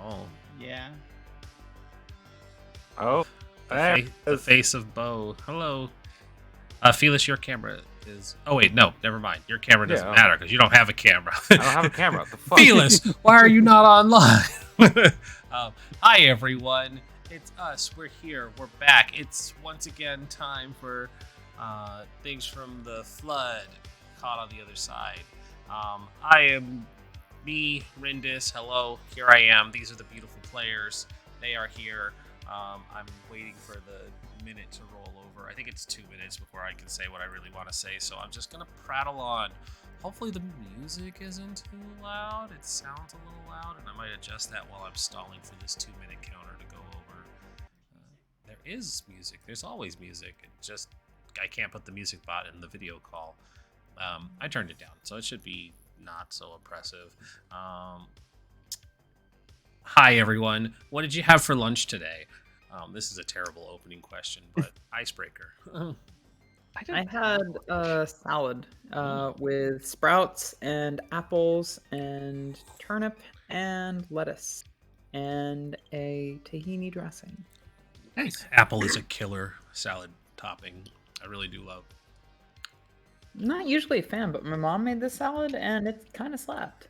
Oh. Yeah. Oh. The face of Bo. Hello. Felis, your camera is... Oh, wait, no. Never mind. Your camera doesn't matter because you don't have a camera. I don't have a camera. What the fuck? Felis, why are you not online? Hi, everyone. It's us. We're here. We're back. It's once again time for things from the flood caught on the other side. I am me, Rindis. Hello. Here I am. These are the beautiful players. They are here. I'm waiting for the minute to roll over. I think it's 2 minutes before I can say what I really want to say, so I'm just going to prattle on. Hopefully the music isn't too loud. It sounds a little loud, and I might adjust that while I'm stalling for this 2-minute counter to go over. There is music. There's always music. It just, I can't put the music bot in the video call. I turned it down, so it should be not so oppressive. Hi, everyone. What did you have for lunch today? This is a terrible opening question, but icebreaker. I had a salad with sprouts and apples and turnip and lettuce and a tahini dressing. Nice. Apple is a killer salad topping. I really do love. Not usually a fan, but my mom made this salad and it kind of slapped.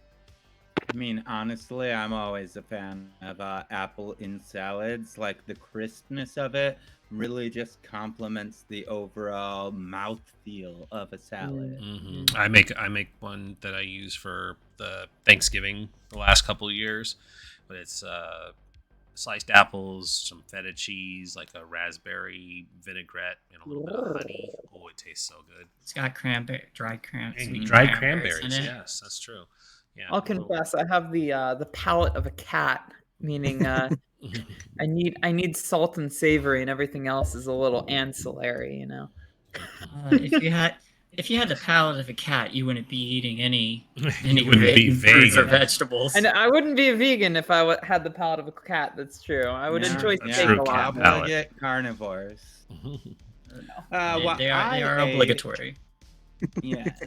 I mean, honestly, I'm always a fan of apple in salads. Like, the crispness of it really just complements the overall mouthfeel of a salad. Mm-hmm. I make one that I use for the Thanksgiving the last couple of years, but it's sliced apples, some feta cheese, like a raspberry vinaigrette, and a little bit of honey. Oh, it tastes so good. It's got dried cranberries. Dried cranberries, yes, that's true. Yeah, I'll confess, I have the palate of a cat, meaning I need salt and savory, and everything else is a little ancillary, you know. If you had the palate of a cat, you wouldn't be eating any wouldn't be fruits or vegan. vegetables. And I wouldn't be a vegan if I had the palate of a cat. That's true. I would enjoy steak a lot more. I'll get carnivores. They are obligatory. Yes.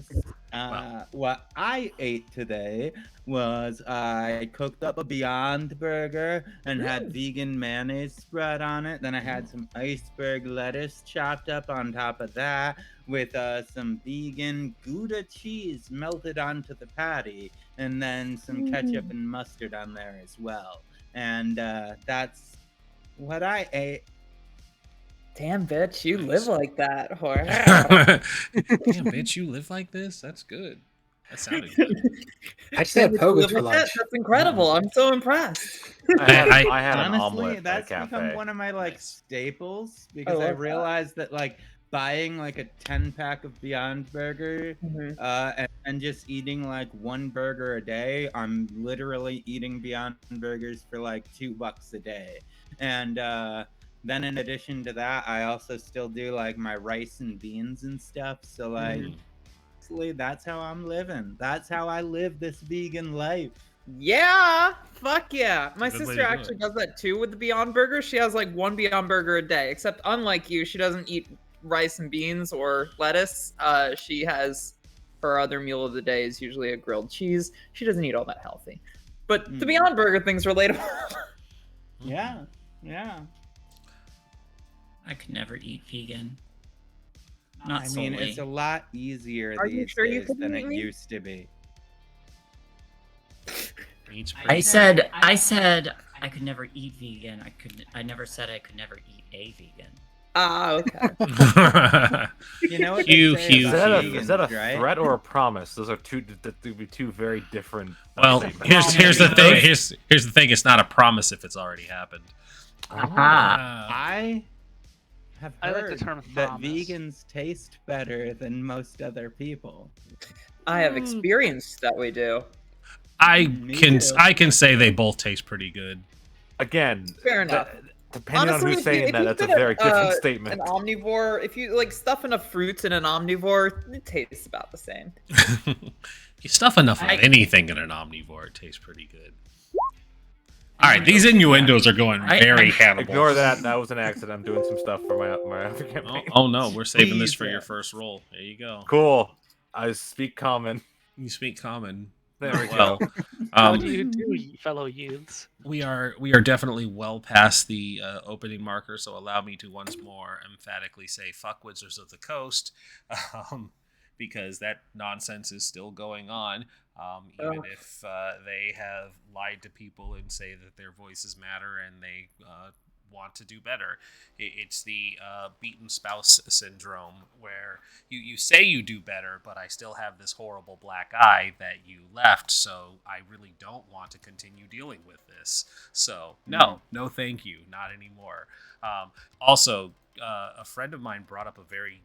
What I ate today was I cooked up a Beyond Burger and had vegan mayonnaise spread on it. Then I had some iceberg lettuce chopped up on top of that with some vegan Gouda cheese melted onto the patty, and then some ketchup and mustard on there as well. And that's what I ate. Damn, bitch, you live like that, whore. Damn, bitch, you live like this? That's good. That sounded good. I just had pogo for lunch. That's incredible. I'm so impressed. I had honestly, an omelet that's at a become cafe. one of my staples, because I realized that buying a 10-pack of Beyond Burger and just eating one burger a day, I'm literally eating Beyond Burgers for $2 a day. And then in addition to that, I also still do my rice and beans and stuff. So honestly, that's how I'm living. That's how I live this vegan life. Yeah, fuck yeah. My Good way sister to do actually it. does that too with the Beyond Burger. She has one Beyond Burger a day, except unlike you, she doesn't eat rice and beans or lettuce. She has her other meal of the day is usually a grilled cheese. She doesn't eat all that healthy. But the Beyond Burger thing's relatable. Yeah. I could never eat vegan. I mean, it's a lot easier Are you these sure you days couldn't than eat it meat? used to be. I said I could never eat vegan. I never said I could never eat a vegan. Ah, okay. You know what Hugh, they say Hugh, about Hugh. Is that a vegans, right? threat or a promise? Those are two very different. Well, statements. here's the thing. Here's the thing. It's not a promise if it's already happened. I have I like heard the term that promise. vegans taste better than most other people. I have experienced that we do. I Me can too. say they both taste pretty good. Again, Fair enough. depending Honestly, on who's saying if that, you that's a put very different statement. An omnivore, if you stuff enough fruits in an omnivore, it tastes about the same. You stuff enough of anything in an omnivore, it tastes pretty good. All right, these innuendos are going very Hannibal. Ignore that. That was an accident. I'm doing some stuff for my other campaign. Oh no, we're saving this Please, for your first roll. There you go. Cool. I speak common. You speak common. There we Well, go. How do you do, fellow youths? we are definitely well past the opening marker, so allow me to once more emphatically say fuck Wizards of the Coast, because that nonsense is still going on. Even if they have lied to people and say that their voices matter and they want to do better. It's the beaten spouse syndrome, where you say you do better, but I still have this horrible black eye that you left, so I really don't want to continue dealing with this. So no thank you, not anymore. Also, a friend of mine brought up a very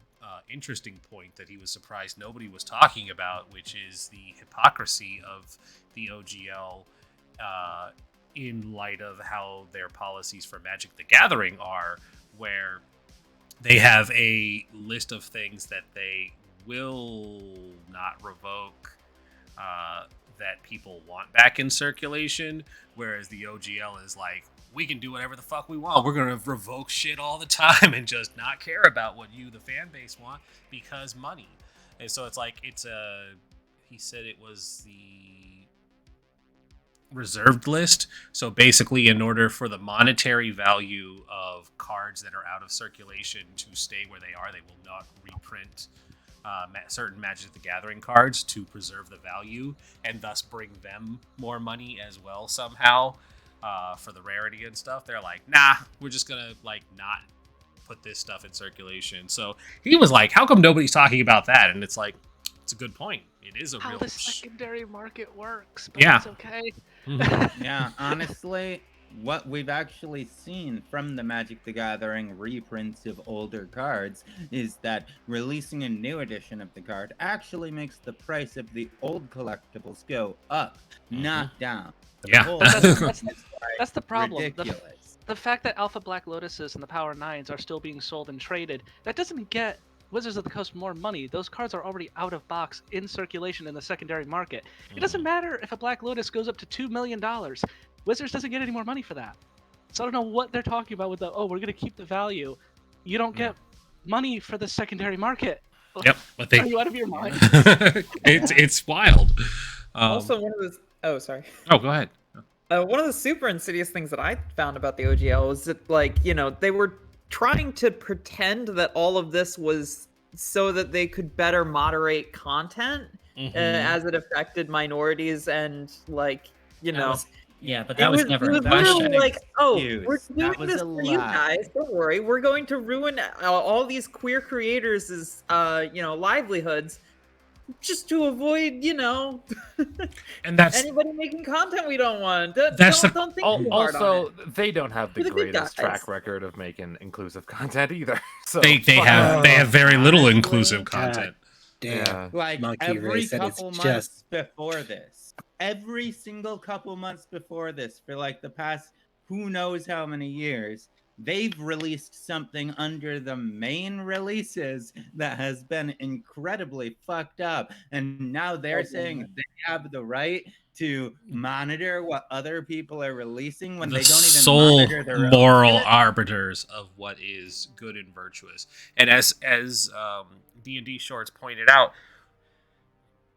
interesting point that he was surprised nobody was talking about, which is the hypocrisy of the OGL in light of how their policies for Magic the Gathering are, where they have a list of things that they will not revoke that people want back in circulation, whereas the OGL is like, we can do whatever the fuck we want. We're going to revoke shit all the time and just not care about what you, the fan base, want because money. And so it's like, he said it was the reserved list. So basically, in order for the monetary value of cards that are out of circulation to stay where they are, they will not reprint certain Magic the Gathering cards to preserve the value and thus bring them more money as well somehow. For the rarity and stuff, they're like, nah, we're just gonna like not put this stuff in circulation. So he was like, how come nobody's talking about that? And it's like, it's a good point. It is a How real the secondary market works, but Yeah. it's okay. Yeah, honestly, what we've actually seen from the Magic the Gathering reprints of older cards is that releasing a new edition of the card actually makes the price of the old collectibles go up, not down. Yeah. That's the problem. Ridiculous. The fact that Alpha Black Lotuses and the Power Nines are still being sold and traded, that doesn't get Wizards of the Coast more money. Those cards are already out of box in circulation in the secondary market. It doesn't matter if a Black Lotus goes up to $2 million. Wizards doesn't get any more money for that. So I don't know what they're talking about with the, we're going to keep the value. You don't get money for the secondary market. Yep, but they... Are you out of your mind? it's wild. Also, one of those... Oh, sorry. Oh, go ahead. One of the super insidious things that I found about the OGL was that, like, you know, they were trying to pretend that all of this was so that they could better moderate content as it affected minorities and, like, you know... But that was never a question. Like, oh, Excuse. we're That doing was this a for you lie. guys. Don't worry. We're going to ruin all these queer creators' livelihoods just to avoid, and that's anybody making content we don't want. Don't think too hard on Also, it. they don't have the We're the good greatest guys. track record of making inclusive content either. So they have very little inclusive content. Damn. Yeah. Like Monkey every race at couple its months chest. before this, every single couple months before this, for like the past who knows how many years, they've released something under the main releases that has been incredibly fucked up. And now they're saying they have the right to monitor what other people are releasing when The they don't even sole monitor their own moral shit? arbiters of what is good and virtuous. And as D&D Shorts pointed out,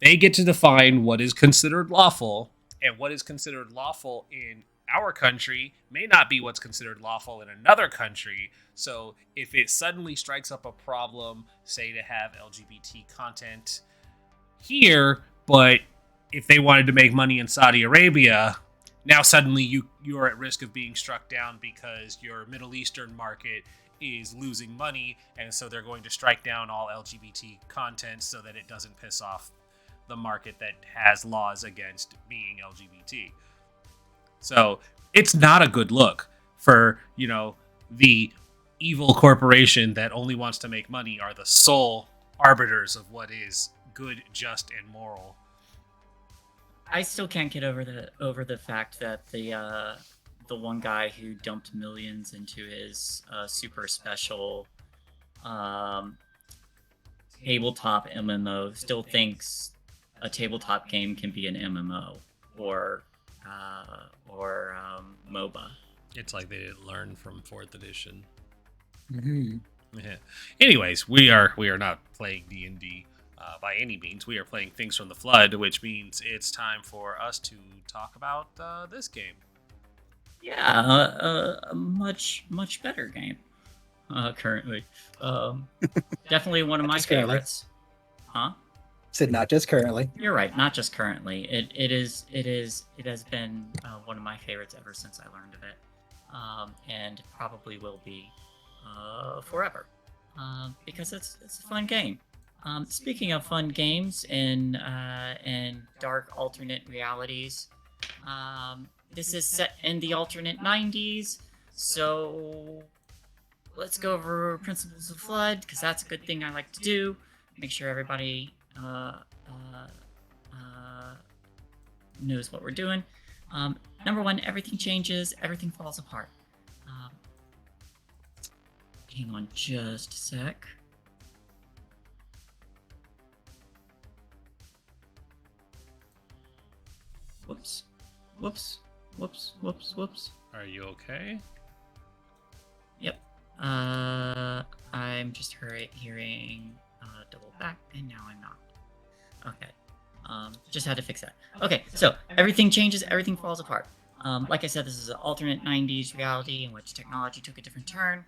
they get to define what is considered lawful, and what is considered lawful in our country may not be what's considered lawful in another country. So if it suddenly strikes up a problem, say to have LGBT content here, but if they wanted to make money in Saudi Arabia, now suddenly you're at risk of being struck down because your Middle Eastern market is losing money, and so they're going to strike down all LGBT content so that it doesn't piss off the market that has laws against being LGBT. So it's not a good look for, the evil corporation that only wants to make money are the sole arbiters of what is good, just, and moral. I still can't get over the fact that the one guy who dumped millions into his super special tabletop MMO still thinks a tabletop game can be an MMO or MOBA. It's like they didn't learn from 4th edition. Mm-hmm. Yeah. Anyways, we are not playing D&D. by any means. We are playing Things from the Flood, which means it's time for us to talk about this game. Yeah, a much better game currently. Definitely one of my favorites. Huh? Said not just currently. You're right, not just currently. It has been one of my favorites ever since I learned of it, and probably will be forever, because it's a fun game. Speaking of fun games and dark alternate realities, this is set in the alternate 90s, so let's go over Principles of Flood, because that's a good thing I like to do. Make sure everybody knows what we're doing. Number one, everything changes, everything falls apart. Hang on just a sec. Whoops. Are you okay? Yep. I'm just hearing double back, and now I'm not. Okay. Just had to fix that. Okay, so everything changes, everything falls apart. Like I said, this is an alternate 90s reality in which technology took a different turn,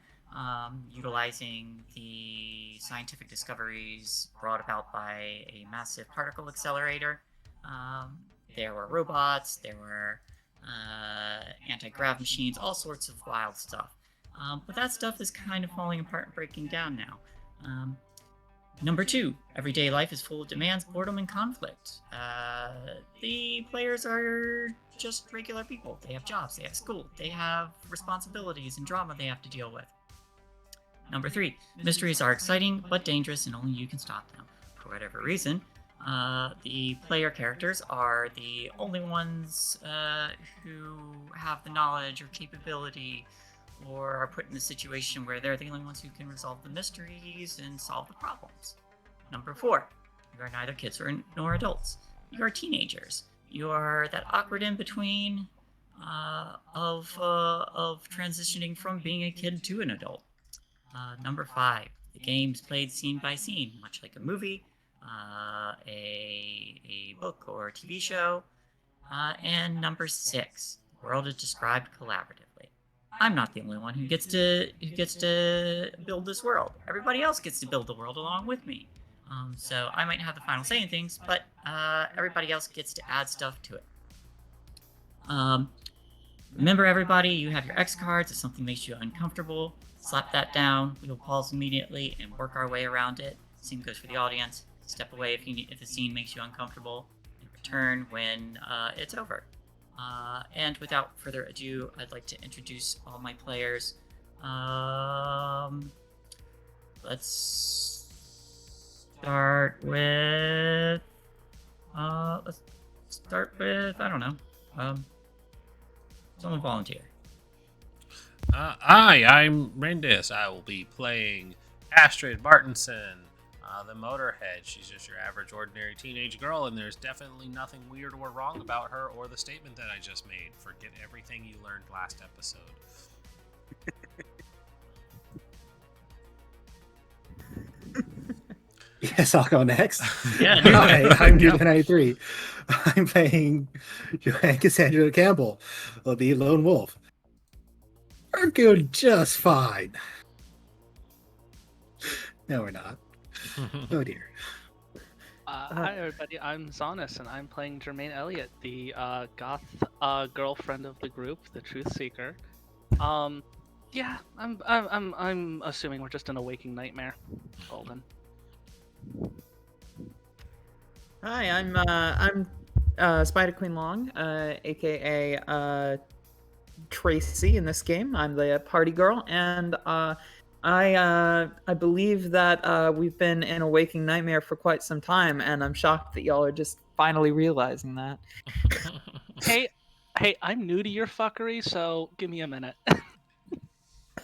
utilizing the scientific discoveries brought about by a massive particle accelerator. There were robots, there were anti-grav machines, all sorts of wild stuff. But that stuff is kind of falling apart and breaking down now. Number two, everyday life is full of demands, boredom, and conflict. The players are just regular people. They have jobs, they have school, they have responsibilities and drama they have to deal with. Number three, mysteries are exciting but dangerous and only you can stop them. For whatever reason, the player characters are the only ones who have the knowledge or capability or are put in a situation where they're the only ones who can resolve the mysteries and solve the problems. Number four, you are neither kids nor adults. You are teenagers. You are that awkward in between of transitioning from being a kid to an adult. Number five, the game's played scene by scene, much like a movie, a book or a TV show. And number six, the world is described collaboratively. I'm not the only one who gets to build this world. Everybody else gets to build the world along with me. So I might have the final say in things, but everybody else gets to add stuff to it. Remember, everybody, you have your X cards. If something makes you uncomfortable, slap that down. We will pause immediately and work our way around it. Same goes for the audience. Step away if the scene makes you uncomfortable, and return when it's over. And without further ado, I'd like to introduce all my players. Let's start with. I don't know. Someone volunteer. Hi, I'm Rindis. I will be playing Astrid Mårtensson, the Motorhead. She's just your average, ordinary teenage girl, and there's definitely nothing weird or wrong about her or the statement that I just made. Forget everything you learned last episode. Yes, I'll go next. Yeah, Hi, I'm Duke93. I'm playing Joanne Cassandra Campbell, the Lone Wolf. We're doing just fine. No, we're not. Oh dear. Hi everybody, I'm Zaunis and I'm playing Jermaine Elliott, the goth girlfriend of the group, the Truth Seeker. Yeah, I'm assuming we're just in a waking nightmare. Golden. Hi, I'm Spider Queen Long, aka Tracy in this game. I'm the party girl, and I believe that we've been in a waking nightmare for quite some time, and I'm shocked that y'all are just finally realizing that. Hey, I'm new to your fuckery, so give me a minute.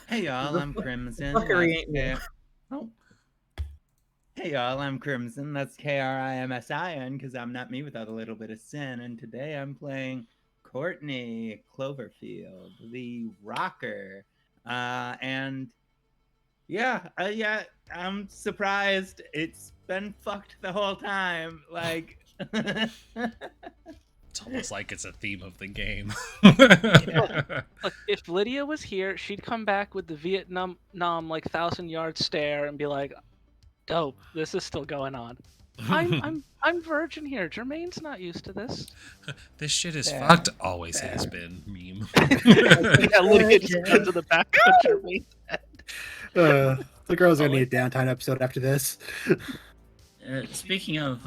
Hey y'all, I'm Krimsin. Fuckery ain't new. Oh. Hey y'all, I'm Krimsin. That's Krimsin, because I'm not me without a little bit of sin. And today I'm playing Courtney Cloverfield, the rocker. And Yeah, I'm surprised. It's been fucked the whole time. Like, It's almost like it's a theme of the game. Look, if Lydia was here, she'd come back with the Vietnam like 1,000-yard stare and be like, "Dope, this is still going on." I'm virgin here. Jermaine's not used to this. This shit is Fair, fucked. Always has fair. been. Meme. Yeah, Lydia just goes to the back of Jermaine. The girls gonna need a downtime episode after this. Speaking of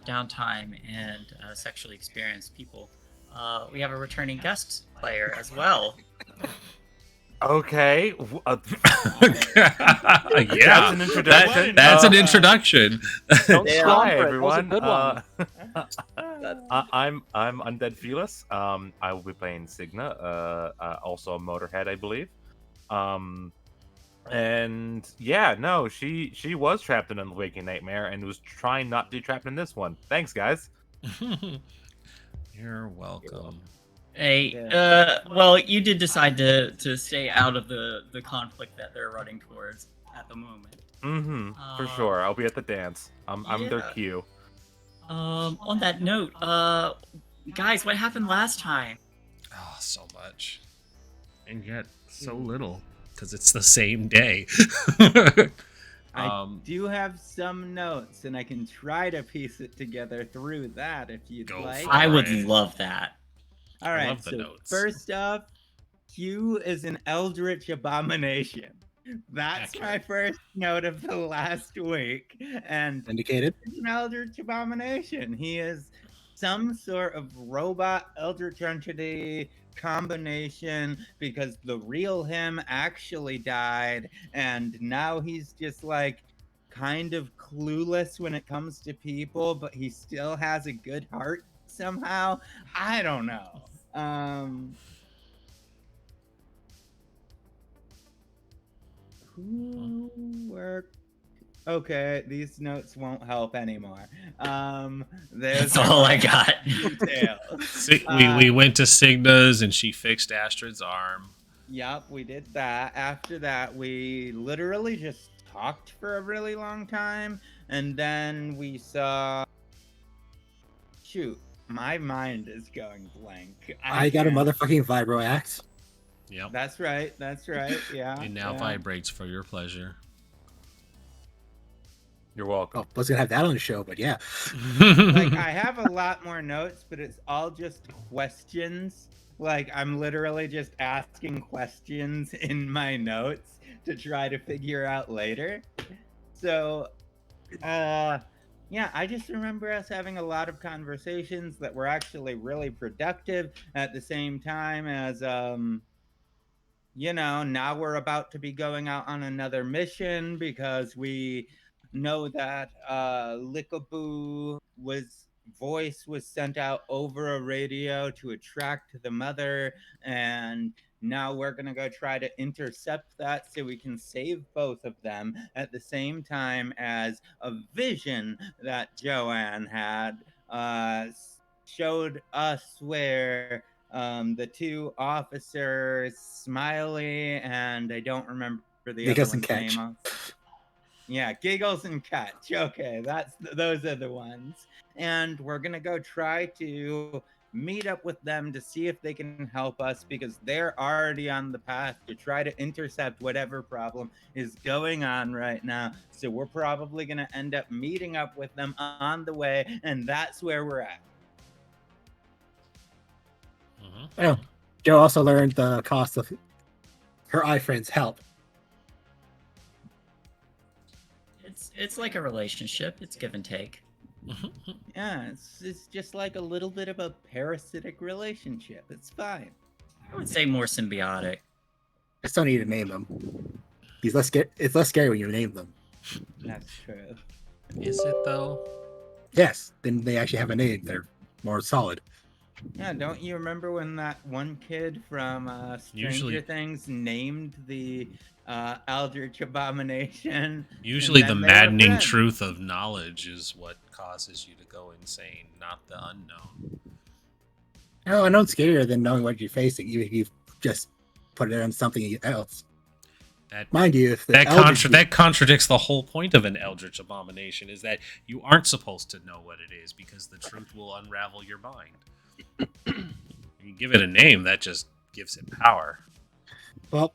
downtime and sexually experienced people, we have a returning guest player as well. Okay. Yeah, That's an introduction. that's an introduction. Don't Yeah. swamp Hi it. That was a everyone. good one. I'm Undead Felis. I will be playing Signa, also a Motorhead, I believe. And yeah, no, she was trapped in a waking nightmare and was trying not to be trapped in this one. Thanks, guys. You're welcome. Hey, well, you did decide to stay out of the conflict that they're running towards at the moment. For sure. I'll be at the dance. I'm their yeah. cue. On that note, guys, what happened last time? Oh, so much, and yet so little, because it's the same day. I do have some notes, and I can try to piece it together through that if you'd Go like. for I would Alright. love that. All I right, love the so notes. first off, Q is an eldritch abomination. That's my Accurate. first note of the last week. And Indicated. he's an eldritch abomination. He is some sort of robot eldritch entity combination because the real him actually died, and now he's just like kind of clueless when it comes to people, but he still has a good heart somehow. I don't know. Who worked? Okay, these notes won't help anymore. There's That's all I got. details. We went to Signa's and she fixed Astrid's arm. Yep, we did that. After that, we literally just talked for a really long time, and then we saw. Shoot, my mind is going blank. I got a can't- motherfucking vibro axe. Yep. That's right. That's right. Yeah. It now yeah. vibrates for your pleasure. You're welcome. Oh, I was gonna have that on the show, but yeah. Like, I have a lot more notes, but it's all just questions. Like, I'm literally just asking questions in my notes to try to figure out later. So, yeah, I just remember us having a lot of conversations that were actually really productive at the same time as, you know, now we're about to be going out on another mission because we know that Lickaboo voice was sent out over a radio to attract the mother, and now we're gonna go try to intercept that so we can save both of them at the same time as a vision that Joanne had showed us where the two officers, Smiley and I don't remember the Giggles other and one's Catch. name. Yeah, Giggles and Catch. Okay, those are the ones. And we're gonna go try to meet up with them to see if they can help us because they're already on the path to try to intercept whatever problem is going on right now. So we're probably gonna end up meeting up with them on the way, and that's where we're at. Well, Joe also learned the cost of her eye friend's help. It's like a relationship. It's give and take. Yeah, it's just like a little bit of a parasitic relationship. It's fine. I would say more symbiotic. I still need to name them. It's less scary when you name them. That's true. Is it though? Yes, then they actually have a name. They're more solid. Yeah, don't you remember when that one kid from Stranger Usually- Things named the Eldritch Abomination? Usually And the then they were maddening friends. truth of knowledge is what causes you to go insane, not the unknown. No, I know it's scarier than knowing what you're facing, even if you've just put it on something else. That Mind you, if the that contradicts the whole point of an eldritch abomination, is that you aren't supposed to know what it is because the truth will unravel your mind. You give it a name, that just gives it power. Well,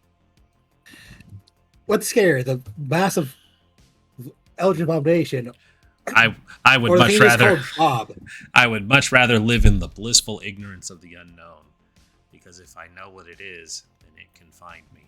what's scary? The massive eldritch abomination. I would Or the much thing is rather called Bob. I would much rather live in the blissful ignorance of the unknown, because if I know what it is, then it can find me.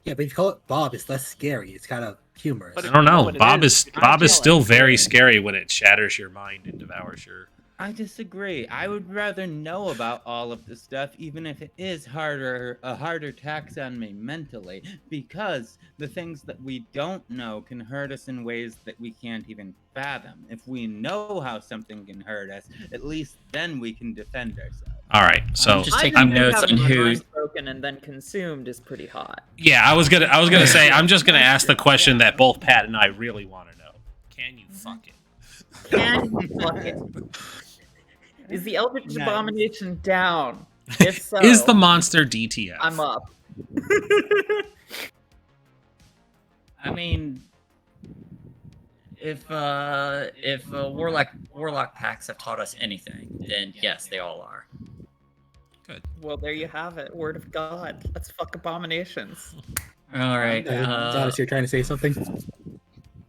Yeah, but if you call it Bob, it's less scary. It's kind of humorous. But I don't know. what it Bob is, is you're Bob is jealous. still very scary when it shatters your mind and devours your. I disagree. I would rather know about all of this stuff, even if it is a harder tax on me mentally, because the things that we don't know can hurt us in ways that we can't even fathom. If we know how something can hurt us, at least then we can defend ourselves. All right, so just I taking think notes having on my who's. mind broken and then consumed is pretty hot. yeah, I was gonna say I'm just gonna ask the question that both Pat and I really want to know: can you fuck it? Can you fuck it? Is the Eldritch Nice. Abomination down? If so, Is the monster DTF? I'm up. I mean, if warlock packs have taught us anything, then yes, they all are. Good. Well, there you have it. Word of God. Let's fuck abominations. All right. Zaunis, you're trying to say something?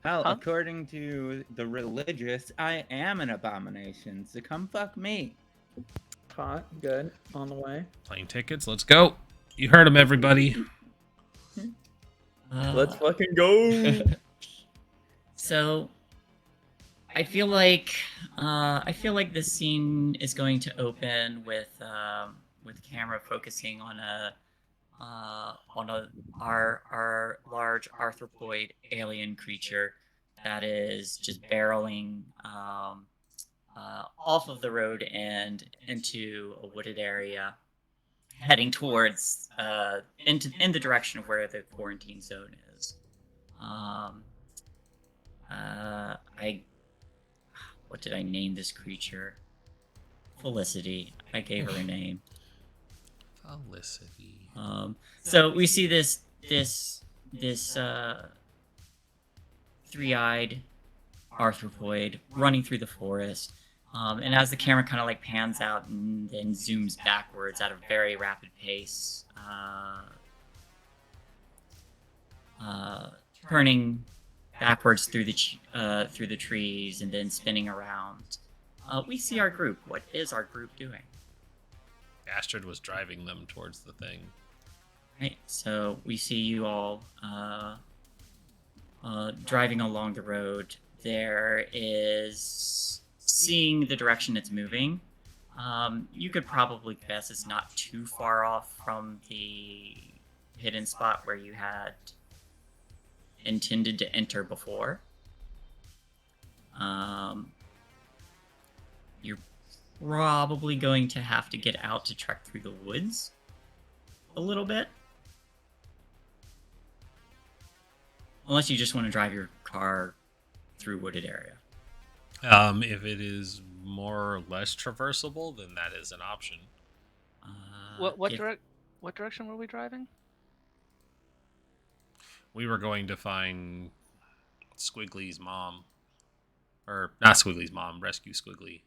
Hell, Huh? according to the religious, I am an abomination, so come fuck me. Hot. Good. On the way. Plane tickets. Let's go. You heard him, everybody. Let's fucking go. So, I feel like this scene is going to open with camera focusing on our large arthropoid alien creature that is just barreling off of the road and into a wooded area, heading towards in the direction of where the quarantine zone is. What did I name this creature? Felicity. I gave her a name. Felicity. So we see this three-eyed arthropoid running through the forest, and as the camera kind of like pans out and then zooms backwards at a very rapid pace, turning backwards through the trees and then spinning around, we see our group. What is our group doing? Astrid was driving them towards the thing. Right, so we see you all driving along the road. There is, seeing the direction it's moving, you could probably guess it's not too far off from the hidden spot where you had intended to enter before. You're probably going to have to get out to trek through the woods a little bit. Unless you just want to drive your car through wooded area. If it is more or less traversable, then that is an option. What direction were we driving? We were going to find Squiggly's mom. Or, not Squiggly's mom, rescue Squiggly.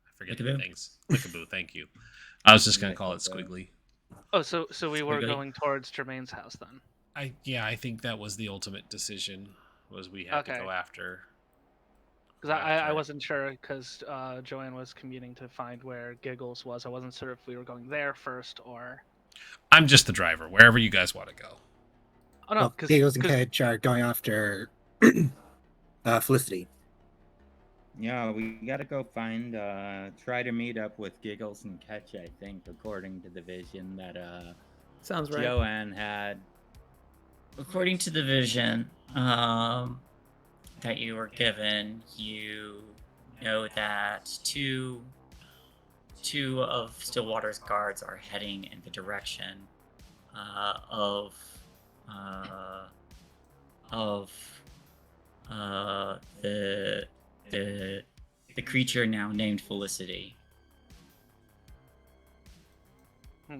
I forget the Lickaboo? things. Lickaboo, thank you. I was just going to call it Squiggly. Oh, so we were Squiggly? going towards Jermaine's house then. I think that was the ultimate decision, was we had to Okay. go after. Because I wasn't sure, because Joanne was commuting to find where Giggles was. I wasn't sure if we were going there first or... I'm just the driver, wherever you guys want to go. Oh, no, Well, because... Giggles and Kedge are going after Felicity. Yeah, we gotta go find, try to meet up with Giggles and Ketch, I think, according to the vision that, Sounds right. Joanne had. According to the vision that you were given, you know that two of Stillwater's guards are heading in the direction of the creature now named Felicity.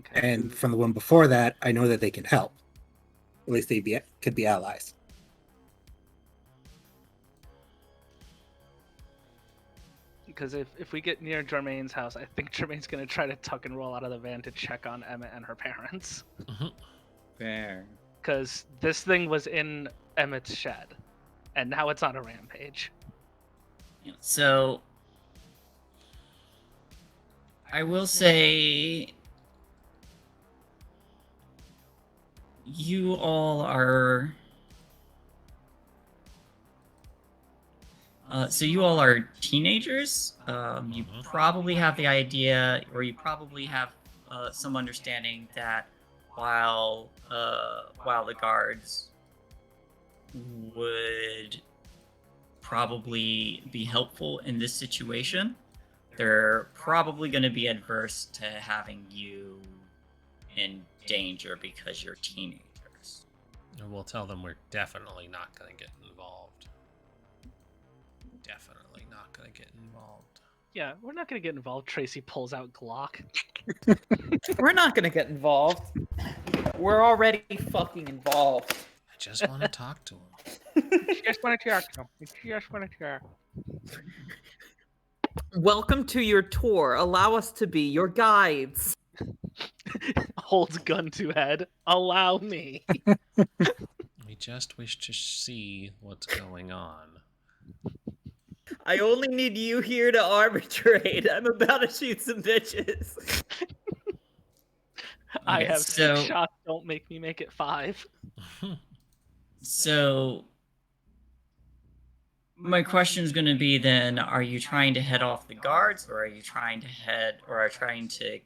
Okay. And from the one before that, I know that they can help. At least could be allies. Because if we get near Jermaine's house, I think Jermaine's gonna try to tuck and roll out of the van to check on Emmett and her parents. Fair. Because this thing was in Emmett's shed, and now it's on a rampage. So I will say you all are teenagers. You probably have the idea, or you probably have some understanding that while the guards would probably be helpful in this situation, they're probably going to be adverse to having you in danger because you're teenagers. And we'll tell them we're definitely not going to get involved. Definitely not going to get involved. Yeah, we're not gonna get involved. Tracy pulls out Glock. We're not gonna get involved. We're already fucking involved. I just want to talk to him. Just wanted to ask him. Just wanted to ask. Welcome to your tour. Allow us to be your guides. Holds gun to head. Allow me. We just wish to see what's going on. I only need you here to arbitrate. I'm about to shoot some bitches. I Okay, have so- 6 shots. Don't make me make it 5. So my question is going to be then: are you trying to head off the guards, or are you trying to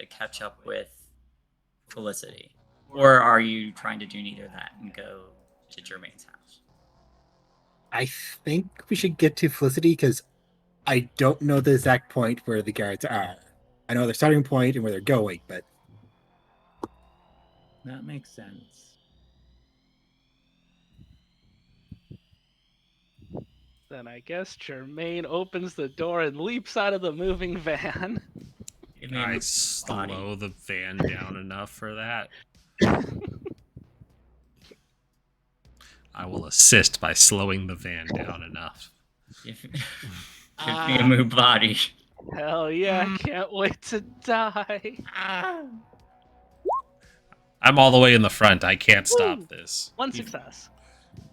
catch up with Felicity, or are you trying to do neither of that and go to Jermaine's house? I think we should get to Felicity because I don't know the exact point where the guards are. I know their starting point and where they're going, but That makes sense. Then I guess Jermaine opens the door and leaps out of the moving van. Give me a I body. slow the van down enough for that. I will assist by slowing the van down enough. Give me a move body. Hell yeah, can't wait to die. I'm all the way in the front. I can't stop Woo! this. 1 success.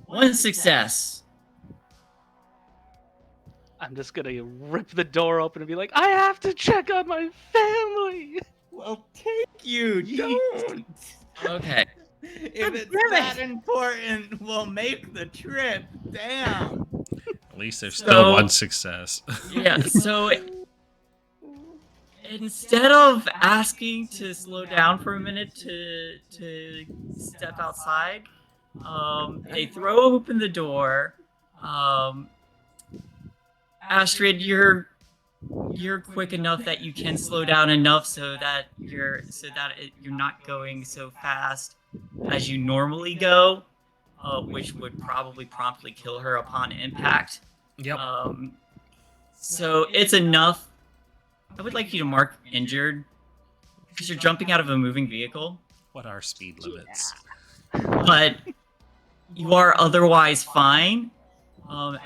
One success. I'm just gonna rip the door open and be like, I have to check on my family. Well, take you. Don't. Okay. If it's that important, we'll make the trip. Damn. At least there's So- still one success. Yeah, so instead of asking to slow down for a minute to step outside, they throw open the door. Astrid, you're quick enough that you can slow down enough so that you're not going so fast as you normally go, which would probably promptly kill her upon impact. Yep. So it's enough. I would like you to mark injured because you're jumping out of a moving vehicle, What are speed limits? but you are otherwise fine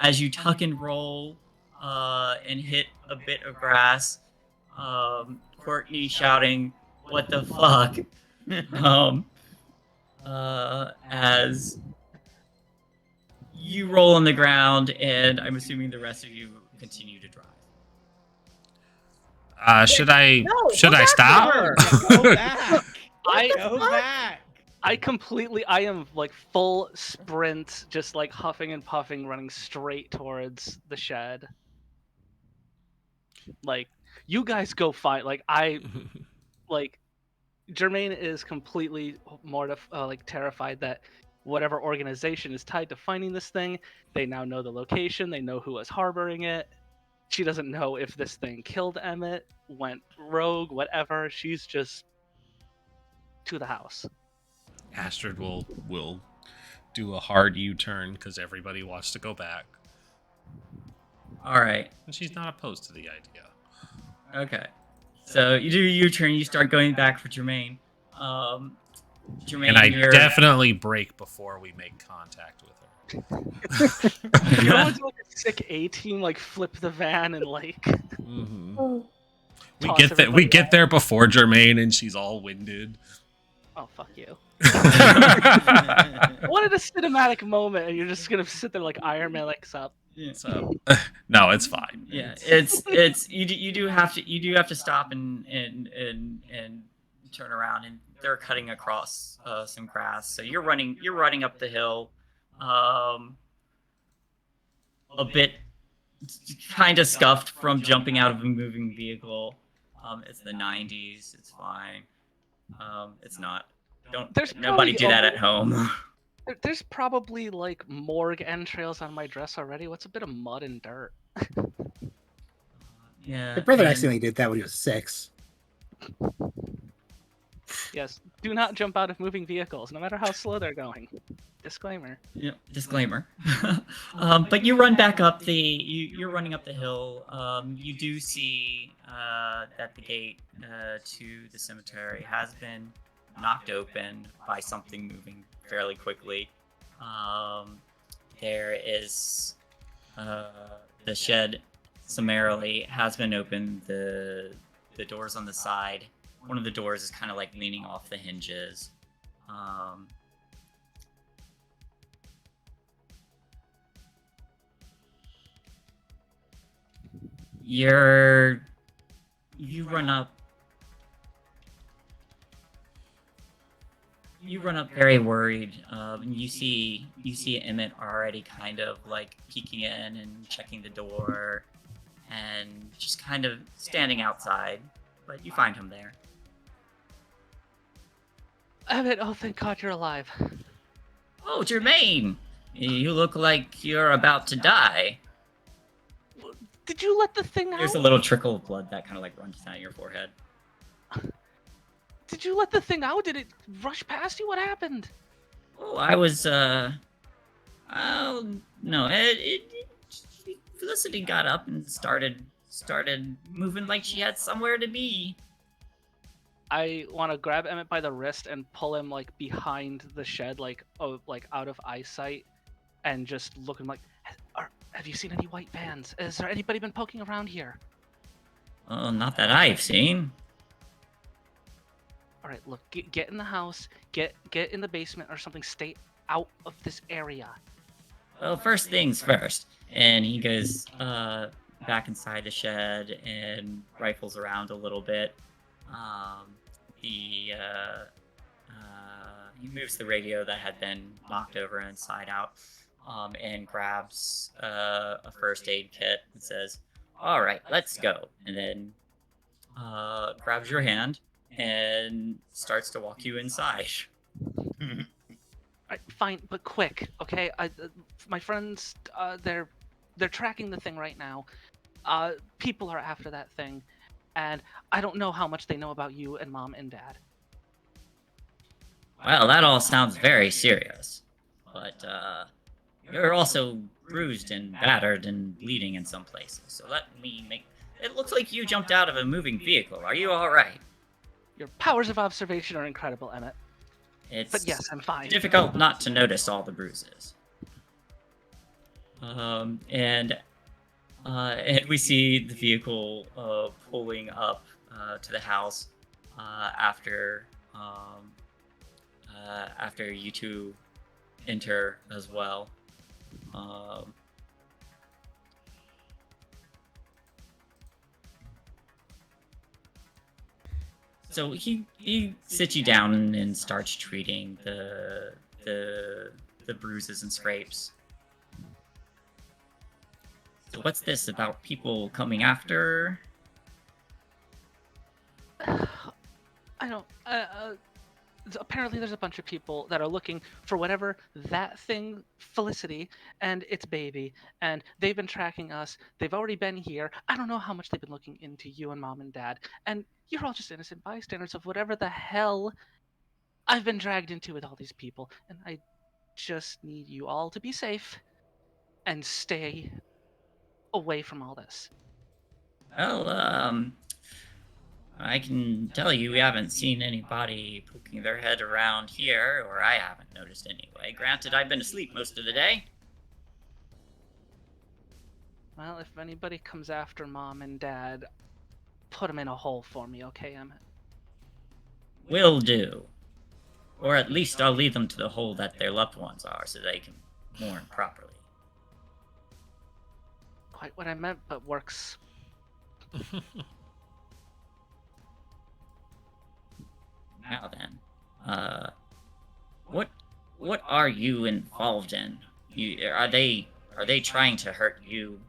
as you tuck and roll and hit a bit of grass. Courtney shouting, "What the fuck?" As you roll on the ground, and I'm assuming the rest of you continue to drive. Should I No, should go I back to stop? her. Go back. I Go back. I am like full sprint, just like huffing and puffing, running straight towards the shed. Like, you guys go fight. Like, Jermaine is completely terrified that whatever organization is tied to finding this thing, they now know the location, they know who is harboring it. She doesn't know if this thing killed Emmett, went rogue, whatever. She's just to the house. Astrid will do a hard U-turn because everybody wants to go back, All right. and she's not opposed to the idea. Okay. So you do your turn. You start going back for Jermaine. Jermaine, And I you're... definitely break before we make contact with her. You want to like a sick A-team, like flip the van and like. Mm-hmm. We Toss get there. We everybody get out. there before Jermaine, and she's all winded. Oh fuck you! I wanted a cinematic moment, and you're just gonna sit there like Iron Man, like sup. Yeah. So no, it's fine. Yeah, it's you do have to stop and turn around, and they're cutting across some grass. So you're running up the hill, a bit kind of scuffed from jumping out of a moving vehicle. It's the 90s. It's fine. It's not. There's Nobody probably do that at home. There's probably like morgue entrails on my dress already. What's a bit of mud and dirt? Yeah. My brother and- accidentally did that when he was 6. Yes. Do not jump out of moving vehicles, no matter how slow they're going. Disclaimer. Yeah, disclaimer. But you run back up you're running up the hill. You do see that the gate to the cemetery has been knocked open by something moving fairly quickly. There is the shed summarily has been opened. The doors on the side. One of the doors is kind of like leaning off the hinges. You run up. You run up very worried. You see Emmett already kind of like peeking in and checking the door, and just kind of standing outside. But you find him there. Emmett, oh thank God you're alive. Oh, Jermaine! You look like you're about to die. Did you let the thing out? There's a little trickle of blood that kind of like runs down your forehead. Did you let the thing out? Did it rush past you? What happened? Oh, I was, no, Felicity got up and started moving like she had somewhere to be. I want to grab Emmett by the wrist and pull him like behind the shed, like out of eyesight, and just look him like, have you seen any white vans? Has there anybody been poking around here? Oh, not that I've seen. All right, look, get in the house, get in the basement or something. Stay out of this area. Well, first things first. And he goes back inside the shed and rifles around a little bit. He moves the radio that had been knocked over inside out, and grabs a first aid kit and says, "All right, let's go." And then grabs your hand and starts to walk you inside. All right, fine, but quick, okay? My friends, they're tracking the thing right now. People are after that thing, and I don't know how much they know about you and Mom and Dad. Well, that all sounds very serious, but you're also bruised and battered and bleeding in some places. So let me make. It looks like you jumped out of a moving vehicle. Are you all right? Your powers of observation are incredible, Emmett. But yes, I'm fine. Difficult not to notice all the bruises. And we see the vehicle pulling up to the house after you two enter as well. So he sits you down and starts treating the bruises and scrapes. So what's this about people coming after? I don't. Apparently, there's a bunch of people that are looking for whatever that thing, Felicity, and its baby, and they've been tracking us. They've already been here. I don't know how much they've been looking into you and Mom and Dad, and you're all just innocent bystanders of whatever the hell I've been dragged into with all these people, and I just need you all to be safe and stay away from all this. Well, I can tell you we haven't seen anybody poking their head around here, or I haven't noticed anyway. Granted, I've been asleep most of the day. Well, if anybody comes after Mom and Dad, put them in a hole for me, okay, Emmett? Will do. Or at least I'll lead them to the hole that their loved ones are, so they can mourn properly. Quite what I meant, but works. Now then, what are you involved in? Are they trying to hurt you?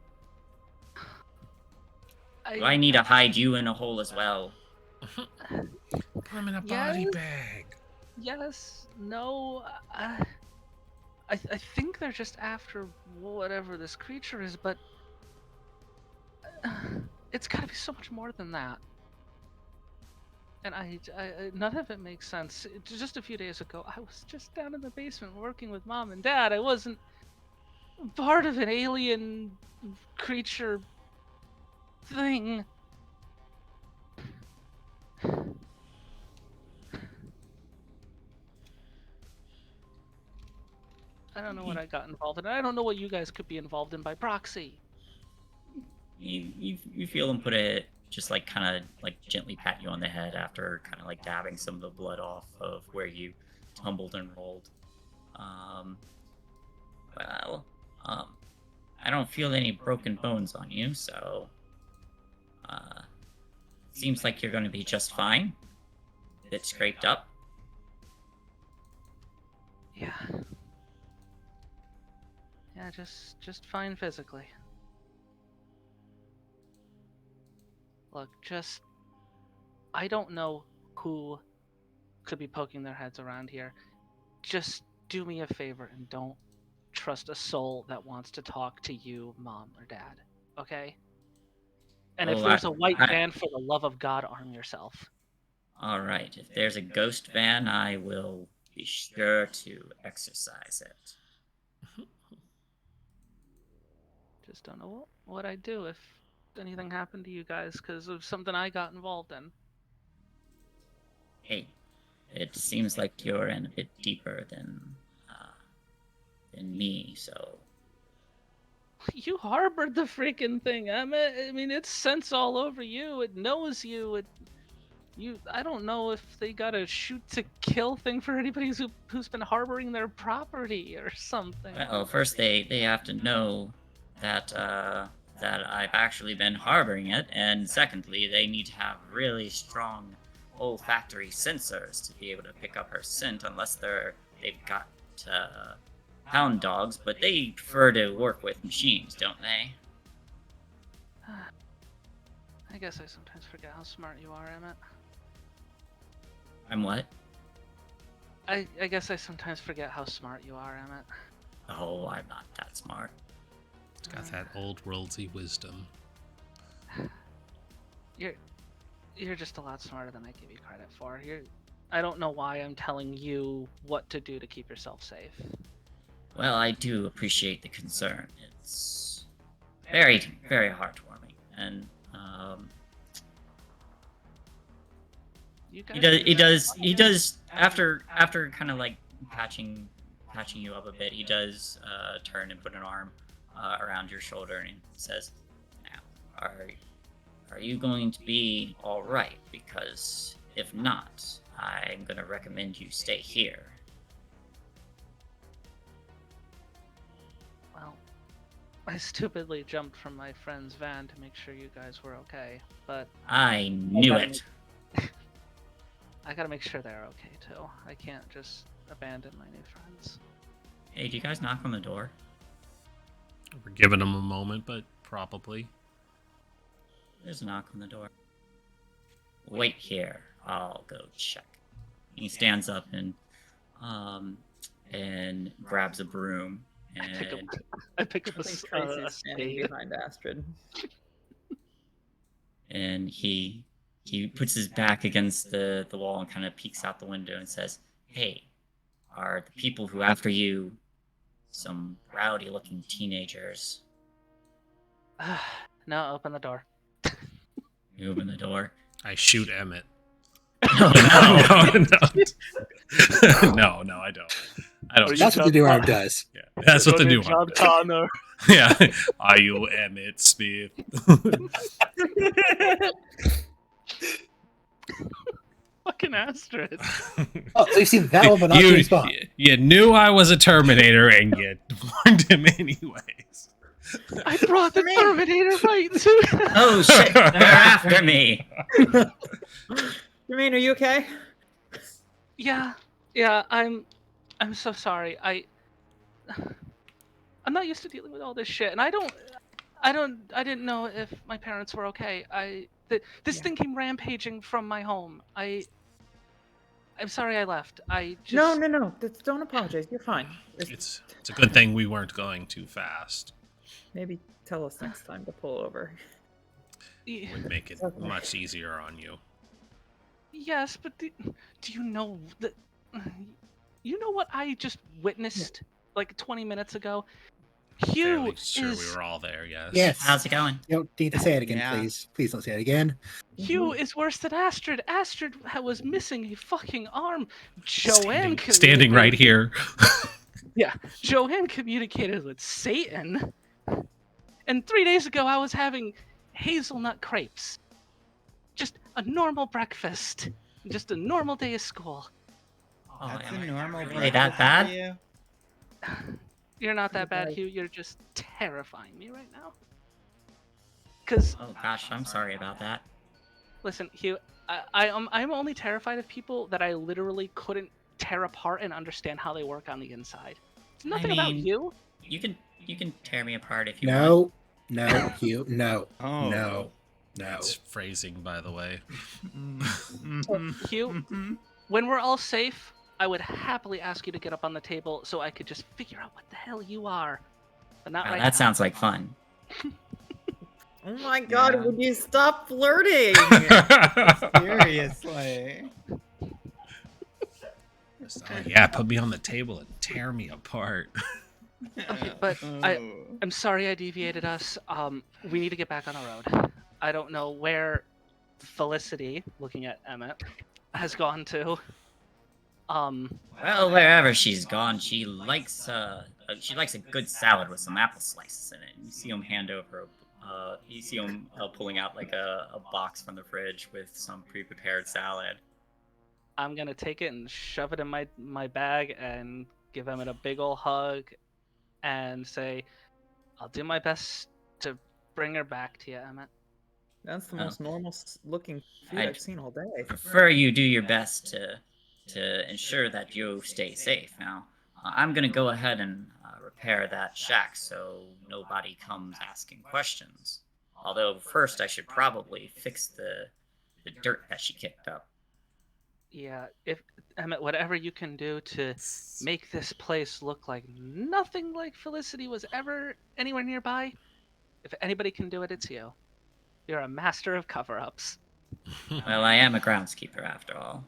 Do I need to hide you in a hole as well? Put him in a body bag. Yes, no, I think they're just after whatever this creature is, but it's gotta be so much more than that. And I none of it makes sense. Just a few days ago, I was just down in the basement working with Mom and Dad. I wasn't part of an alien creature thing. I don't know what I got involved in. I don't know what you guys could be involved in by proxy. You feel him put it, just like kind of like gently pat you on the head after kind of like dabbing some of the blood off of where you tumbled and rolled. I don't feel any broken bones on you, so seems like you're going to be just fine. A bit scraped up. Yeah. Yeah, just fine physically. Look, I don't know who could be poking their heads around here. Just do me a favor and don't trust a soul that wants to talk to you, Mom or Dad, okay? And if there's a white van, for the love of God, arm yourself. Alright, if there's a ghost van, I will be sure to exercise it. Just don't know what I'd do if anything happened to you guys because of something I got involved in. Hey, it seems like you're in a bit deeper than me, so... You harbored the freaking thing, Emmett. I mean, it's sense all over you. It knows you. I don't know if they got a shoot to kill thing for anybody who's been harboring their property or something. Well, first they have to know that I've actually been harboring it, and secondly, they need to have really strong olfactory sensors to be able to pick up her scent, unless they've got hound dogs, but they prefer to work with machines, don't they? I guess I sometimes forget how smart you are, Emmett. I'm what? I guess I sometimes forget how smart you are, Emmett. Oh, I'm not that smart. It's got that old worldsy wisdom. You're just a lot smarter than I give you credit for. I don't know why I'm telling you what to do to keep yourself safe. Well, I do appreciate the concern. It's very, very heartwarming, and he does after kind of like patching you up a bit. He does turn and put an arm around your shoulder and says, "Now, are you going to be all right? Because if not, I'm going to recommend you stay here." Well, I stupidly jumped from my friend's van to make sure you guys were okay, but I knew it. I gotta make sure they're okay too. I can't just abandon my new friends. Hey, do you guys knock on the door? We're giving them a moment, but probably. There's a knock on the door. Wait here. I'll go check. He stands up and grabs a broom. And I pick up Tracy's standing behind Astrid. And he puts his back against the wall and kind of peeks out the window and says, "Hey, are the people who after you some rowdy-looking teenagers?" No, open the door. You open the door. I shoot Emmett. Oh, no. No, I don't. That's what the new arm does. Yeah, that's what the new John arm does. Connor. Yeah. Are you Emmett Smith? Fucking Astrid. Oh, so you've seen that one, but not James Bond. You knew I was a Terminator, and you warned him anyways. I brought the Terminator right too. Oh shit! They're after me. Jermaine, are you okay? Yeah, I'm so sorry. I'm not used to dealing with all this shit, and I didn't know if my parents were okay. This thing came rampaging from my home. I'm sorry I left. I just No. Don't apologize. You're fine. It's a good thing we weren't going too fast. Maybe tell us next time to pull over. It would make it much easier on you. Yes, but do you know that? You know what I just witnessed like 20 minutes ago? Hugh Fairly sure is we were all there. Yes. Yes. How's it going? You don't need to say it again, Yeah. please. Please don't say it again. Hugh is worse than Astrid. Astrid was missing a fucking arm. Joanne Standing right here. Yeah, Joanne communicated with Satan. And 3 days ago, I was having hazelnut crepes. Just a normal breakfast. Just a normal day of school. Oh, That's am a I normal really that breakfast bad? for you? You're not that bad, Hugh. You're just terrifying me right now. Cause Oh gosh, I'm sorry about that. listen, Hugh, I'm only terrified of people that I literally couldn't tear apart and understand how they work on the inside. It's nothing about mean, you. You can tear me apart if you want. No, Hugh, no, Oh. no. That's phrasing, by the way. Hugh, when we're all safe, I would happily ask you to get up on the table so I could just figure out what the hell you are. But not Wow, right that now. sounds like fun. Oh my god, Yeah. would you stop flirting? Seriously. Yeah, put me on the table and tear me apart. Okay, but I'm sorry I deviated us. We need to get back on the road. I don't know where Felicity, looking at Emmett, has gone to. Well, wherever she's gone, she likes a good salad with some apple slices in it. You see him pulling out like a box from the fridge with some pre-prepared salad. I'm gonna take it and shove it in my bag and give Emmett a big ol' hug and say, I'll do my best to bring her back to you, Emmett. That's the most normal looking food I'd I've seen all day. Prefer you do your best to ensure that you stay safe. Now, I'm gonna go ahead and repair that shack so nobody comes asking questions. Although first I should probably fix the dirt that she kicked up. Yeah, if Emmett, whatever you can do to make this place look like nothing like Felicity was ever anywhere nearby, if anybody can do it, it's you. You're a master of cover-ups. Well, I am a groundskeeper after all.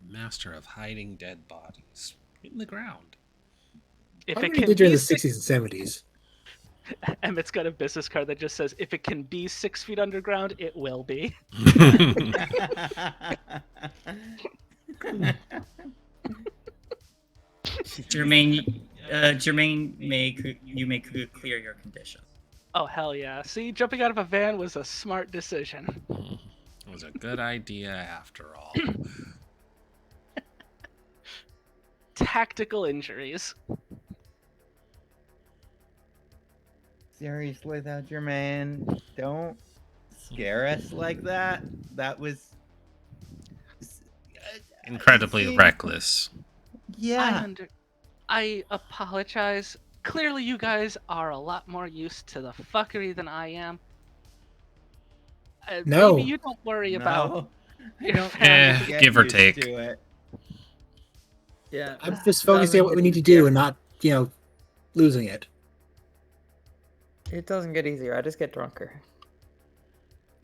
Master of hiding dead bodies in the ground. If What it did can they do during be the 60s and 70s? Emmett's got a business card that just says, if it can be 6 feet underground, it will be. Jermaine, you may clear your condition. Oh, hell yeah. See, jumping out of a van was a smart decision. It was a good idea after all. Tactical injuries. Seriously though, Jermaine, don't scare us like that. That was Incredibly See? reckless. Yeah. I apologize. Clearly, you guys are a lot more used to the fuckery than I am. No. Maybe you don't worry about I your don't family. have to get give or used take. to it. Yeah. I'm just focusing on what we need to do and not, losing it. It doesn't get easier. I just get drunker.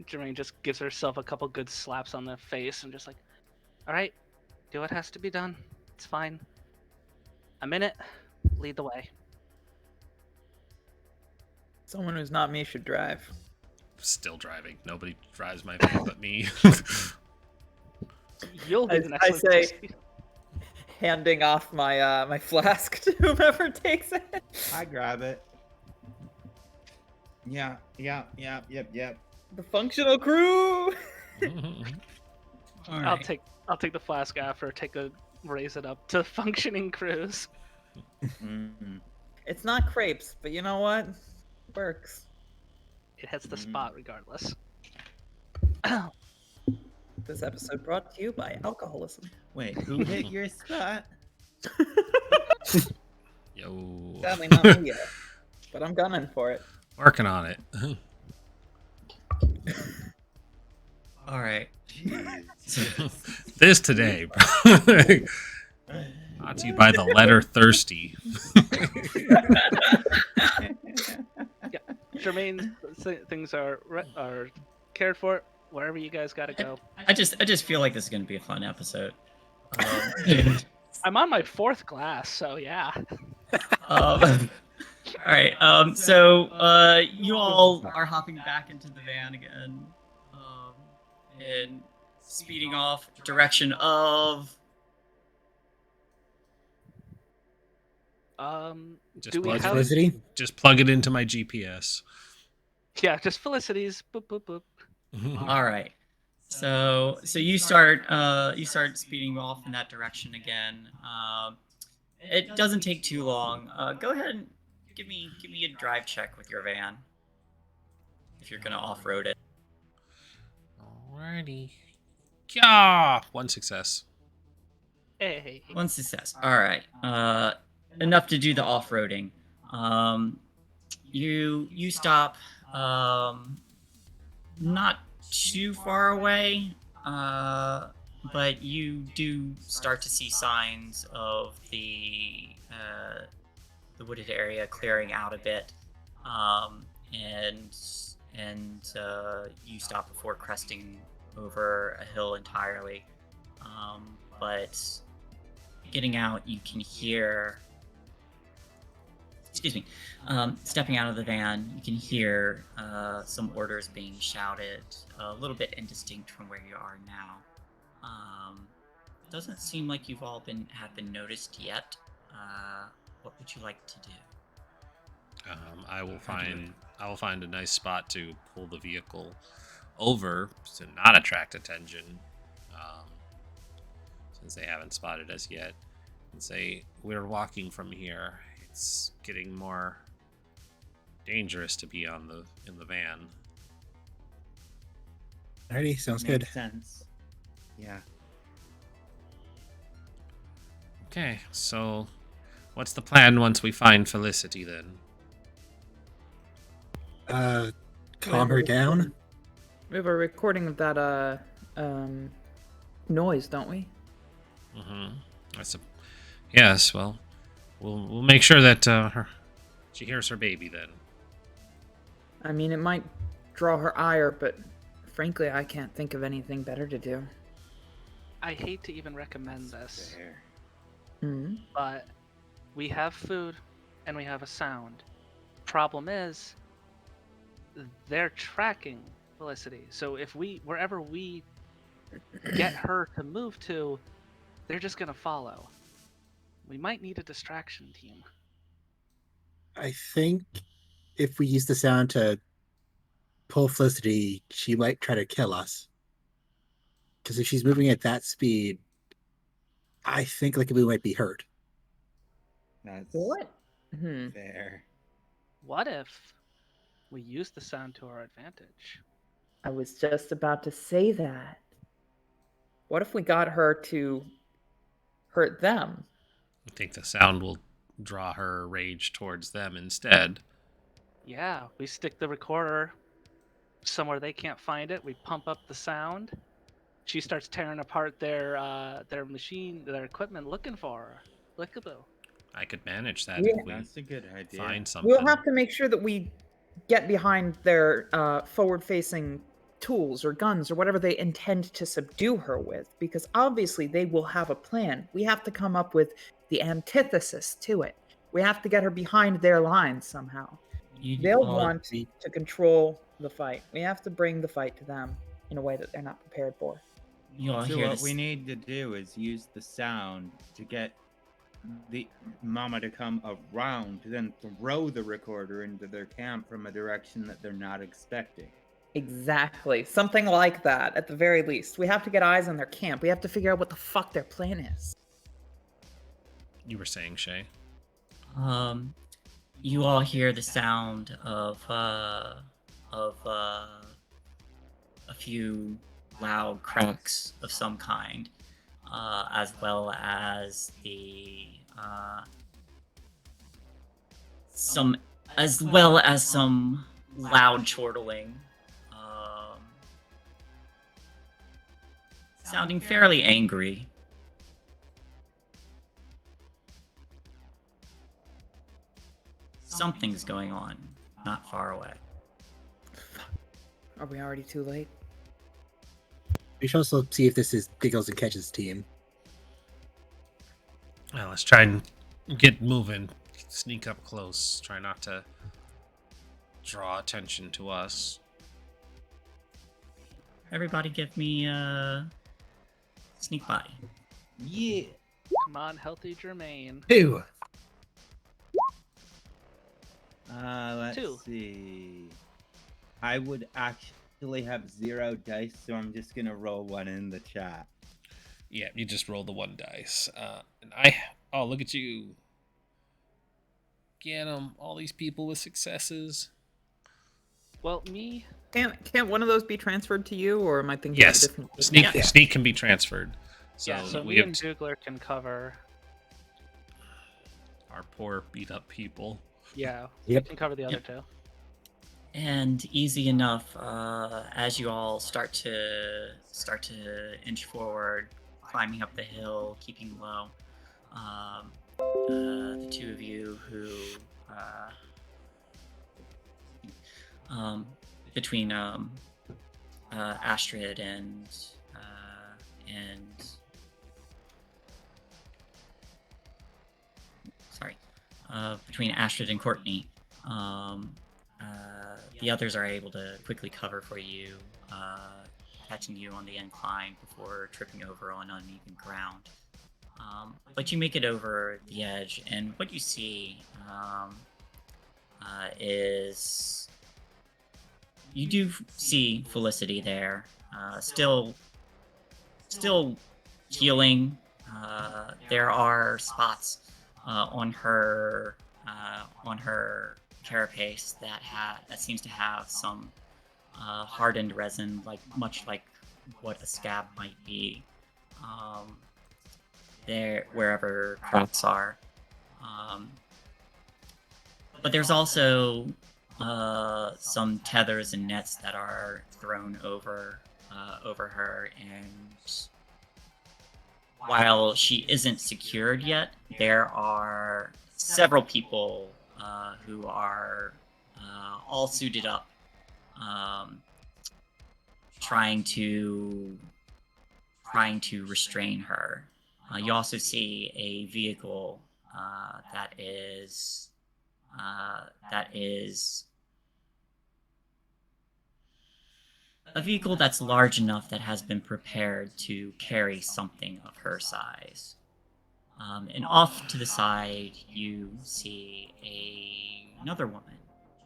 Jermaine just gives herself a couple good slaps on the face and just like, all right, do what has to be done. It's fine. I'm in it. Lead the way. Someone who's not me should drive. still driving. Nobody drives my van but me. You'll be the next I one. say, handing off my my flask to whomever takes it. I grab it. Yeah. The functional crew. All I'll right. take the flask after. Raise it up to functioning crews. Mm. It's not crepes, but you know what? Works. It hits the spot regardless. This episode brought to you by alcoholism. Wait, who hit your spot? Yo. Sadly not me yet, but I'm gunning for it. Working on it. All right. This today, bro. Brought to you by the letter thirsty. Jermaine, things are cared for. Wherever you guys gotta go. I just feel like this is gonna be a fun episode. I'm on my 4th glass, so yeah. All right. So you all are hopping back into the van again, and speeding off direction of. Just Do we plug, have? Felicity? just plug it into my GPS. Yeah, just Felicity's. Boop boop boop. All right. So you start speeding off in that direction again. It doesn't take too long. Go ahead and give me a drive check with your van if you're gonna off-road it. Alrighty. Yeah, 1 success. Hey. One success. All right. Enough to do the off-roading. You stop. Not too far away, but you do start to see signs of the wooded area clearing out a bit, and you stop before cresting over a hill entirely. But getting out, you can hear. Excuse me. Stepping out of the van, you can hear some orders being shouted, a little bit indistinct from where you are now. Doesn't seem like you've all have been noticed yet. What would you like to do? I will find a nice spot to pull the vehicle over to not attract attention, since they haven't spotted us yet, and say, we're walking from here. It's getting more dangerous to be in the van. Alrighty, sounds good. Makes sense. Yeah. Okay, so what's the plan once we find Felicity then? Calm her down. We have a recording of that noise, don't we? Yes, well, we'll make sure that she hears her baby then. I mean, it might draw her ire, but frankly, I can't think of anything better to do. I hate to even recommend this, Fair. but we have food and we have a sound. Problem is, they're tracking Felicity. So if wherever we get her to move to, they're just gonna follow. We might need a distraction team. I think if we use the sound to pull Felicity, she might try to kill us. Because if she's moving at that speed, I think like we might be hurt. That's What? fair. What if we use the sound to our advantage? I was just about to say that. What if we got her to hurt them? I think the sound will draw her rage towards them instead. Yeah, we stick the recorder somewhere they can't find it. We pump up the sound. She starts tearing apart their machine, their equipment, looking for her. Lookable. I could manage that Yeah. if we That's a good idea. find something. We'll have to make sure that we get behind their forward-facing tools or guns or whatever they intend to subdue her with, because obviously they will have a plan. We have to come up with the antithesis to it. We have to get her behind their lines somehow. They'll all want to control the fight. We have to bring the fight to them in a way that they're not prepared for. You all So hear what this. we need to do is use the sound to get the mama to come around, to then throw the recorder into their camp from a direction that they're not expecting. Exactly. Something like that, at the very least. We have to get eyes on their camp. We have to figure out what the fuck their plan is. You were saying, Shae? You all hear the sound of a few loud cracks of some kind, as well as some loud chortling, sounding fairly angry. Something's going on, not far away. Are we already too late? We should also see if this is Giggles and Catch's team. Well, let's try and get moving. Sneak up close. Try not to draw attention to us. Everybody give me a sneak by. Yeah. Come on, healthy Jermaine. 2. Let's 2. see. I would actually have 0 dice, so I'm just gonna roll 1 in the chat. Yeah, you just roll the 1 dice. Oh, look at you. Get them. All these people with successes. Well, me. Can't one of those be transferred to you, or am I thinking of a Yes, different? sneak can be transferred. So, Yeah, so we me have and Doogler can cover. our poor beat up people. Yeah, Yep. we can cover the other two. And easy enough, as you all start to inch forward, climbing up the hill, keeping low. The two of you who, between Astrid and between Astrid and Courtney, the others are able to quickly cover for you, catching you on the incline before tripping over on uneven ground. But you make it over the edge, and what you see is you do see Felicity there, still healing. There are spots on her carapace that seems to have some hardened resin, much like what a scab might be. There, wherever cracks are. But there's also some tethers and nets that are thrown over her, and while she isn't secured yet, there are several people who are all suited up, trying to restrain her. You also see a vehicle that is a vehicle that's large enough that has been prepared to carry something of her size. And off to the side, you see another woman,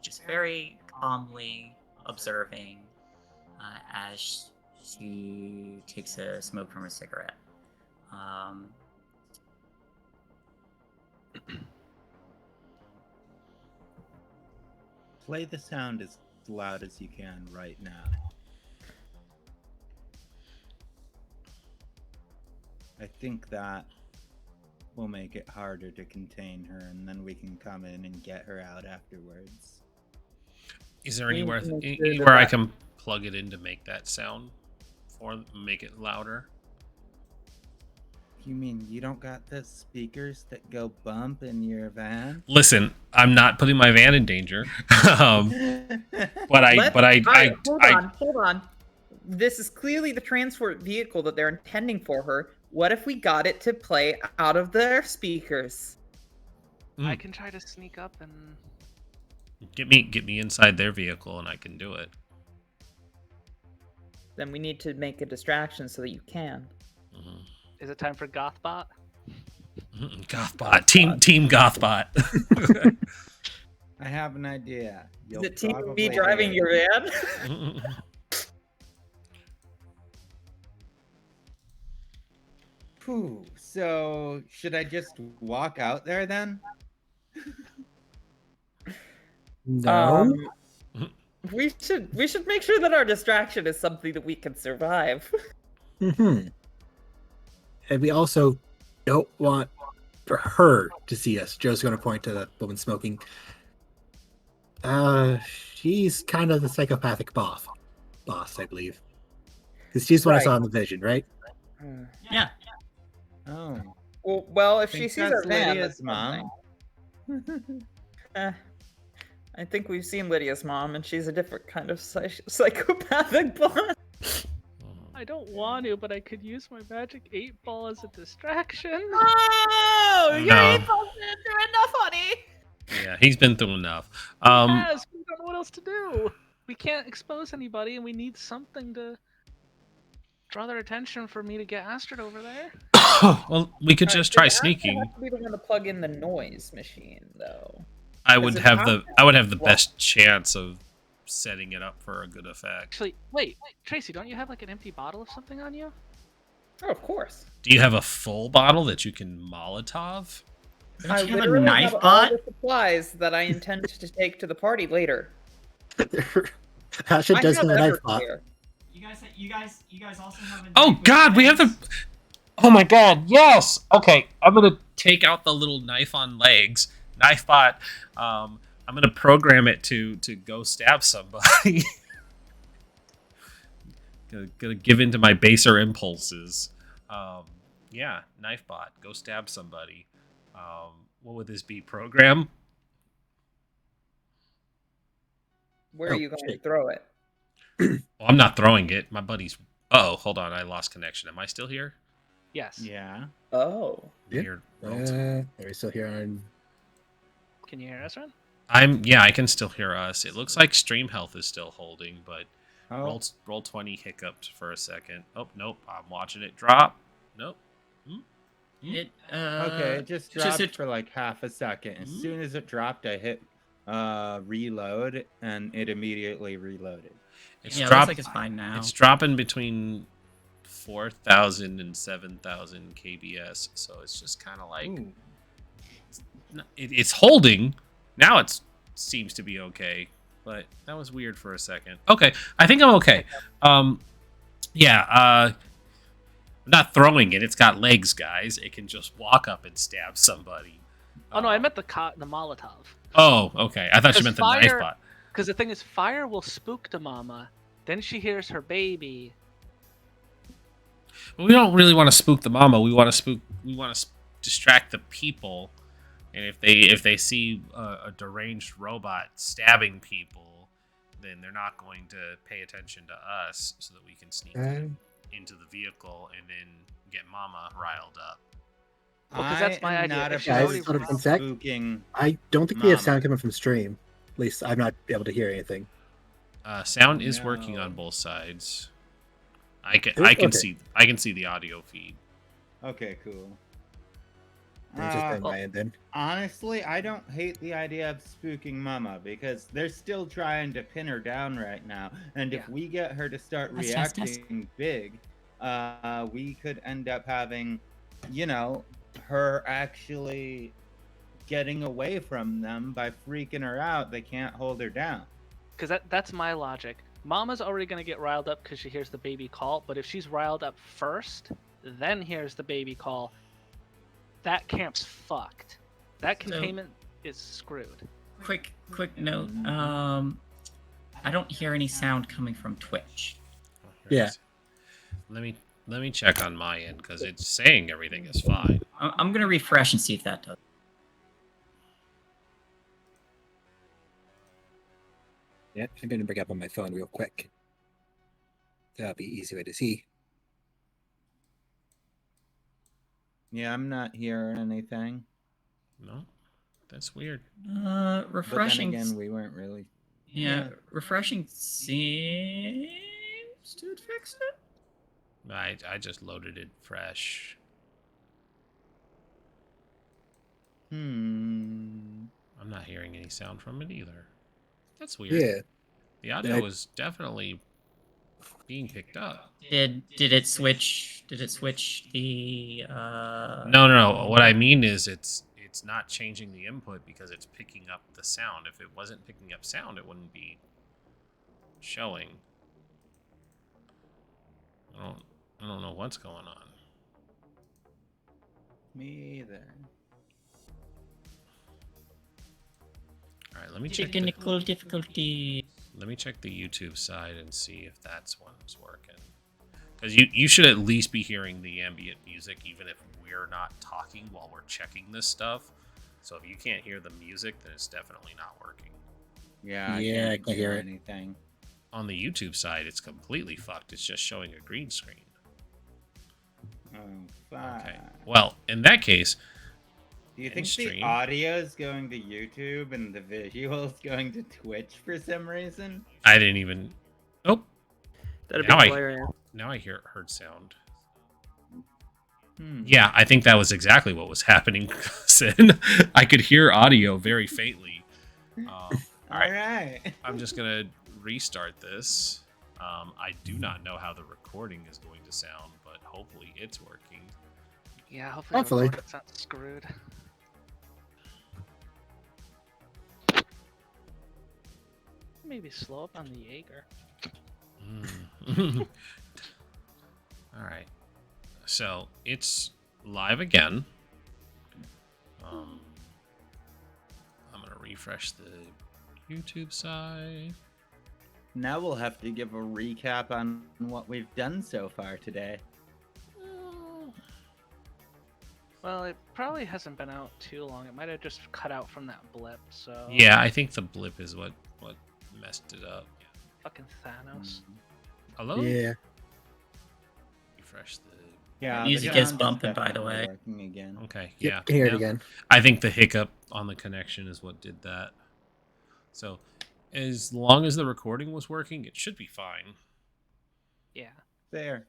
just very calmly observing as she takes a smoke from a cigarette. Play the sound as loud as you can right now. I think that will make it harder to contain her, and then we can come in and get her out afterwards. Is there anywhere I can plug it in to make that sound or make it louder? You mean you don't got the speakers that go bump in your van? Listen, I'm not putting my van in danger. Hold on. This is clearly the transport vehicle that they're intending for her. What if we got it to play out of their speakers? I can try to sneak up and Get me inside their vehicle, and I can do it. Then we need to make a distraction so that you can. Mm-hmm. Is it time for Gothbot? Gothbot. Team Gothbot. I have an idea. Is it Team me driving your van? Whew. So should I just walk out there then? No. We should make sure that our distraction is something that we can survive. Mm-hmm. And we also don't want for her to see us. Joe's going to point to the woman smoking. She's kind of the psychopathic boss, I believe. Because she's what I saw in the vision, right? Yeah. Oh. Well, if she sees our van, Lydia's that's mom. I think we've seen Lydia's mom, and she's a different kind of psychopathic boss. I don't want to, but I could use my magic 8-ball as a distraction. Oh, No. your 8-ball's been through enough, honey. Yeah, he's been through enough. Yes, we don't know what else to do. We can't expose anybody, and we need something to draw their attention for me to get Astrid over there. Well, we could just try sneaking. I have to be the one to plug in the noise machine, though. I would have the best chance of setting it up for a good effect. Actually, wait, Tracy, don't you have like an empty bottle of something on you? Oh, of course. Do you have a full bottle that you can Molotov? Don't I you have a literally knife have all bot? the supplies that I intend to take to the party later. Astrid does have a knife bot. You guys also have a Oh God, we have the. Oh my God, yes. Okay, I'm gonna take out the little knife on legs, knife bot. I'm gonna program it to go stab somebody. gonna give into my baser impulses. Yeah, knife bot, go stab somebody. What would this be? Program? Where are you going to throw it? Well, I'm not throwing it. My buddy's. Oh, hold on, I lost connection. Am I still here? Yes. Yeah. Oh. Yeah. Weird. Are we still here on? Can you hear us, Ren? Yeah, I can still hear us. It looks like stream health is still holding, but roll 20 hiccuped for a second. Oh nope, I'm watching it drop. Nope. Okay, it just dropped for like half a second. As soon as it dropped, I hit reload, and it immediately reloaded. It looks like it's fine now. It's dropping between 4,000 and 7,000 kbs, so it's just kind of like it's holding. Now it seems to be okay, but that was weird for a second. Okay, I think I'm okay. I'm not throwing it. It's got legs, guys. It can just walk up and stab somebody. Oh no, I meant the Molotov. Oh, okay. I thought you meant the knife bot. Because the thing is, fire will spook the mama. Then she hears her baby. Well, we don't really want to spook the mama. We want to distract the people. And if they see a deranged robot stabbing people, then they're not going to pay attention to us, so that we can sneak into the vehicle and then get mama riled up. Well, because that's my idea. I don't think we have sound coming from stream. At least I'm not able to hear anything. Sound is working on both sides. I can see the audio feed. Okay, cool. Then. Honestly, I don't hate the idea of spooking Mama, because they're still trying to pin her down right now. And if we get her to start reacting big, we could end up having, her actually getting away from them by freaking her out. They can't hold her down. Because that's my logic. Mama's already going to get riled up because she hears the baby call, but if she's riled up first, then hears the baby call, that camp's fucked. That containment is screwed. Quick note. I don't hear any sound coming from Twitch. Yeah. Let me check on my end, because it's saying everything is fine. I'm gonna refresh and see if that does. Yeah, I'm gonna bring up on my phone real quick. That'll be easy way to see. Yeah, I'm not hearing anything. No. That's weird. Refreshing. But then again, we weren't really. Yeah, refreshing seems to fix it. I just loaded it fresh. Hmm. I'm not hearing any sound from it either. That's weird. Yeah. The audio is definitely being picked up. Did it switch? Did it switch the? No. What I mean is it's not changing the input because it's picking up the sound. If it wasn't picking up sound, it wouldn't be showing. I don't know what's going on. Me either. All right, let me check. Technical difficulty. Let me check the YouTube side and see if that's one's working. Because you should at least be hearing the ambient music, even if we're not talking while we're checking this stuff. So if you can't hear the music, then it's definitely not working. Yeah, I can't hear it. anything. On the YouTube side, it's completely fucked. It's just showing a green screen. Oh, fuck. Okay. Well, in that case, Do you think stream. the audio is going to YouTube and the visual is going to Twitch for some reason? I didn't even. Oh, That'd Now be I- hilarious. now I heard sound. Hmm. Yeah, I think that was exactly what was happening. Sin. I could hear audio very faintly. All right. I'm just gonna restart this. I do not know how the recording is going to sound, but hopefully it's working. Yeah, hopefully. Hopefully. It's not screwed. Maybe slow up on the Jaeger. All right. So it's live again. I'm gonna refresh the YouTube side. Now we'll have to give a recap on what we've done so far today. Well, it probably hasn't been out too long. It might have just cut out from that blip. So Yeah, I think the blip is what messed it up. fucking Thanos. Hello? Yeah. Refresh the. Yeah, Music the is sound bumping, by the definitely way. Working again. Okay. Yep, Yeah. can hear it yeah. again. I think the hiccup on the connection is what did that. So, as long as the recording was working, it should be fine. Yeah. There.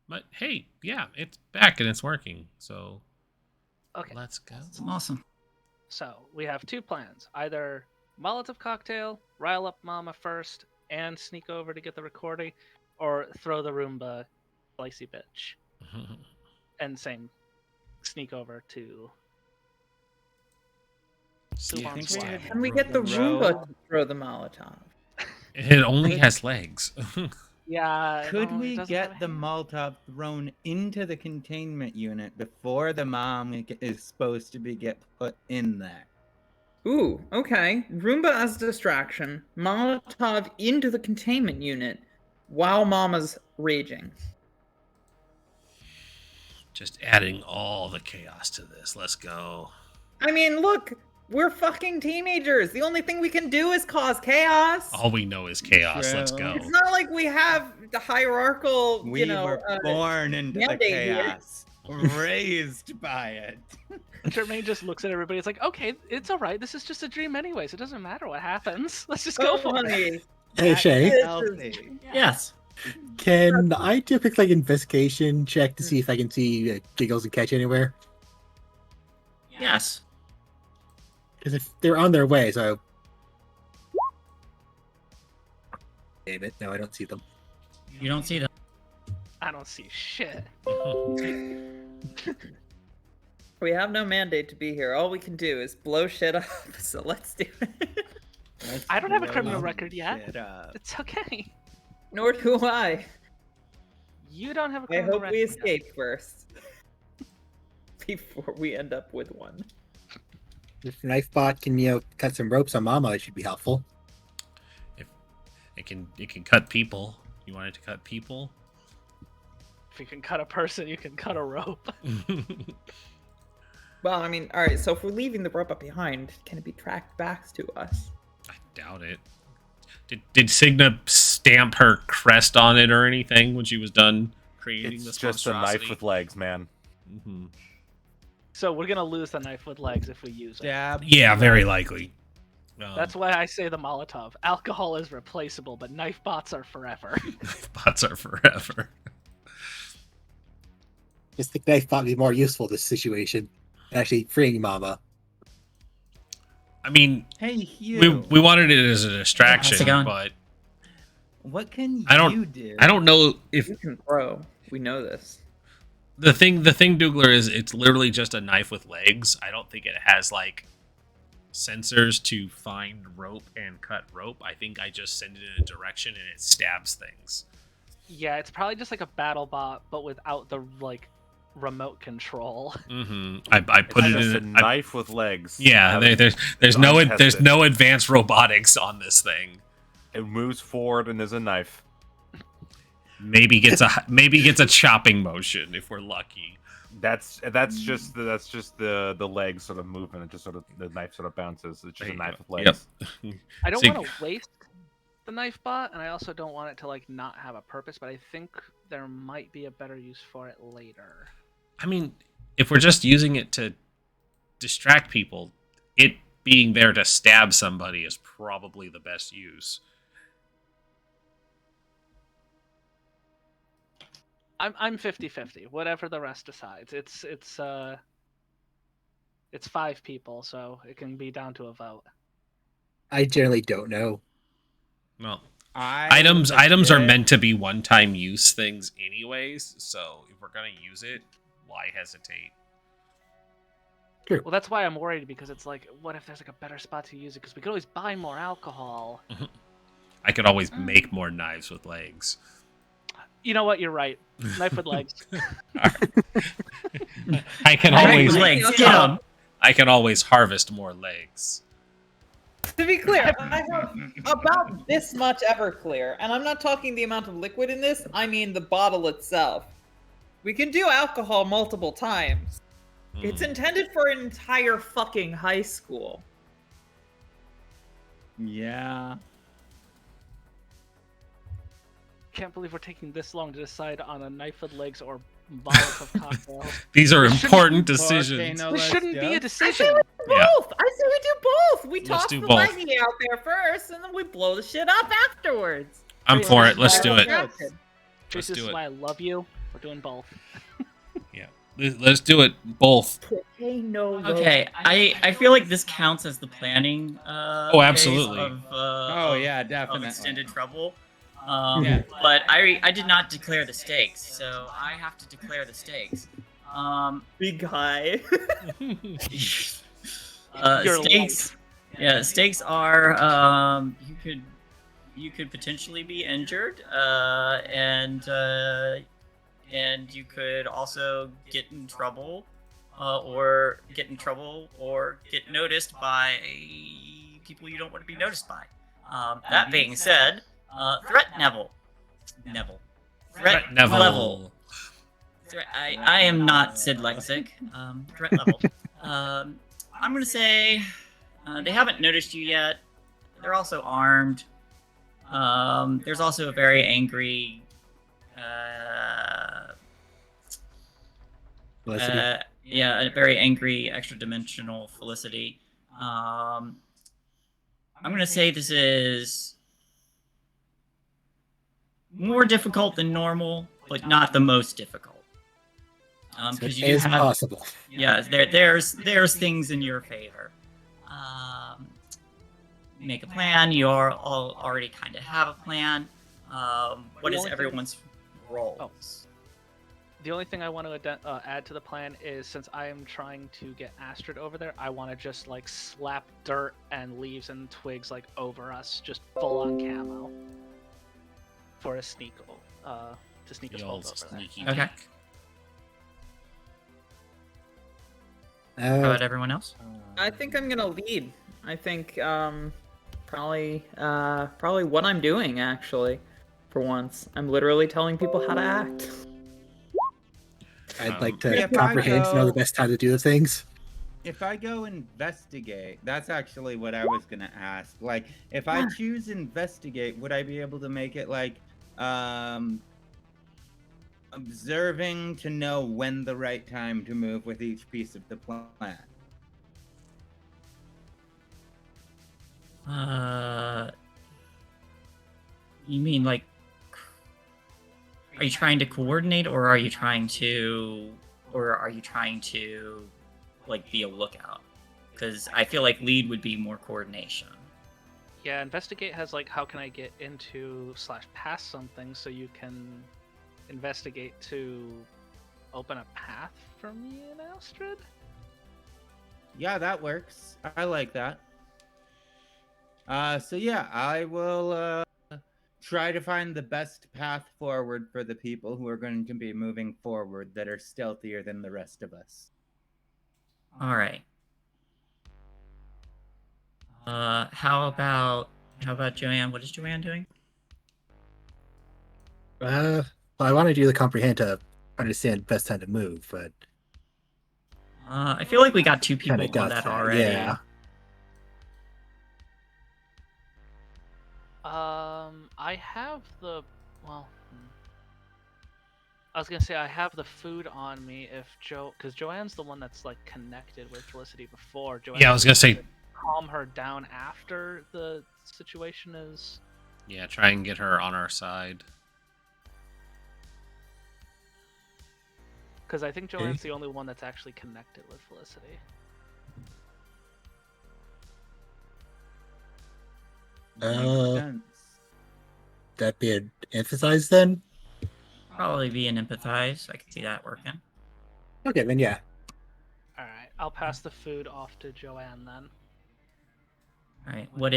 But hey, yeah, it's back and it's working. So Okay. let's go. That's awesome. So we have two plans: either Molotov cocktail, rile up Mama first, and sneak over to get the recording, or throw the Roomba, slicey bitch, and same, sneak over to. See, I I think think we we had Can we get the Roomba to throw the Molotov? It only has legs. Yeah. Could no, it we doesn't get have the a hand. Molotov thrown into the containment unit before the mom is supposed to get put in there? Ooh, okay. Roomba as distraction. Molotov into the containment unit while Mama's raging. Just adding all the chaos to this. Let's go. I mean, look, we're fucking teenagers. The only thing we can do is cause chaos. All we know is chaos. Let's True. go. It's not like we have the hierarchical, We you know, were born into the mandate here. chaos, raised by it. Jermaine just looks at everybody. It's like, okay, it's all right. This is just a dream, anyways. It doesn't matter what happens. Let's just go Oh, for it. honey. Hey, Shae, This is- Healthy. Yes. can I do a quick investigation check to see if I can see Giggles and Catch anywhere? Yes. Because if they're on their way, so. Damn it! No, I don't see them. You don't see them. I don't see shit. We have no mandate to be here. All we can do is blow shit up. So let's do it. Let's I don't have a blow criminal this record yet. shit up. It's okay. Nor do I. You don't have a I criminal hope record. we yet. escape first. Before we end up with one. If Knifebot can, cut some ropes on Mama, it should be helpful. If it can cut people. You want it to cut people? If you can cut a person, you can cut a rope. Well, I mean, alright, so if we're leaving the robot behind, can it be tracked back to us? I doubt it. Did Cigna stamp her crest on it or anything when she was done creating It's this just a knife monstrosity? with legs, man. Mhm. So we're gonna lose the knife with legs if we use it. Dab. Yeah, very likely. That's why I say the Molotov. Alcohol is replaceable, but knife bots are forever. bots are forever. Just think knife bot would be more useful in this situation. Actually freeing Mama. I mean, Hey, Hugh. we wanted it as a distraction, How's it going? but What can I don't- you do? I don't know if You can throw. We know this. the thing Doogler is it's literally just a knife with legs. I don't think it has like sensors to find rope and cut rope. I think I just send it in a direction and it stabs things. Yeah, it's probably just like a battle bot, but without the like remote control. Mm-hmm. I put It's it just in a knife with legs. Yeah, there's untested. no advanced robotics on this thing. It moves forward and there's a knife. Maybe gets a chopping motion if we're lucky. That's just the leg sort of movement. It just sort of the knife sort of bounces. It's just a knife with legs. Yep. I don't See- want to waste the knife bot, and I also don't want it to like not have a purpose. But I think there might be a better use for it later. I mean, if we're just using it to distract people, it being there to stab somebody is probably the best use. I'm 50-50. Whatever the rest decides. It's 5 people, so it can be down to a vote. I generally don't know. Well, I items are legit- meant to be one-time use things anyways, so if we're gonna use it, why hesitate? Well, that's why I'm worried, because it's like, what if there's like a better spot to use it? Because we could always buy more alcohol. I could always make more knives with legs. You know what? You're right. Knife with legs. I can Knife always with legs, get 'em. I can always harvest more legs. To be clear, I have about this much Everclear, and I'm not talking the amount of liquid in this, I mean the bottle itself. We can do alcohol multiple times. It's intended for an entire fucking high school. Yeah. Can't believe we're taking this long to decide on a knife with legs or Molotov cocktail. These are It shouldn't- important decisions. Volcano, This let's shouldn't be go. a I decision. say we do Yeah. both. I say we do both. We Let's toss do the both. lightning out there first, and then we blow the shit up afterwards. I'm for it. Let's do it. Let's Let's This is do it. why I love you. We're doing both. Yeah. Let's do it both. Okay, I feel like this counts as the planning. Oh, absolutely. Phase of, Oh, yeah, of definitely. extended trouble. Yeah. But I did not declare the stakes, so I have to declare the stakes. Big high. Your Stakes. Yeah, stakes are you could potentially be injured, and you could also get in trouble, or get noticed by people you don't want to be noticed by. That being said, threat Neville. Threat Neville. level. I am not Sid Lexic. Threat level. I'm gonna say they haven't noticed you yet. They're also armed. There's also a very angry. Felicity. A very angry extra-dimensional Felicity. I'm gonna say this is more difficult than normal, but not the most difficult. Because It you do is have, possible. yeah, there's things in your favor. Make a plan. You already kind of have a plan. What is only thing- everyone's roles? The only thing I want to add to the plan is, since I am trying to get Astrid over there, I want to just like slap dirt and leaves and twigs like over us, just full on camo for a sneak, to sneak us The old both over there. sneaky Okay. peek. How about everyone else? I think I'm gonna lead. I think probably what I'm doing actually. For once, I'm literally telling people how to act. I'd like to If I comprehend to know the go- best time to do the things. If I go investigate, that's actually what I was gonna ask. Like, if I choose investigate, would I be able to make it like, observing to know when the right time to move with each piece of the plan. You mean like, are you trying to coordinate, or are you trying to, like, be a lookout? Because I feel like lead would be more coordination. Yeah, investigate has like, how can I get into / past something, so you can investigate to open a path for me and Astrid. Yeah, that works. I like that. So yeah, I will try to find the best path forward for the people who are going to be moving forward that are stealthier than the rest of us. All right. How about Joanne? What is Joanne doing? Well, I want to do the comprehend to understand best time to move, but I feel like we got 2 people kind of on got that that. already. Yeah. I have the I was gonna say I have the food on me if because Joanne's the one that's like connected with Felicity before. Joanne, Yeah, I was gonna say. calm her down after the situation is. Yeah, try and get her on our side. Because I think Joanne's the only one that's actually connected with Felicity. That be an emphasize then? Probably be an empathize. I can see that working. Okay, then yeah. All right, I'll pass the food off to Joanne then. All right. What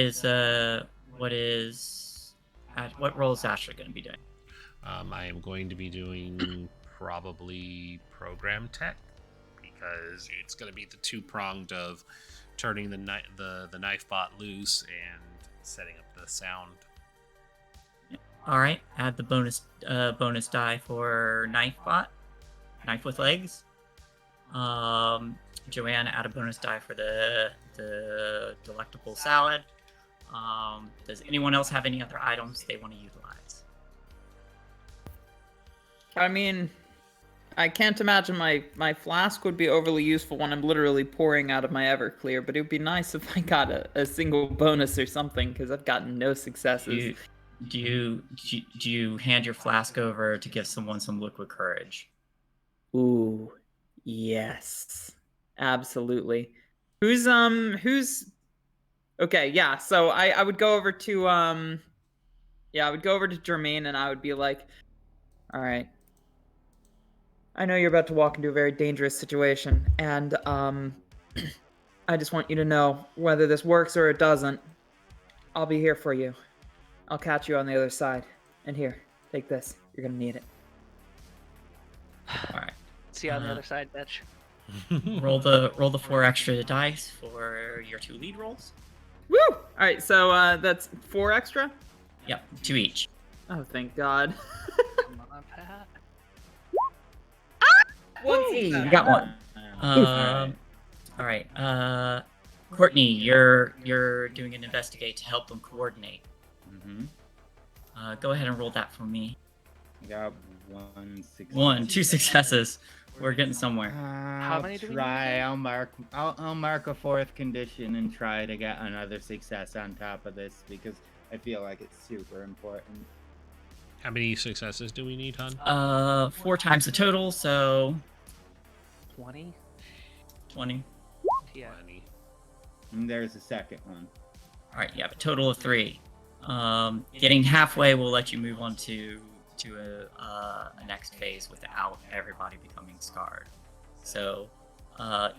role is Astrid going to be doing? I am going to be doing probably program tech, because it's going to be the 2-pronged of turning the knife bot loose and setting up the sound. All right. Add the bonus die for knife bot, knife with legs. Joanne, add a bonus die for the delectable salad. Does anyone else have any other items they want to utilize? I mean, I can't imagine my flask would be overly useful when I'm literally pouring out of my Everclear, but it would be nice if I got a single bonus or something, because I've gotten no successes. Do you hand your flask over to give someone some liquid courage? Ooh, yes, absolutely. Who's okay? Yeah, so I would go over to I would go over to Jermaine and I would be like, all right, I know you're about to walk into a very dangerous situation, and I just want you to know, whether this works or it doesn't, I'll be here for you. I'll catch you on the other side. And here, take this. You're gonna need it. All right. See you on the other side, bitch. Roll the 4 extra dice for your 2 lead rolls. Woo! All right, so that's 4 extra. Yep, 2 each. Oh, thank God. Come on, Pat. Hey, you got one. All right. Courtney, you're doing an investigate to help them coordinate. Mm-hmm. Go ahead and roll that for me. I got 1 2 successes. We're getting somewhere. How many do we try? I'll mark a 4th condition and try to get another success on top of this, because I feel like it's super important. How many successes do we need, hon? 4 times the total, so 20? 20. Yeah. 20. And there's a second one. All right, you have a total of 3. Getting halfway will let you move on to a next phase without everybody becoming scarred. So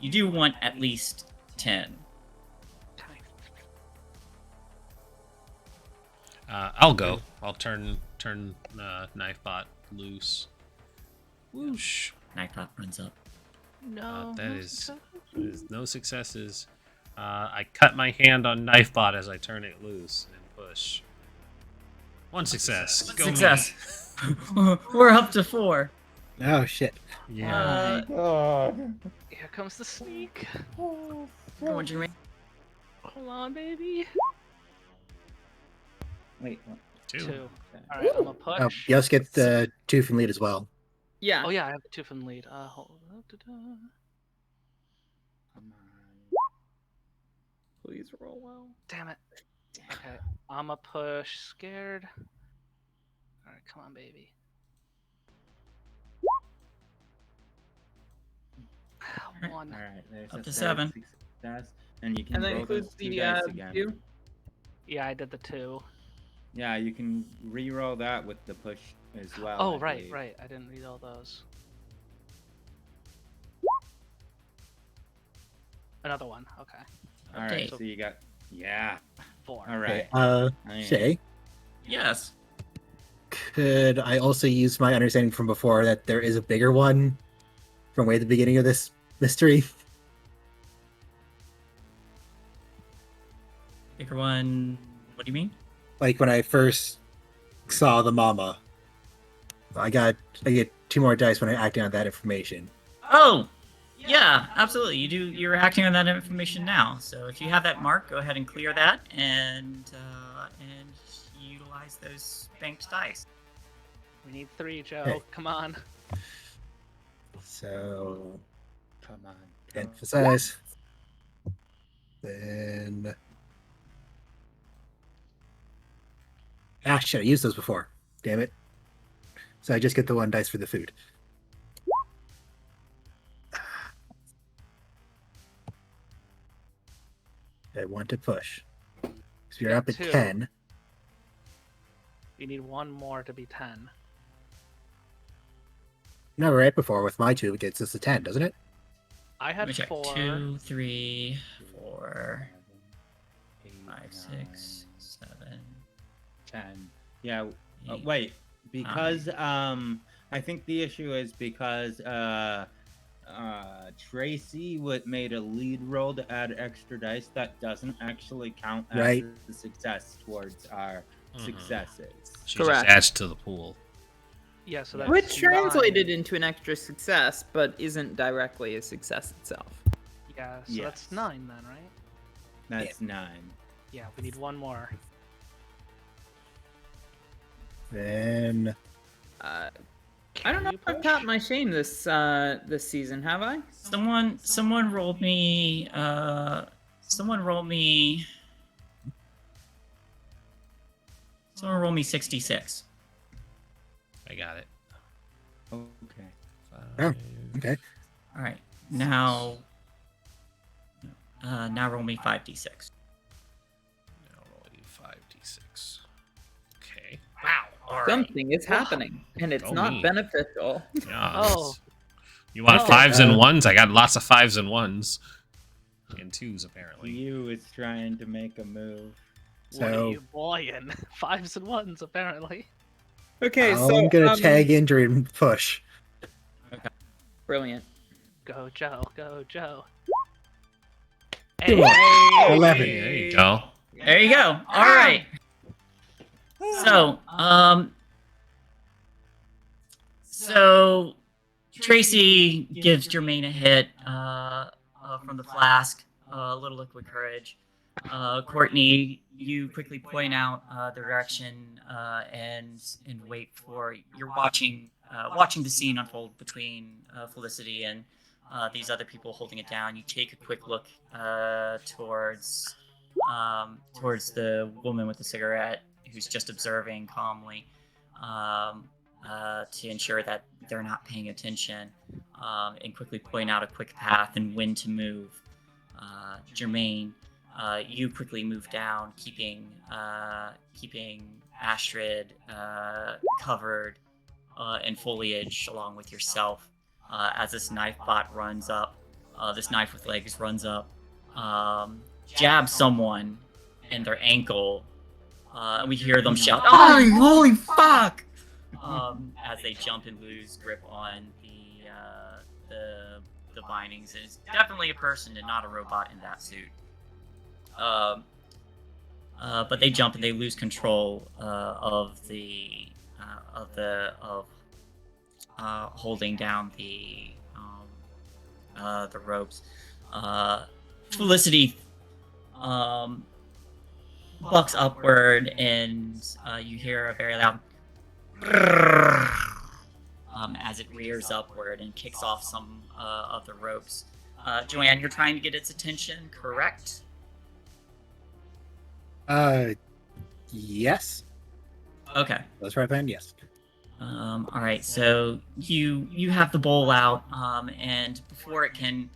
you do want at least 10. I'll go. I'll turn Knifebot loose. Whoosh. Knifebot runs up. No. That is no successes. I cut my hand on Knifebot as I turn it loose and push. 1 success. Go Success. We're up to 4. Oh shit. me. Yeah. Here comes the sneak. Come on, Jermaine. Hold on, baby. Wait, what? 2. 2. All right, I'm gonna Oh, push. you also get the 2 from lead as well. Yeah. Oh yeah, I have the 2 from the lead. Hold on. Come on. Please roll well. Damn it. Okay, I'm a push. Scared. All right, come on, baby. One. All right, there's Up a to third 7. success, and you can And that roll includes those 2 the dice again. 2. Yeah, I did the 2. Yeah, you can re-roll that with the push as well. Oh, I right, believe. right. I didn't read all those. Another one. Okay. All right, Update. so you got 4. all right. Shae, Yes. could I also use my understanding from before that there is a bigger one from way at the beginning of this mystery? Bigger one. What do you mean? Like when I first saw the mama, I get 2 more dice when I act on that information. Oh, yeah, absolutely. You're acting on that information now. So if you have that mark, go ahead and clear that and utilize those banked dice. We need 3, Joe. Hey. Come on. So Come on. emphasize. Then shit, I used those before. Damn it. So I just get the 1 dice for the food. I want to push. So you're Yeah, up at 2. 10. You need 1 more to be 10. No, right before with my 2, it gets us a 10, doesn't it? I Let had me check. 4. 2, 3, 4, 8, 5, 6, 7. 10. Yeah. 8. Wait, because I think the issue is because Tracy made a lead roll to add extra dice. That doesn't actually count as Right. a success towards our successes. She Correct. just adds to the pool. Yeah, so that's Which translated 9. into an extra success, but isn't directly a success itself. Yeah, so Yes. that's 9 then, right? That's 9. Yeah, we need 1 more. Then I don't know you if I've push? tapped my shame this season, have I? Someone rolled me. Someone rolled me 66. I got it. Okay. Oh, okay. All right, now roll me 5d6. Now rolling 5d6. Okay. Wow. All right. Something is happening, and it's Go not me. beneficial. Yeah, Oh. You want Oh. 5s and 1s? I got lots of 5s and 1s. And 2s, apparently. You is trying to make a move. What are So- you boying? 5s and 1s, apparently. Okay, I'm gonna tag injury and push. Brilliant. Go, Joe. Go, Joe. Come on. 11. Hey, there you go. There you go. All right. So Tracy gives Jermaine a hit from the flask, a little liquid courage. Courtney, you quickly point out the direction and wait for. You're watching the scene unfold between Felicity and these other people holding it down. You take a quick look towards the woman with the cigarette who's just observing calmly to ensure that they're not paying attention, and quickly point out a quick path and when to move. Jermaine, you quickly move down, keeping Astrid covered in foliage along with yourself as this knife bot runs up. This knife with legs runs up, jabs someone in their ankle, and we hear them shout, "Oh, holy fuck!" As they jump and lose grip on the bindings. And it's definitely a person and not a robot in that suit. But they jump and they lose control of holding down the ropes. Felicity bucks upward, and you hear a very loud as it rears upward and kicks off some of the ropes. Joanne, you're trying to get its attention, correct? Yes. Okay. That's right, plan. Yes. All right. So you have the bowl out, and before it can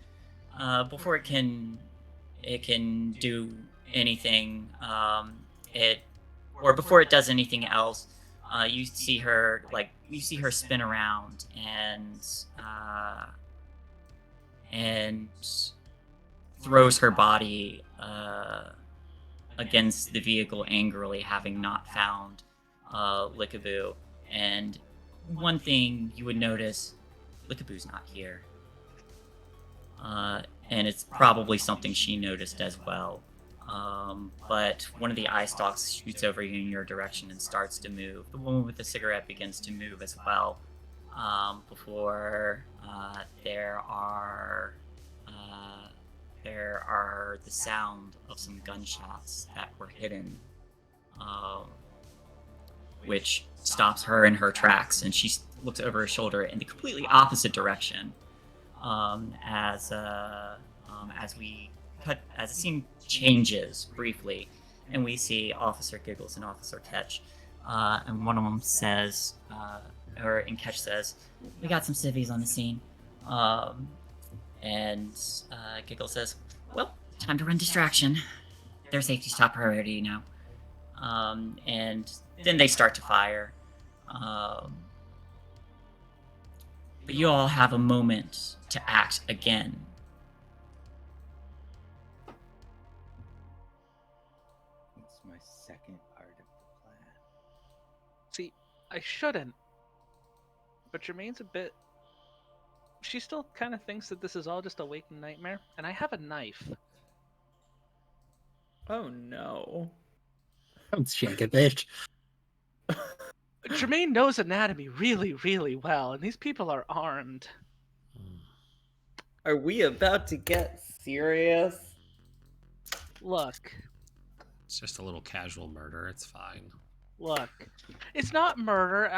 do anything, before it does anything else, you see her spin around and throws her body against the vehicle angrily, having not found Lickaboo. And one thing you would notice, Lickaboo's not here. And it's probably something she noticed as well. But one of the eye stalks shoots over in your direction and starts to move. The woman with the cigarette begins to move as well. Before there are the sound of some gunshots that were hidden, which stops her in her tracks, and she looks over her shoulder in the completely opposite direction. As the scene changes briefly, and we see Officer Giggles and Officer Ketch, and one of them says, and Ketch says, "We got some civvies on the scene," and Giggles says, "Well, time to run distraction. Their safety's top priority now." And then they start to fire. But you all have a moment to act again. It's my second part of the plan. See, I shouldn't. But Jermaine's a bit... She still kind of thinks that this is all just a waking nightmare, and I have a knife. Oh no. Don't shank it, bitch. Jermaine knows anatomy really, really well, and these people are armed. Are we about to get serious? Look, It's just a little casual murder. It's fine. look. It's not murder.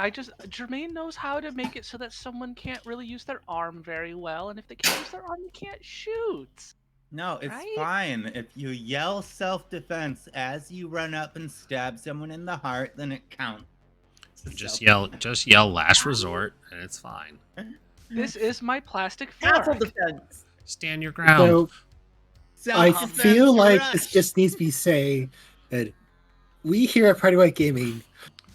Jermaine knows how to make it so that someone can't really use their arm very well, and if they can't use their arm, they can't shoot. No, it's Right? fine. If you yell self-defense as you run up and stab someone in the heart, then it counts. Just yell last resort, and it's fine. This is my plastic Castle fork. defense. Stand your ground. So I Self-defense feel like rush. this just needs to be saying that we here at PartyWipeGaming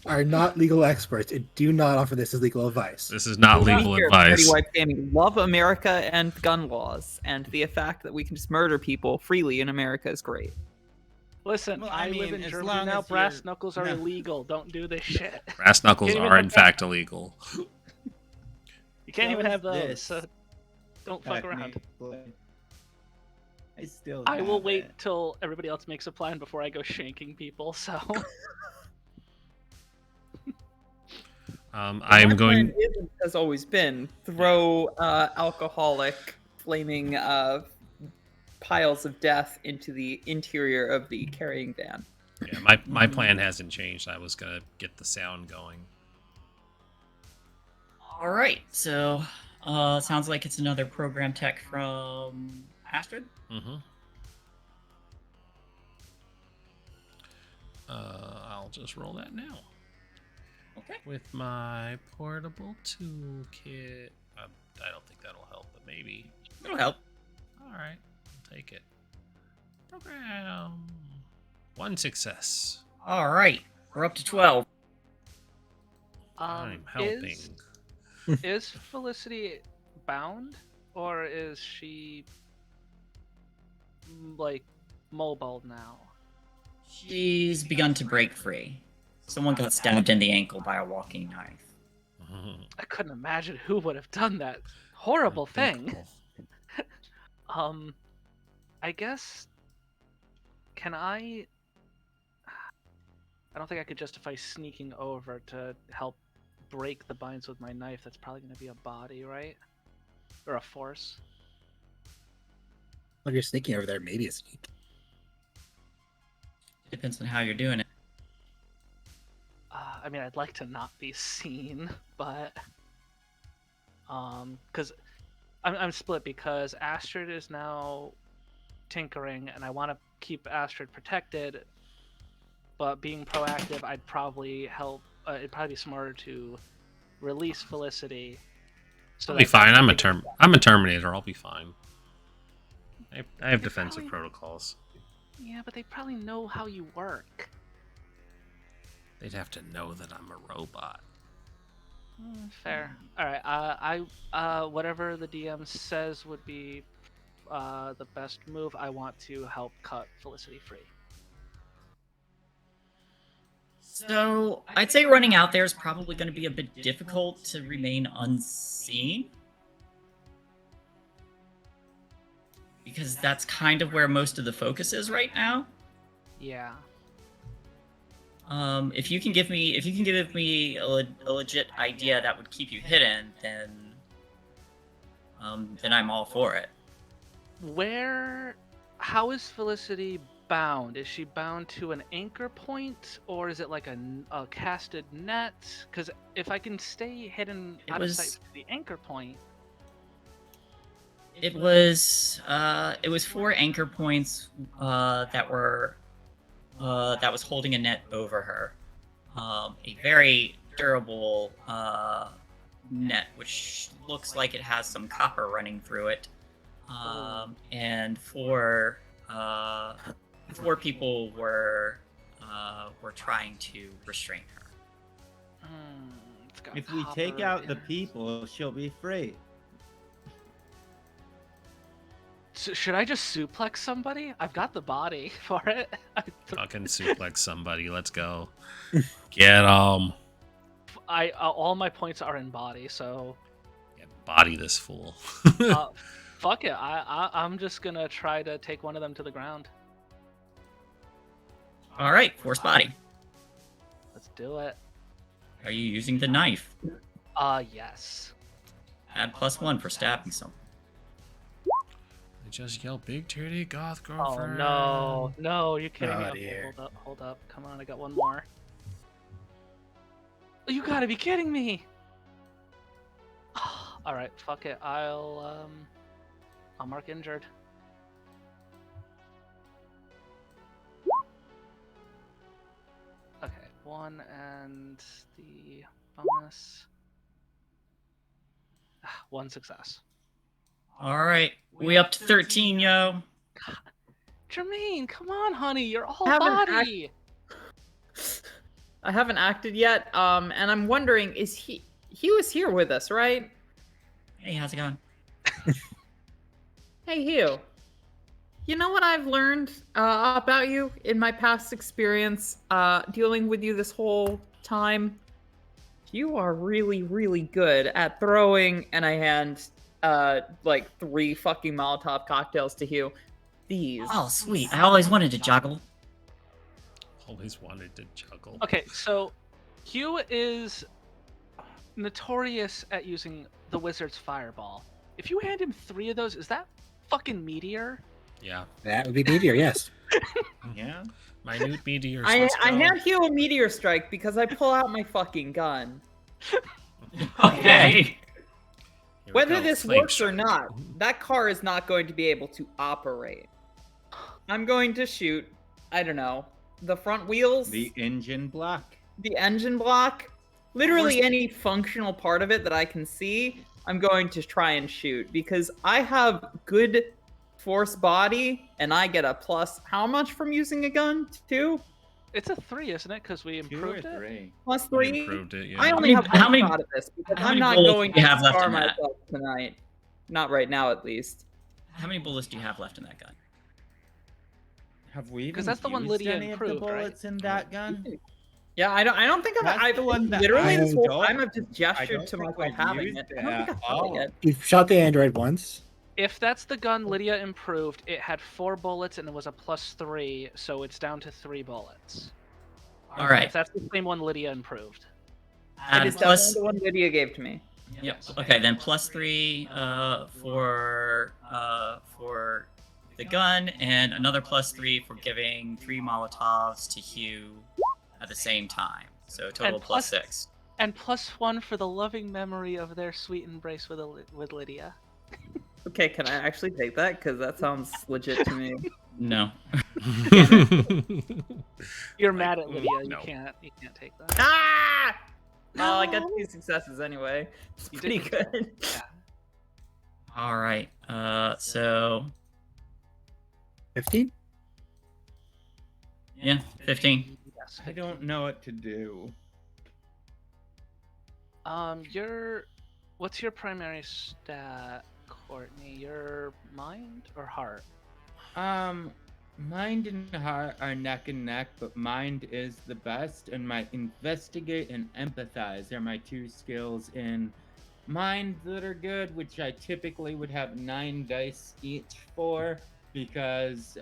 are not legal experts and do not offer this as legal advice. This is not legal We here at advice. PartyWipeGaming love America and gun laws, and the fact that we can just murder people freely in America is great. Listen, Well, I I live mean, in as Germany long now. as Brass you're- knuckles are No. illegal. Don't do this shit. Brass knuckles Can't even are have in that. fact illegal. You can't So even is have those. this. So don't fuck around. Technically. I still I will have wait it. till everybody else makes a plan before I go shanking people. So I'm My going. plan has always been throw alcoholic, flaming piles of death into the interior of the carrying van. Yeah, my plan hasn't changed. I was gonna get the sound going. All right. So, sounds like it's another program tech from Astrid. Mm-hmm. I'll just roll that now. Okay. With my portable toolkit. I don't think that'll help, but maybe. It'll help. All right, I'll take it. Program. 1 success. All right. We're up to 12. I'm helping. is Felicity bound, or is she like mobile now? She's begun to break free. Someone got stabbed in the ankle by a walking knife. I couldn't imagine who would have done that horrible thing. I guess. Can I don't think I could justify sneaking over to help break the binds with my knife. That's probably going to be a body, right? Or a force. When you're sneaking over there, maybe a sneak. Depends on how you're doing it. I mean, I'd like to not be seen, but Because I'm split because Astrid is now tinkering, and I want to keep Astrid protected. But being proactive, I'd probably help. It'd probably be smarter to release Felicity. So I'll be fine. I'm a Terminator. I'll be fine. I have defensive protocols. Yeah, but they probably know how you work. They'd have to know that I'm a robot. Fair. All right. Whatever the DM says would be the best move. I want to help cut Felicity free. So I'd say running out there is probably going to be a bit difficult to remain unseen. Because that's kind of where most of the focus is right now. Yeah. If you can give me a legit idea that would keep you hidden, then I'm all for it. How is Felicity bound? Is she bound to an anchor point, or is it like a casted net? Because if I can stay hidden out of sight to the anchor point. It was 4 anchor points that was holding a net over her. A very durable net, which looks like it has some copper running through it. And 4 people were trying to restrain her. If we take out the people, she'll be free. So should I just suplex somebody? I've got the body for it. Fucking suplex somebody. Let's go. Get 'em. All my points are in body, so. Yeah, body this fool. Fuck it. I'm just gonna try to take one of them to the ground. All right, force body. Let's do it. Are you using the knife? Yes. Add +1 for stabbing someone. I just yell big titty goth girlfriend. Oh no, you're kidding me. Oh, Okay, dear. hold up. Come on, I got one more. You gotta be kidding me. All right, fuck it. I'll mark injured. Okay, 1 and the bonus. 1 success. All right, we up to 13, yo. Jermaine, come on, honey, you're all Haven't body. I haven't acted yet, and I'm wondering, he was here with us, right? Hey, how's it going? Hey, Hugh. You know what I've learned about you in my past experience dealing with you this whole time? You are really, really good at throwing, and I hand like 3 fucking Molotov cocktails to Hugh. These. Oh, sweet. I always wanted to juggle. Always wanted to juggle. Okay, so Hugh is notorious at using the wizard's fireball. If you hand him 3 of those, is that fucking meteor? Yeah. That would be meteor, yes. Yeah. Minute meteors. I Let's go. hand Hugh a meteor strike because I pull out my fucking gun. Okay. Here we Whether go, this flame works or strike. not, that car is not going to be able to operate. I'm going to shoot, I don't know, the front wheels, The engine block. the engine block, literally any functional part of it that I can see, I'm going to try and shoot because I have good force body and I get a plus. How much from using a gun? 2? It's a 3, isn't it? Because we 2 or improved it. 3. Plus We 3? improved it, yeah. I only have How one many- shot at this because how I'm many not bullets going do you to have left scar in that? myself tonight. Not right now, at least. How many bullets do you have left in that gun? Have we even 'Cause that's the one used Lydia any of the improved, right? bullets in that gun? Yeah, I don't think That's I've the one that literally I this whole don't- time I've just I gestured don't to think myself I've having used it. it I don't think at I've having all. it. You've shot the android once. If that's the gun Lydia improved, it had 4 bullets and it was a +3, so it's down to 3 bullets. All right. If that's the same one Lydia improved. It Add is plus. definitely the one Lydia gave to me. Yep. Okay, then +3 for the gun, and another +3 for giving 3 Molotovs to Hugh at the same time. So total And plus- +6. And +1 for the loving memory of their sweet embrace with Lydia. Okay, can I actually take that? Because that sounds legit to me. No. You're Like, mad at Lydia. You no. can't take that. Ah! No. Well, I got 2 successes anyway. It's You pretty did. good. Yeah. All right. So 15? yeah, 15. Yes. I don't know what to do. What's your primary stat, Courtney? Your mind or heart? Mind and heart are neck and neck, but mind is the best, and my investigate and empathize are my 2 skills in mind that are good, which I typically would have 9 dice each for, because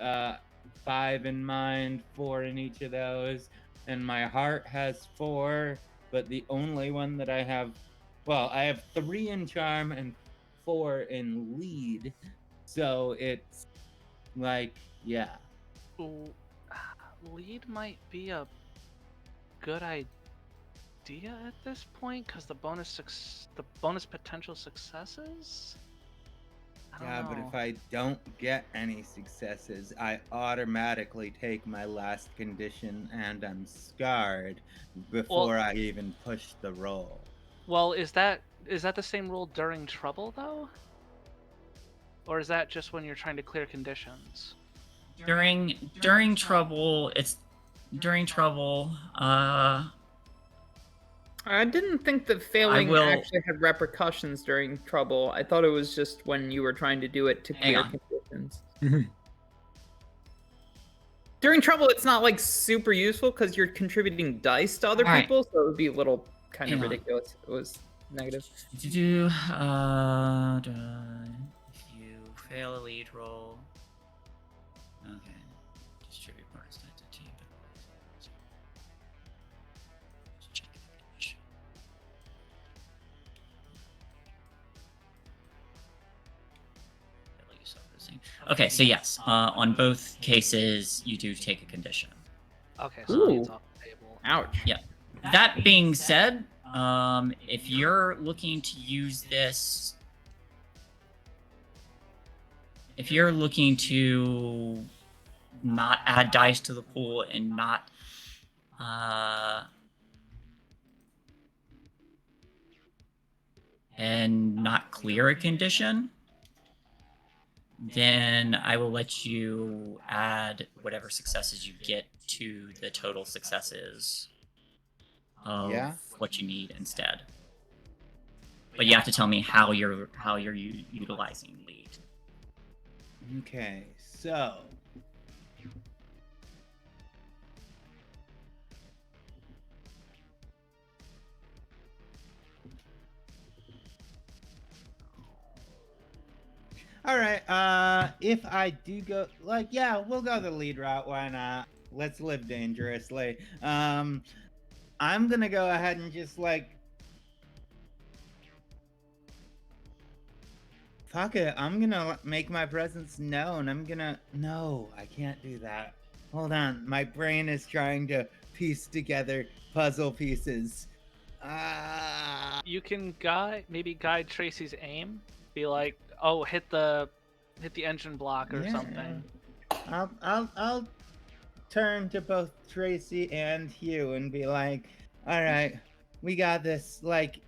5 in mind, 4 in each of those, and my heart has 4, but the only one that I have, well, I have 3 in charm and 4 in lead, so it's like, yeah. Ooh, lead might be a good idea at this point because the bonus potential successes. I don't Yeah, know. but if I don't get any successes, I automatically take my last condition and I'm scarred before I even push the roll. Well, is that the same roll during trouble though, or is that just when you're trying to clear conditions? During trouble, it's during trouble. I didn't think that failing will- actually had repercussions during trouble. I thought it was just when you were trying to do it to Hang clear on. conditions. Mhm. During trouble, it's not like super useful because you're contributing dice to other All right. people, so it would be a little kind of Hang on. ridiculous. It was negative. If you fail a lead roll, okay. Distribute bonus die to team. Check the condition. Okay, so yes, on both cases, you do take a condition. Okay, so it's Ooh. off the table. Ouch. Yeah. That being said, if you're looking to use this, if you're looking to not add dice to the pool and not clear a condition, then I will let you add whatever successes you get to the total successes of what you need instead. But you have to tell me how you're utilizing lead. Okay, so all right, if I do go, like, yeah, we'll go the lead route, why not? Let's live dangerously. I'm gonna go ahead and just, like, fuck it, I'm gonna make my presence known. No, I can't do that. Hold on, my brain is trying to piece together puzzle pieces. You can guide Tracy's aim. Be like, oh, hit the engine block or something. I'll turn to both Tracy and Hugh and be like, all right, we got this. Like,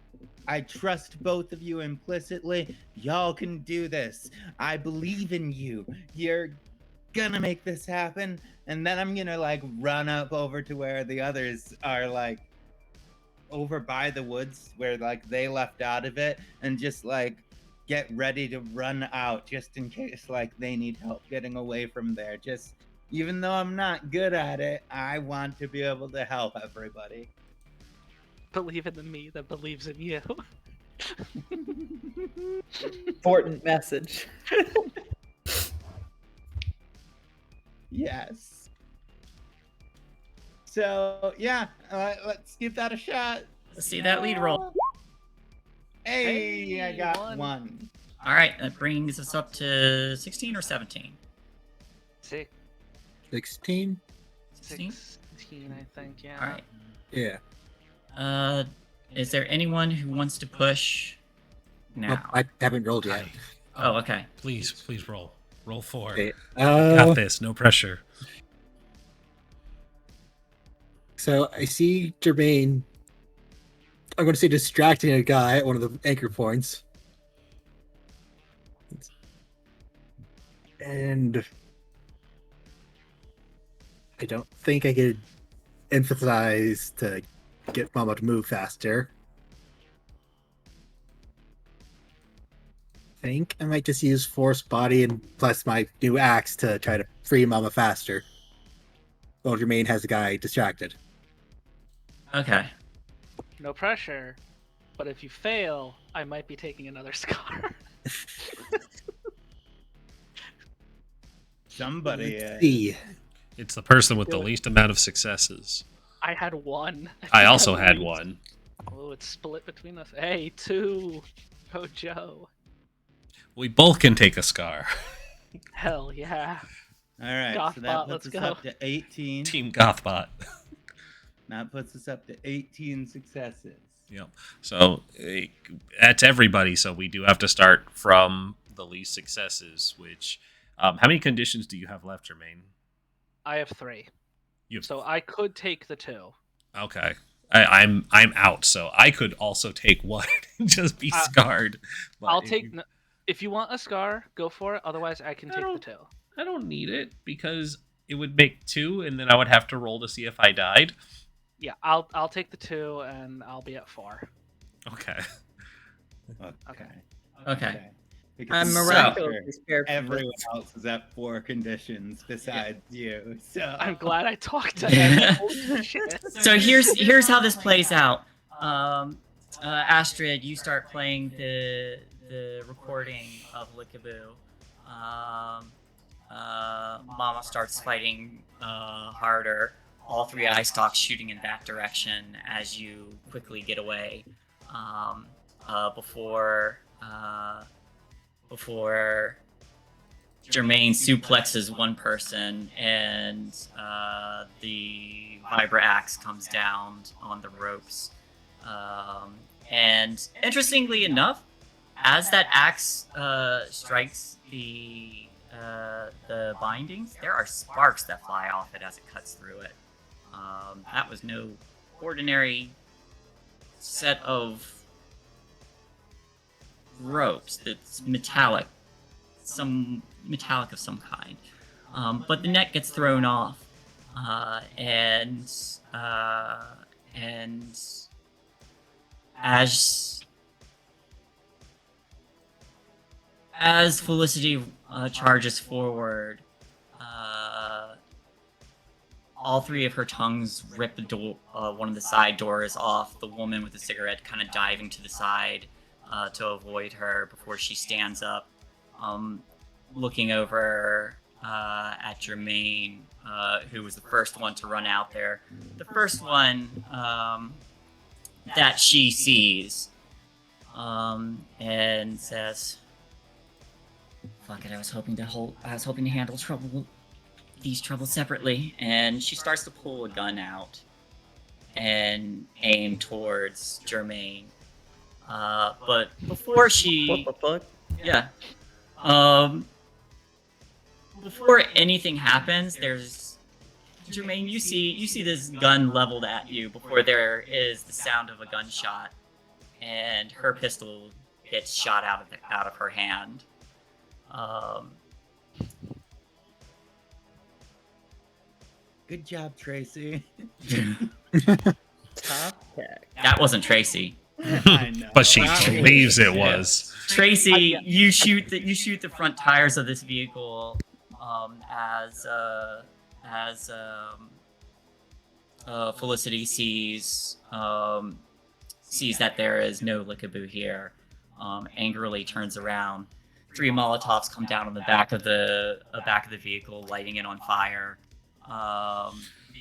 I trust both of you implicitly. Y'all can do this. I believe in you. You're gonna make this happen. And then I'm gonna, like, run up over to where the others are, like, over by the woods where, like, they left out of it, and just, like, get ready to run out just in case, like, they need help getting away from there. Just, even though I'm not good at it, I want to be able to help everybody. Believe in the me that believes in you. Important message. Yes. So, yeah, let's give that a shot. Let's see that lead roll. Hey, I Hey, got one. one. All right, that brings us up to 16 or 17. 16, 16? 16? I think. Yeah. All right. Yeah. is there anyone who wants to push now? Well, I haven't rolled yet. Oh, okay. Please roll. Roll 4. Okay, Got this. No pressure. So I see Jermaine. I'm going to say distracting a guy at one of the anchor points. And I don't think I could emphasize to get Mama to move faster. I think I might just use Force Body and plus my new axe to try to free Mama faster. While Jermaine has the guy distracted. Okay. No pressure. But if you fail, I might be taking another scar. Somebody. See. It's the person with the Do it. least amount of successes. I had 1. I think also had lose. 1. Oh, it's split between us. Hey, 2. Go Joe. We both can take a scar. Hell yeah. All right, so Gothbot, that let's puts us go. up to 18. Team Gothbot. That puts us up to 18 successes. Yep. So that's everybody. So we do have to start from the least successes. Which, how many conditions do you have left, Jermaine? I have 3. You have, So I could take the 2. okay. I'm out, so I could also take 1 and just be scarred. But I'll if take. you- If you want a scar, go for it. Otherwise, I can take the 2. I don't need it because it would make 2, and then I would have to roll to see if I died. Yeah, I'll take the 2, and I'll be at 4. Okay. Okay. Because I'm So- miraculously spared from everyone this. else is at 4 conditions besides you. So I'm glad I talked to him. Holy shit. So here's how this plays out. Astrid, you start playing the recording of Lickaboo. Mama starts fighting harder. All 3 eye stalks shooting in that direction as you quickly get away. Before Jermaine suplexes one person and the Vibra axe comes down on the ropes. And interestingly enough, as that axe strikes the bindings, there are sparks that fly off it as it cuts through it. That was no ordinary set of ropes. That's metallic, some metallic of some kind. But the net gets thrown off, and as Felicity charges forward, all 3 of her tongues rip the door, one of the side doors off. The woman with the cigarette kind of diving to the side to avoid her before she stands up, looking over at Jermaine, who was the first one to run out there. The first one that she sees, and says, "Fuck it, I was hoping to handle these troubles separately." And she starts to pull a gun out and aim towards Jermaine. But before she, What the fuck? yeah, before anything happens, there's Jermaine. You see this gun leveled at you before there is the sound of a gunshot, and her pistol gets shot out of her hand. good job, Tracy. Top tech. That wasn't Tracy. I know. But she Wow. believes it was. Tracy, you shoot the front tires of this vehicle as Felicity sees that there is no Lickaboo here. Angrily turns around. 3 Molotovs come down on the back of the vehicle, lighting it on fire.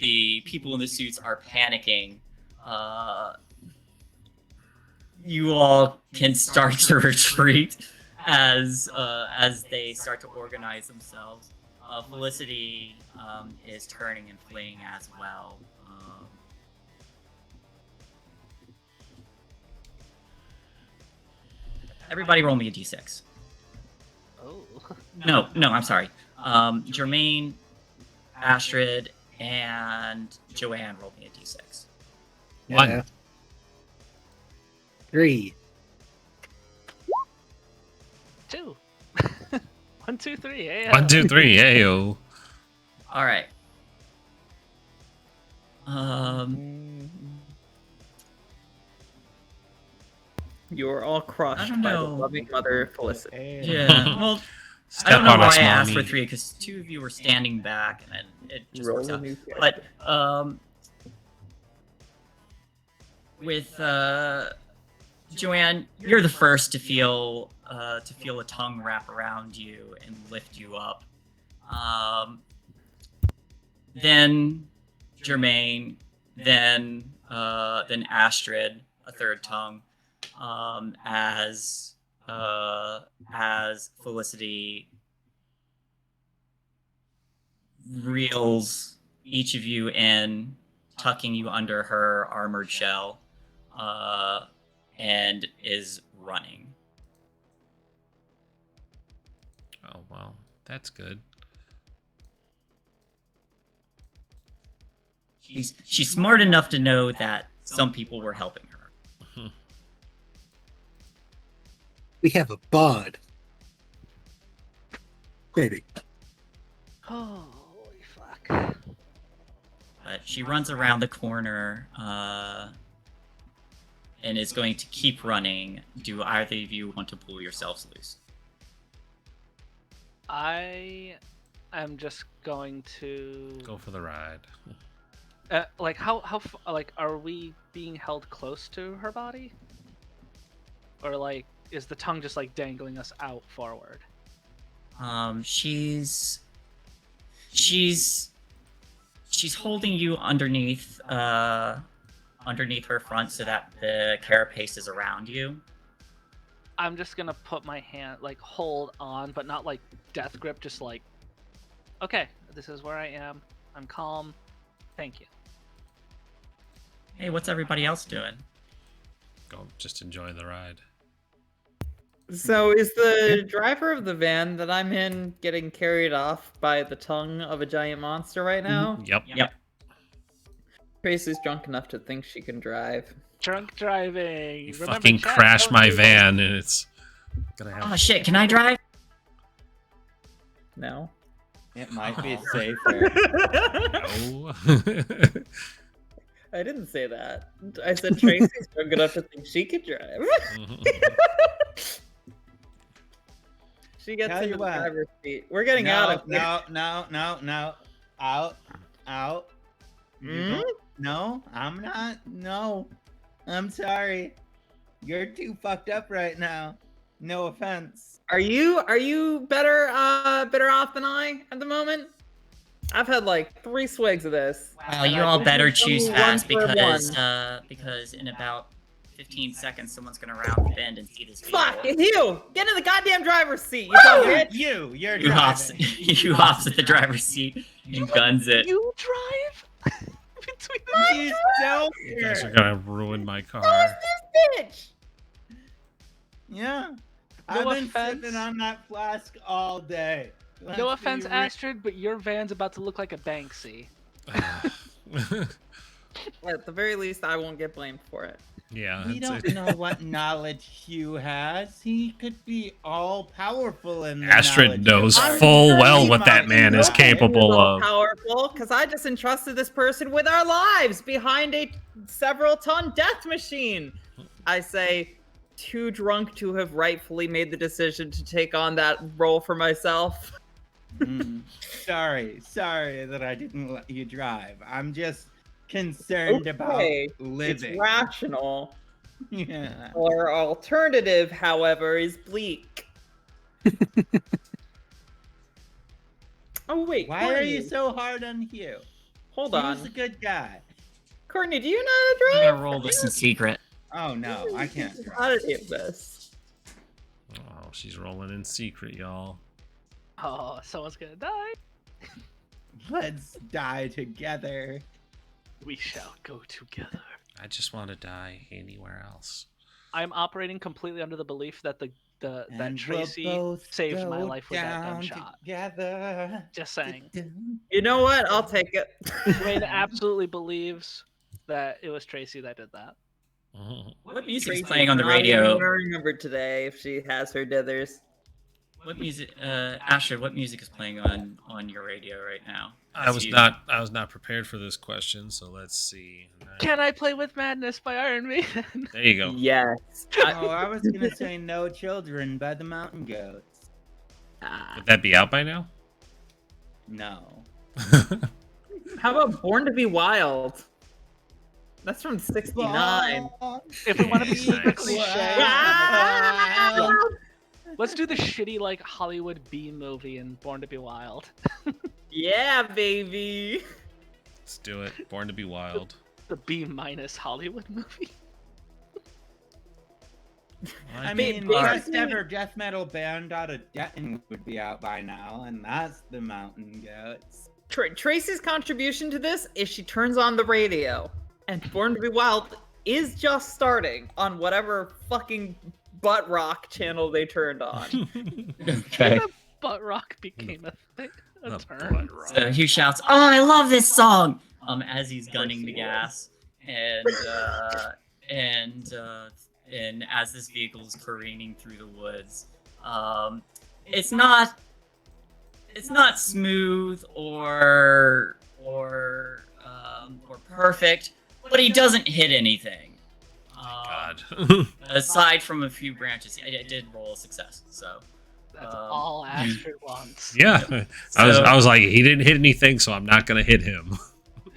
The people in the suits are panicking. You all can start to retreat as they start to organize themselves. Felicity is turning and fleeing as well. Everybody roll me a d6. Oh. No, I'm sorry. Jermaine, Astrid, and Joanne roll me a d6. One. Yeah. 3. 2. 1, 2, 3. Hey, 1, 2, 3. Ayo. All right. You're all I crushed don't by the know. loving mother Felicity. Yeah. Well, I Step don't know on why us, I asked for mommy. 3 because 2 of you were standing back, and then it just Roll works a out. new character. But with Joanne, you're the first to feel a tongue wrap around you and lift you up. Then Jermaine, then Astrid, a third tongue, as Felicity reels each of you in, tucking you under her armored shell, and is running. Oh, well, that's good. She's smart enough to know that some people were helping her. We have a bond. Maybe. Holy fuck. But she runs around the corner and is going to keep running. Do either of you want to pull yourselves loose? I am just going to Go for the ride. like like are we being held close to her body? Or like is the tongue just like dangling us out forward? She's holding you underneath her front so that the carapace is around you. I'm just gonna put my hand like hold on, but not like death grip, just like okay, this is where I am. I'm calm. Thank you. Hey, what's everybody else doing? Go, just enjoy the ride. So is the driver of the van that I'm in getting carried off by the tongue of a giant monster right now? Yep. Tracy's drunk enough to think she can drive. Drunk driving. You Remember fucking chat, crashed don't my do van, and it's gonna have. Oh shit, can I drive? No. It might be safer. No. I didn't say that. I said Tracy's drunk enough to think she could drive. She gets Tell you into the what. driver's seat. We're getting out of here. No. Out. You Hmm? don't- No, I'm not. No. I'm sorry. You're too fucked up right now. No offense. Are you better off than I at the moment? I've had like 3 swigs of this. Well, and you I all think better it's only choose one fast for because in about 15 seconds someone's gonna round the bend and see this vehicle. Fuck you! Get in the goddamn driver's seat, you dumb bitch! You're You hops, driving. you hops at the driver's seat and guns it. You drive between the You don't You guys are care. gonna ruin my car. Bitch! Yeah. No I've been offense. sipping on that flask all day. Let's No be offense, real. Astrid, but your van's about to look like a Banksy. At the very least, I won't get blamed for it. Yeah. We it's- don't it- know what knowledge Hugh has. He could be all powerful in the Astrid knowledge knows department. full sure well he what that might man is know. capable of. Powerful, because I just entrusted this person with our lives behind a several-ton death machine. I say, too drunk to have rightfully made the decision to take on that role for myself. Sorry that I didn't let you drive. I'm just concerned about Okay, living. It's rational. Yeah. Our alternative, however, is bleak. Oh wait, Why are Courtney, you so hard on Hugh? Hold Hugh's on. a good guy. Courtney, do you know how to I'm drive? gonna roll this in secret. Oh no, I can't drive. How to do this? Oh, she's rolling in secret, y'all. Oh, someone's gonna die. Let's die together. We shall go together. I just want to die anywhere else. I'm operating completely under the belief that that And Tracy we'll both saved my go life with that dumb down shot. together. Just saying. You know what? I'll take it. Wayne absolutely believes that it was Tracy that did that. What music is Tracy's playing on the not even radio? gonna remember today if she has her dithers. What music, Astrid? What music is playing on your radio right now? I was not prepared for this question, so let's see. Can I Play with Madness by Iron Maiden? There you go. Yes. Oh, I was gonna say No Children by the Mountain Goats. Would that be out by now? No. How about Born to Be Wild? That's from '69. If we want to be super Nice. cliche, Wow. let's do the shitty like Hollywood B movie and Born to Be Wild. Yeah, baby. Let's do it. Born to be Wild. The B- Hollywood movie. I mean, Alright. first ever death metal band out of Denton would be out by now, and that's the Mountain Goats. Tracy's contribution to this is she turns on the radio, and Born to Be Wild is just starting on whatever fucking butt rock channel they turned on. Okay. Butt rock became a thing. A Oh, term. butt rock. So Hugh shouts, "Oh, I love this song!" As he's gunning the gas, and as this vehicle is careening through the woods, it's not smooth or perfect, but he doesn't hit anything. God. Aside from a few branches, I did roll a success. So That's all Astrid wants. Yeah. So, I was like, he didn't hit anything, so I'm not gonna hit him.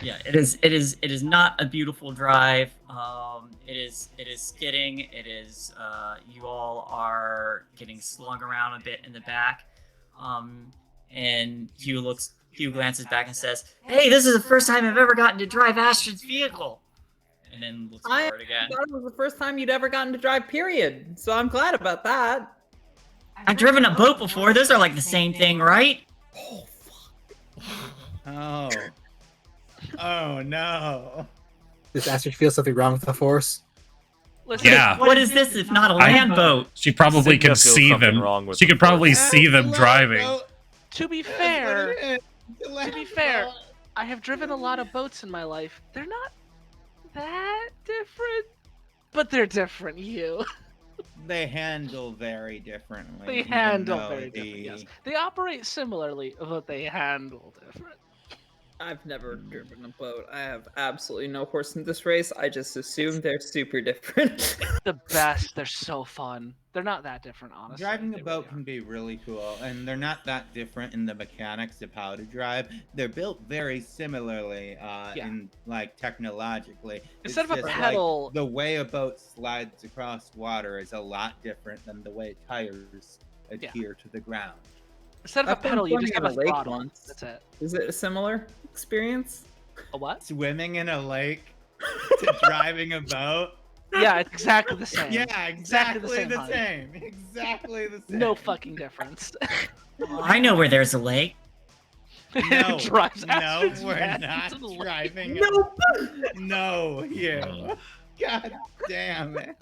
yeah, it is not a beautiful drive. It is skidding. It is you all are getting slung around a bit in the back. And Hugh glances back and says, "Hey, this is the first time I've ever gotten to drive Astrid's vehicle." And then looks forward again. I thought it was the first time you'd ever gotten to drive, period. So I'm glad about that. I've driven a boat before. Those are like the same thing, right? Oh. Oh no. Does Astrid feel something wrong with the Force? Listen, Yeah. What is this if not a land boat? She probably Sigma can feels see something them. wrong with She the could probably Force. see them driving. to be fair, I have driven a lot of boats in my life. They're not that different, but they're different, Hugh. They handle very differently. They even handle though very different, yes. They operate similarly, but they handle different. I've never driven a boat. I have absolutely no horse in this race. I just assume they're super different. The best. They're so fun. They're not that different, honestly. Driving a They boat really can be really cool, and they're not that different in the mechanics of how to drive. They're built very similarly in like technologically. Instead It's of a just, pedal- like, the way a boat slides across water is a lot different than the way tires adhere to the ground. Instead of a I've been pedal, you just swimming have in a a lake throttle. once. That's it. Is it a similar experience? A what? Swimming in a lake to driving a boat. Yeah, it's exactly the same. Yeah, Exactly exactly the the same, same. Exactly the same. No fucking difference. I know where there's a lake. No, It drives no, Astrid's we're ass not into the lake. driving. Nope. No, you. God damn it.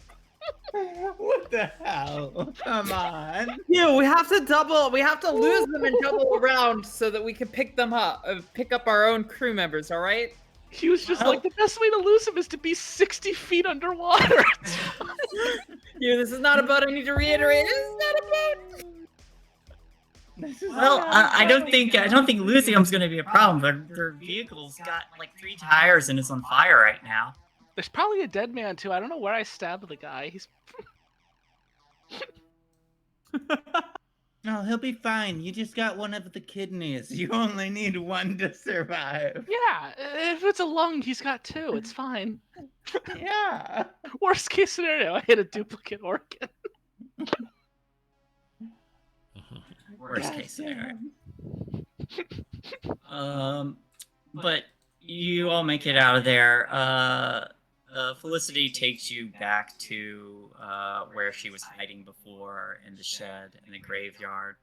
What the hell? Come on. Yeah, we have to lose them and double around so that we can pick up our own crew members, all right? He was just like, the best way to lose him is to be 60 feet underwater. Yeah, this is not a boat. I need to reiterate. This is not a boat. This is Well, I don't think Lucium's gonna be a problem. Their vehicle's got like 3 tires and it's on fire right now. There's probably a dead man too. I don't know where I stabbed the guy. He's No, he'll be fine. You just got one of the kidneys. You only need one to survive. yeah. If it's a lung, he's got 2. It's fine. Yeah. Worst case scenario, I hit a duplicate organ. Worst case scenario. But you all make it out of there. Felicity takes you back to where she was hiding before in the shed in the graveyard.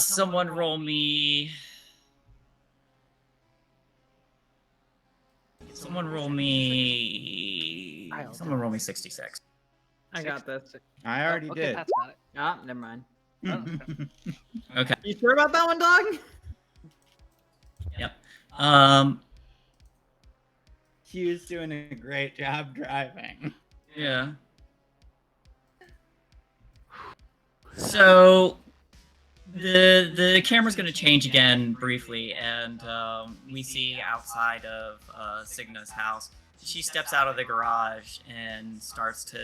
Someone roll me. Someone roll me. Someone roll me 66. I got this. I already okay, did. Pat's got it. Ah, never mind. Oh, okay. Okay. You sure about that one, dog? Yep. Q's doing a great job driving. Yeah. So the camera's going to change again briefly, and we see outside of Signa's house. She steps out of the garage and starts to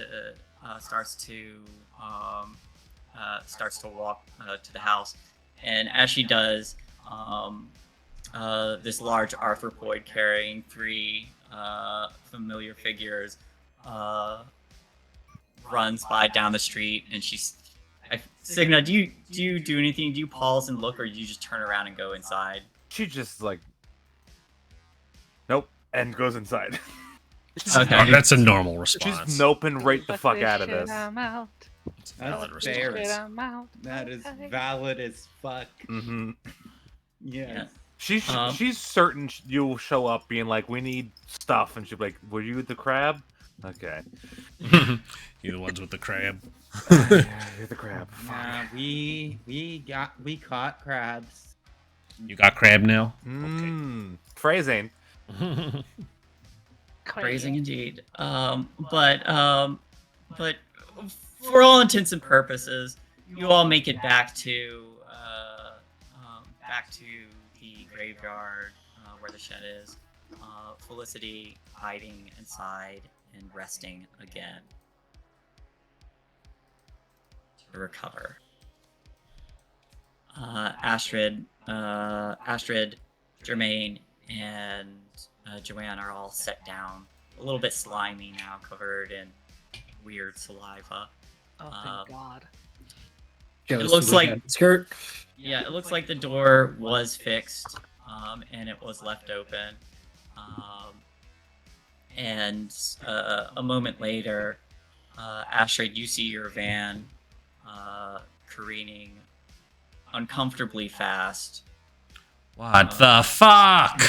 walk to the house. And as she does, this large arthropoid carrying 3 familiar figures runs by down the street, and Signa, do you do anything? Do you pause and look, or do you just turn around and go inside? She just like, nope, and goes inside. Okay. That's a normal response. She's noping right the fuck out of this. I'm out. It's a valid That's fair. response. I'm out. That is valid as fuck. Mm-hmm. Yes. She's certain you'll show up being like, we need stuff, and she'll be like, were you the crab? Okay. You the ones with the crab. Yeah, you're the crab. We caught crabs. You got crab now? Phrasing. Phrasing indeed. But for all intents and purposes, you all make it back to the graveyard where the shed is. Felicity hiding inside and resting again to recover. Astrid, Jermaine, and Joanne are all set down, a little bit slimy now, covered in weird saliva. Oh, thank God. It looks like skirt. Yeah, it looks like the door was fixed, and it was left open. And a moment later, Astrid, you see your van careening uncomfortably fast What the fuck?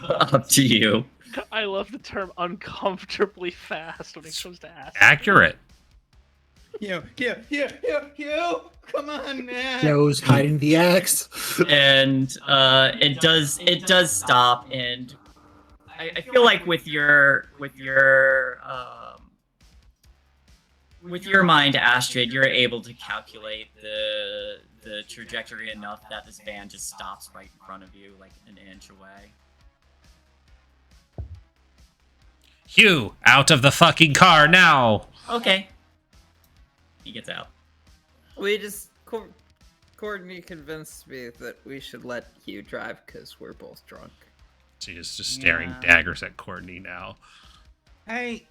up to you. I love the term uncomfortably fast when it comes to Astrid. Accurate. You. Come on, man. Joe's hiding the axe. And it does stop, and I feel like with your mind, Astrid, you're able to calculate the trajectory enough that this van just stops right in front of you, like an inch away. Hugh, out of the fucking car now! Okay. He gets out. Courtney convinced me that we should let Hugh drive because we're both drunk. She is just staring Yeah. daggers at Courtney now. Hey,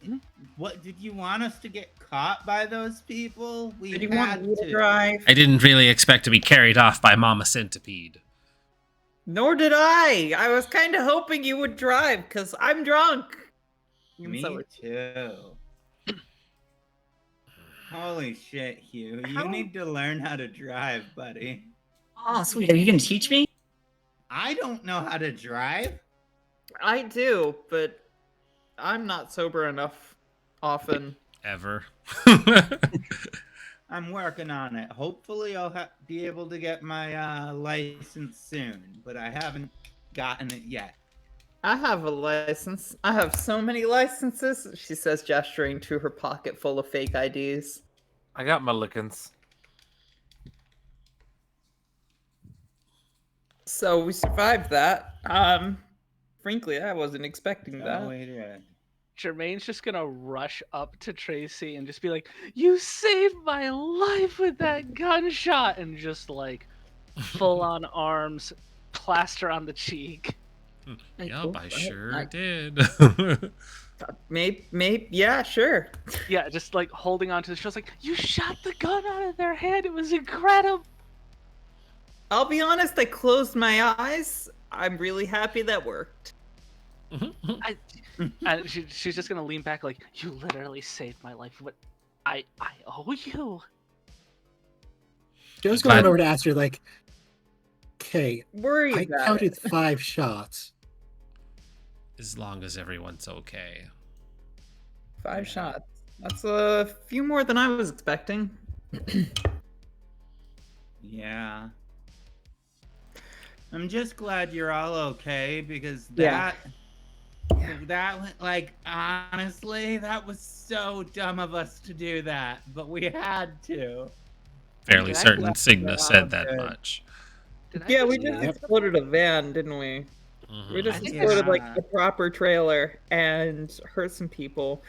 what did you want us to get caught by those people? We Did you had want me to drive? I didn't really expect to be carried off by Mama Centipede. Nor did I. I was kind of hoping you would drive because I'm drunk. Me So- too. Holy shit, Hugh. You How- need to learn how to drive, buddy. Oh, sweet. Are you gonna teach me? I don't know how to drive. I do, but I'm not sober enough often. Ever. I'm working on it. Hopefully, I'll be able to get my license soon, but I haven't gotten it yet. I have a license. I have so many licenses, she says, gesturing to her pocket full of fake IDs. I got my lickings. So we survived that. Frankly, I wasn't expecting that. Oh, wait a minute. Jermaine's just gonna rush up to Tracy and just be like, "You saved my life with that gunshot," and just like full on arms, plaster on the cheek. Yup, I sure did. Maybe, yeah, sure. Yeah, just like holding onto the shows, like, "You shot the gun out of their hand. It was incredible." I'll be honest, I closed my eyes. I'm really happy that worked. And she's just gonna lean back, like, "You literally saved my life. What I owe you." Joe's Glad- going over to Astrid like, okay, Worry I about counted it. 5 shots. As long as everyone's okay. 5 shots. That's a few more than I was expecting. Yeah. I'm just glad you're all okay because Yeah. that honestly, that was so dumb of us to do that, but we had to. Fairly Did I certain collect Cigna that? said that Good. much. Did I Yeah, we just- just Yep. exploded a van, didn't we? We just I think exploded like yeah. the proper trailer and hurt some people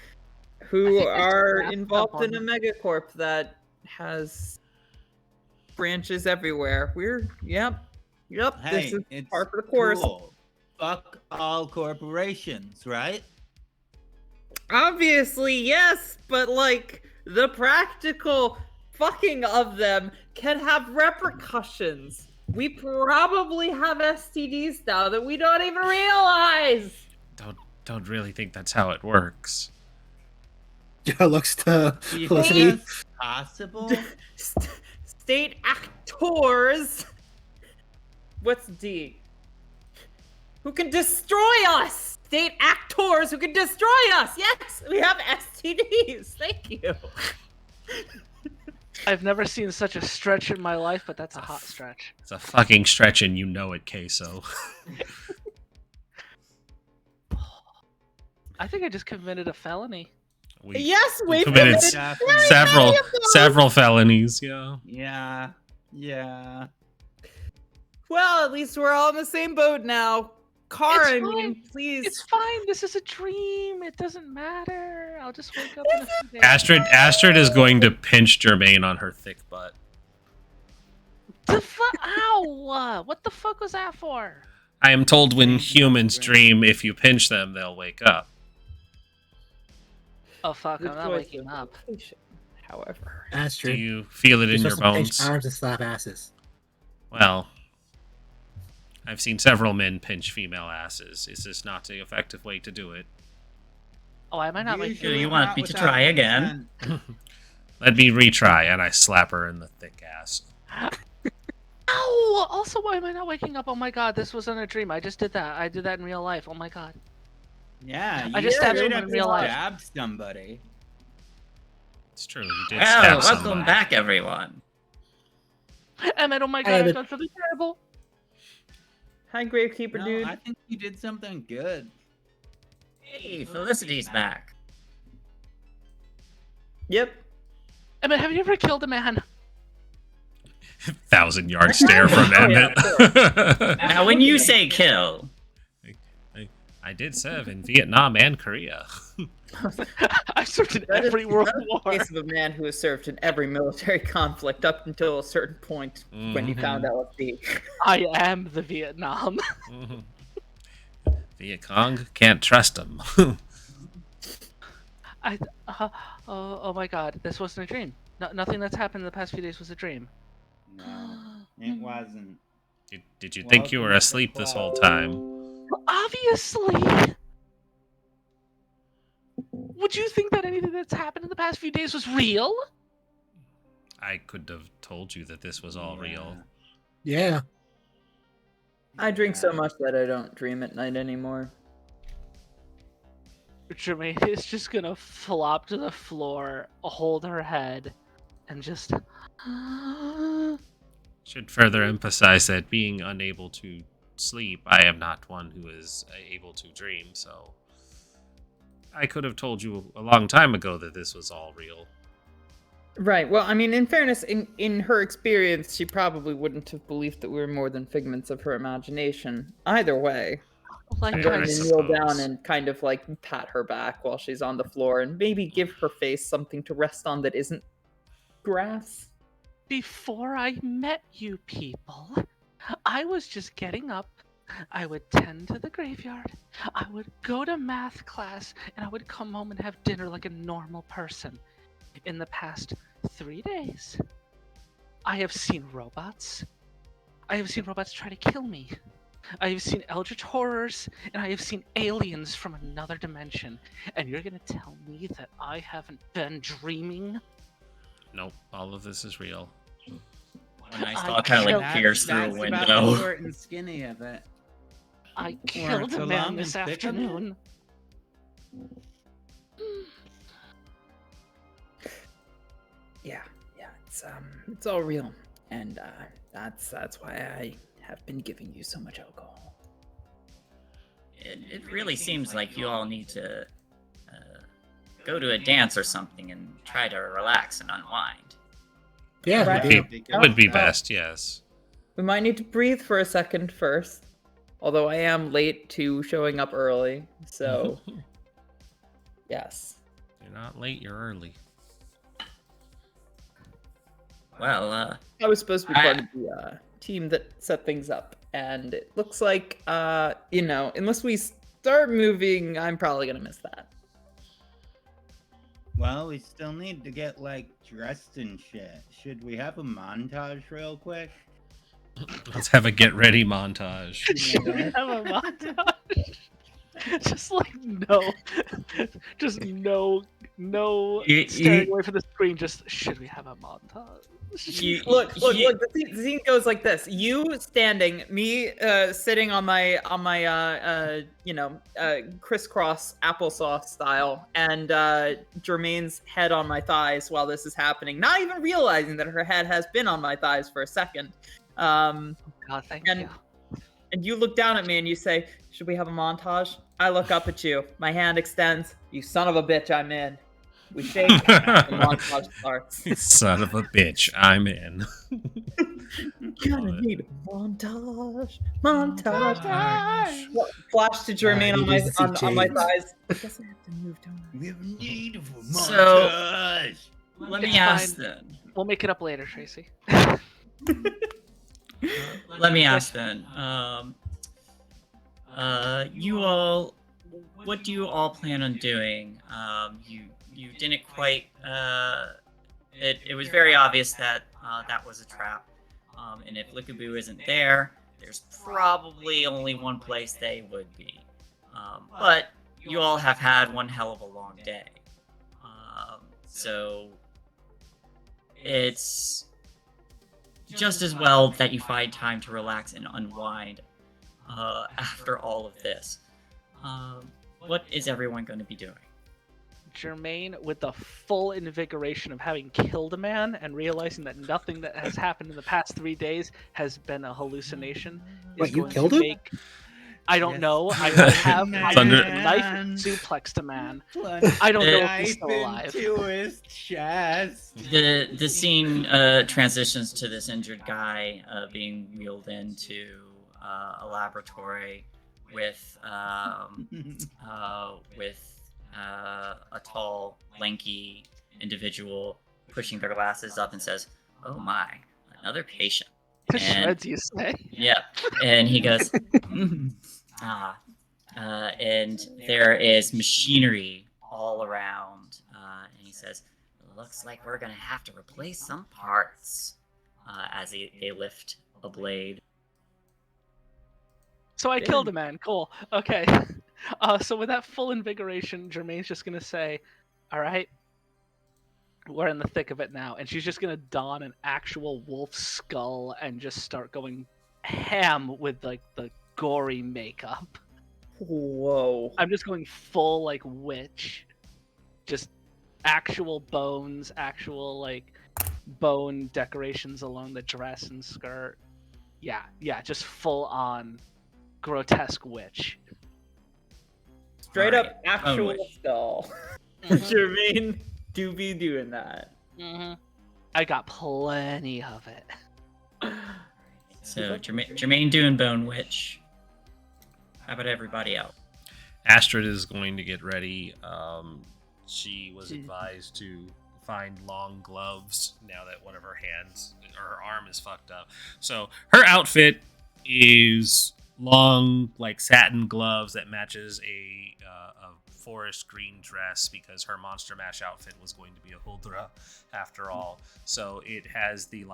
I who think I are snapped involved up in a on- megacorp that has branches everywhere. Yep. Hey, This is it's par for the course. cool. Fuck all corporations, right? Obviously, yes, but like the practical fucking of them can have repercussions. We probably have STDs now that we don't even realize. Don't really think that's how it works. Joe looks to Do you think Felicity. that's possible? State actors. What's D? Who can destroy us? State actors who can destroy us. Yes, we have STDs. Thank you. I've never seen such a stretch in my life, but that's a hot stretch. It's a fucking stretch and you know it, Queso. I think I just committed a felony. We Yes, we committed committed Definitely. several felonies, yeah. Yeah. Well, at least we're all in the same boat now. Car, It's I fine. mean, please. It's fine. This is a dream. It doesn't matter. I'll just wake up in a few days. Astrid is going to pinch Jermaine on her thick butt. The fuck? Ow! What the fuck was that for? I am told when humans dream, if you pinch them, they'll wake up. Oh fuck! The I'm not choice waking of up. location, However, Do Astrid. you feel it in your You're supposed to bones? pinch arms and slap asses. Well, I've seen several men pinch female asses. Is this not the effective way to do it? Oh, I might not like. Do you want me to try again? Let me retry, and I slap her in the thick ass. Ow! Also, why am I not waking up? Oh my god, this wasn't a dream. I just did that. I did that in real life. Oh my god. Yeah, I you just stabbed straight someone up in real life. stabbed somebody. It's true, you did Well, stab welcome someone. back, everyone. Emmett, oh my god, I've done something terrible. hi, Gravekeeper, No, dude. I think you did something good. Hey, Felicity's back. Yep. Emmett, have you ever killed a man? 1,000-yard stare from Oh, yeah, Emmett. Now, when you say kill, I did serve in Vietnam and Korea. I've served in That is every world the war. case of a man who has served in every military conflict up until a certain point when you found LSD. I am the Vietnam. Mhm. Viet Cong, can't trust him. Oh my god, this wasn't a dream. Nothing that's happened in the past few days was a dream. No, it wasn't. Did you think you were Welcome to the asleep this whole club. time? Obviously! Would you think that anything that's happened in the past few days was real? I could have told you that this was all real. Yeah. I drink so much that I don't dream at night anymore. Jermaine is just gonna flop to the floor, hold her head, and just. Should further emphasize that being unable to sleep, I am not one who is able to dream, so I could have told you a long time ago that this was all real. Right. Well, I mean, in fairness, in her experience, she probably wouldn't have believed that we were more than figments of her imagination. Either way, Like I'm Fair, going I to suppose. kneel down and kind of like pat her back while she's on the floor and maybe give her face something to rest on that isn't grass. Before I met you people, I was just getting up. I would tend to the graveyard. I would go to math class, and I would come home and have dinner like a normal person. In the past 3 days, I have seen robots. I have seen robots try to kill me. I have seen eldritch horrors, and I have seen aliens from another dimension. And you're gonna tell me that I haven't been dreaming? Nope, all of this is real. when I I saw kind of like killed- pierce through a That's about window. the short and skinny of it. I killed a man this afternoon. Yeah, it's all real, and that's why I have been giving you so much alcohol. It really seems like you all need to go to a dance or something and try to relax and unwind. Yeah, Right. we do. It would be best, yes. We might need to breathe for a second first, although I am late to showing up early, so yes. You're not late, you're early. Well, I was supposed to be part of the team that set things up, and it looks like, unless we start moving, I'm probably gonna miss that. Well, we still need to get, dressed and shit. Should we have a montage real quick? Let's have a get ready montage. Should we have a montage? Just no staring away from the screen. Just should we have a montage? Look. The scene goes like this: you standing, me sitting on my crisscross applesauce style, and Jermaine's head on my thighs while this is happening. Not even realizing that her head has been on my thighs for a second. God, thank you. And you look down at me and you say, "Should we have a montage?" I look up at you. My hand extends. You son of a bitch, I'm in. We shake. The montage starts. Son of a bitch, I'm in. Gonna need a montage. Flash to Jermaine on my thighs. I guess I have to move, don't I? We have a need for So- montage. let me It's ask fine. then. We'll make it up later, Tracy. Let me ask then. You all, what do you all plan on doing? You didn't quite. It was very obvious that that was a trap. And if Lickaboo isn't there, there's probably only one place they would be. But you all have had one hell of a long day. So it's just as well that you find time to relax and unwind after all of this. What is everyone going to be doing? Jermaine, with the full invigoration of having killed a man and realizing that nothing that has happened in the past 3 days has been a hallucination. Wait, is you going killed to him? make... I don't Yes. know. I have Thunder- knife suplexed a man. I don't know if he's still alive. Into his chest. The scene transitions to this injured guy being wheeled into a laboratory with a tall, lanky individual pushing their glasses up and says, "Oh my, another patient." To shreds, you say? Yeah, and he goes, and there is machinery all around, and he says, "Looks like we're gonna have to replace some parts," as they lift a blade. So I killed a man. Cool. Okay. So with that full invigoration, Jermaine's just gonna say, "All right, we're in the thick of it now," and she's just gonna don an actual wolf skull and just start going ham with the gory makeup. Whoa. I'm just going full witch, just actual bones, actual bone decorations along the dress and skirt. Yeah, just full on grotesque witch. Straight Alright, up actual witch. skull. Jermaine do be doing that. I got plenty of it. So Jermaine doing Bone Witch. How about everybody else? Astrid is going to get ready. She was advised to find long gloves now that one of her hands or her arm is fucked up. So her outfit is long, satin gloves that matches a forest green dress because her Monster Mash outfit was going to be a Huldra after all. So it has the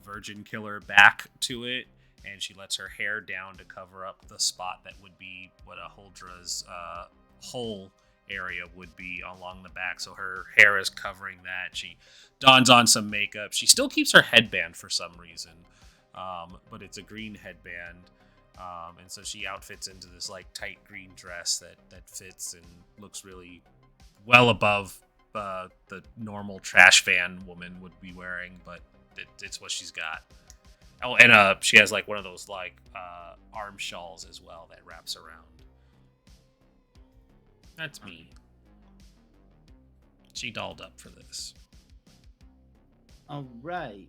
Virgin Killer back to it, and she lets her hair down to cover up the spot that would be what a Huldra's hole area would be along the back. So her hair is covering that. She dons on some makeup. She still keeps her headband for some reason, but it's a green headband. And so she outfits into this like tight green dress that fits and looks really well above the normal trash van woman would be wearing, but it's what she's got. Oh, and she has like one of those like arm shawls as well that wraps around. That's me. She dolled up for this. All right.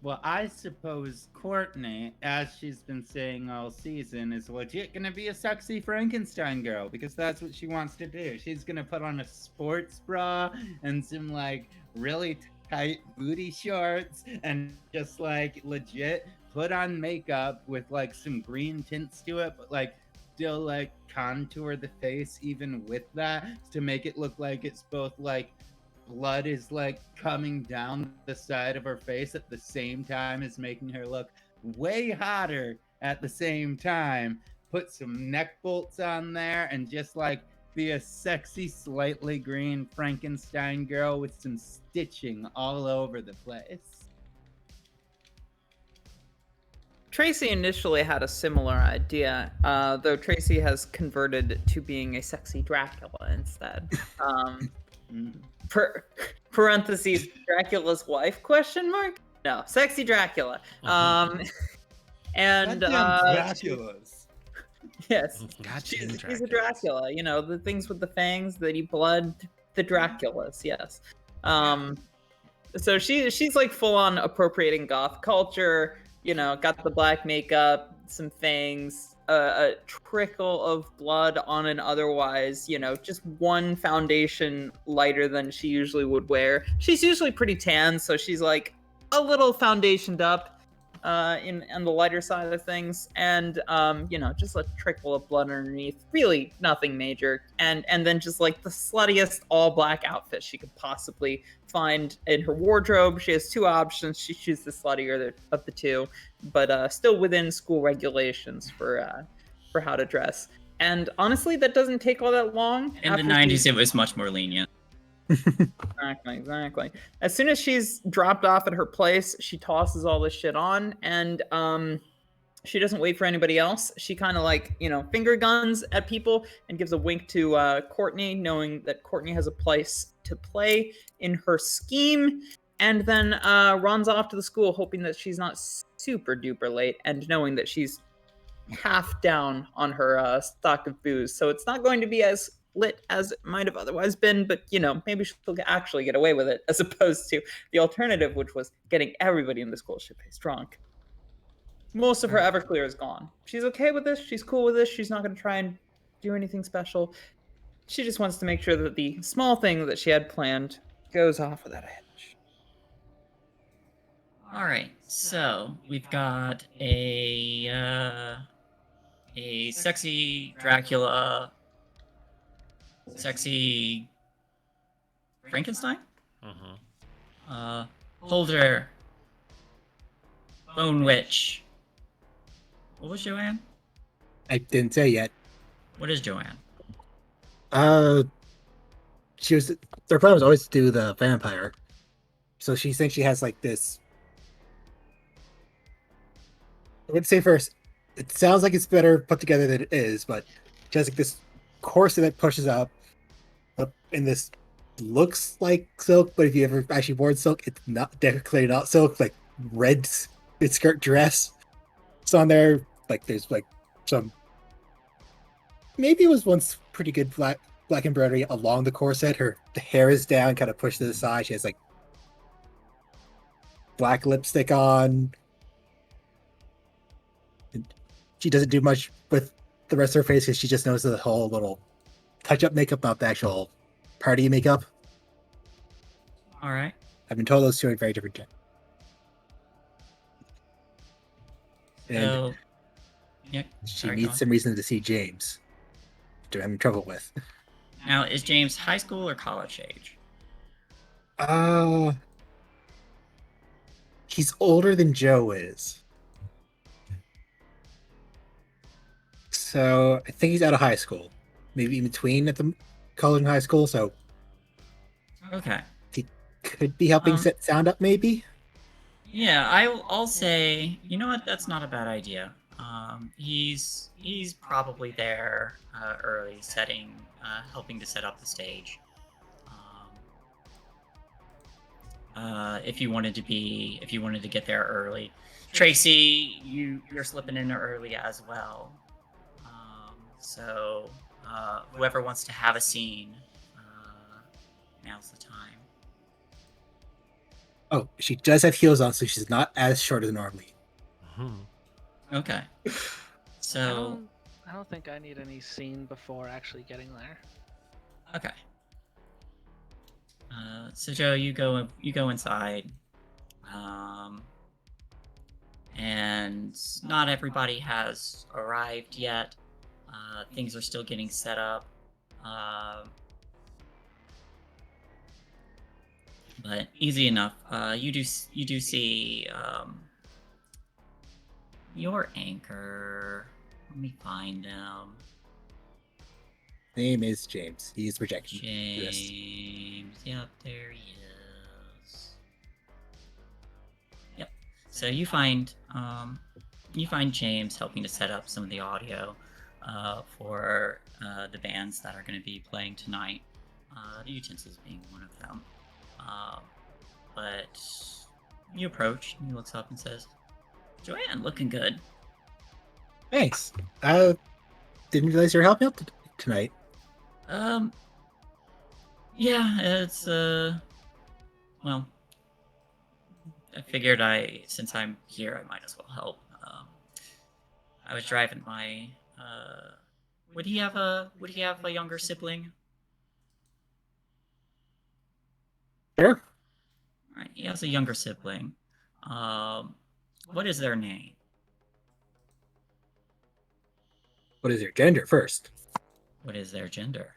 Well, I suppose Courtney, as she's been saying all season, is legit gonna be a sexy Frankenstein girl because that's what she wants to do. She's gonna put on a sports bra and some like really tight booty shorts and just like legit put on makeup with like some green tints to it, but like still like contour the face even with that to make it look like it's both like blood is like coming down the side of her face at the same time as making her look way hotter at the same time. Put some neck bolts on there and just like be a sexy, slightly green Frankenstein girl with some stitching all over the place. Tracy initially had a similar idea, though Tracy has converted to being a sexy Dracula instead. Parentheses, Dracula's wife, question mark? No, sexy Dracula. And Dracula's. Yes, she's a Dracula. You know, the things with the fangs that eat blood, the Draculas, yes. So she's like full on appropriating goth culture, you know, got the black makeup, some fangs, a trickle of blood on an otherwise, you know, just one foundation lighter than she usually would wear. She's usually pretty tan, so she's like a little foundationed up on the lighter side of things, and you know, just a trickle of blood underneath, really nothing major, and then just like the sluttiest all black outfit she could possibly find in her wardrobe. She has two options. She chooses the sluttier of the two, but still within school regulations for how to dress. And honestly, that doesn't take all that long. In the 90s, it was much more lenient. Exactly. As soon as she's dropped off at her place, she tosses all this shit on, and she doesn't wait for anybody else. She kind of like, you know, finger guns at people and gives a wink to Courtney, knowing that Courtney has a place to play in her scheme, and then runs off to the school, hoping that she's not super duper late, and knowing that she's half down on her stock of booze, so it's not going to be as lit as it might have otherwise been, but you know, maybe she'll actually get away with it, as opposed to the alternative, which was getting everybody in the school shit-faced drunk. Most of her Everclear is gone. She's okay with this. She's cool with this. She's not going to try and do anything special. She just wants to make sure that the small thing that she had planned goes off without a hitch. All right, so we've got a sexy Dracula, sexy Frankenstein, Holder, Bone Witch. What was Joanne? I didn't say yet. What is Joanne? She was. Their plan was always to do the vampire, so she thinks she has like this. I would say first, it sounds like it's better put together than it is, but she has like this corset that pushes up in this looks like silk, but if you ever actually worn silk, it's not definitely not silk. Like red skirt dress. It's on there. Like there's like some. Maybe it was once pretty good black embroidery along the corset. The hair is down, kind of pushed to the side. She has like black lipstick on. And she doesn't do much with the rest of her face because she just knows the whole little touch-up makeup, not the actual party makeup. All right. I've been told those two are very different. And So, yeah. she needs some reason to see James, which I'm having trouble with. Now, is James high school or college age? He's older than Joe is. So I think he's out of high school. Maybe in between at the college and high school, so Okay. he could be helping set sound up, maybe? Yeah, I'll say, you know what? That's not a bad idea. He's probably there early, helping to set up the stage. If you wanted to get there early, Tracy, you're slipping in early as well. So whoever wants to have a scene, now's the time. Oh, she does have heels on, so she's not as short as normally. Okay. So I don't think I need any scene before actually getting there. okay. So Joe, you go inside, and not everybody has arrived yet. Things are still getting set up, but easy enough. You do see your anchor. Let me find him. Name is James. He's projecting. James. Yep, there he is. Yep. So you find James helping to set up some of the audio for the bands that are going to be playing tonight. The Utensils being one of them. But you approach, and he looks up and says, "Joanne, looking good." Thanks. Didn't realize you were helping out tonight. Yeah, it's well, I figured since I'm here, I might as well help. I was driving my would he have a younger sibling? Sure. Right, he has a younger sibling. What is their name? What is your gender first? What is their gender?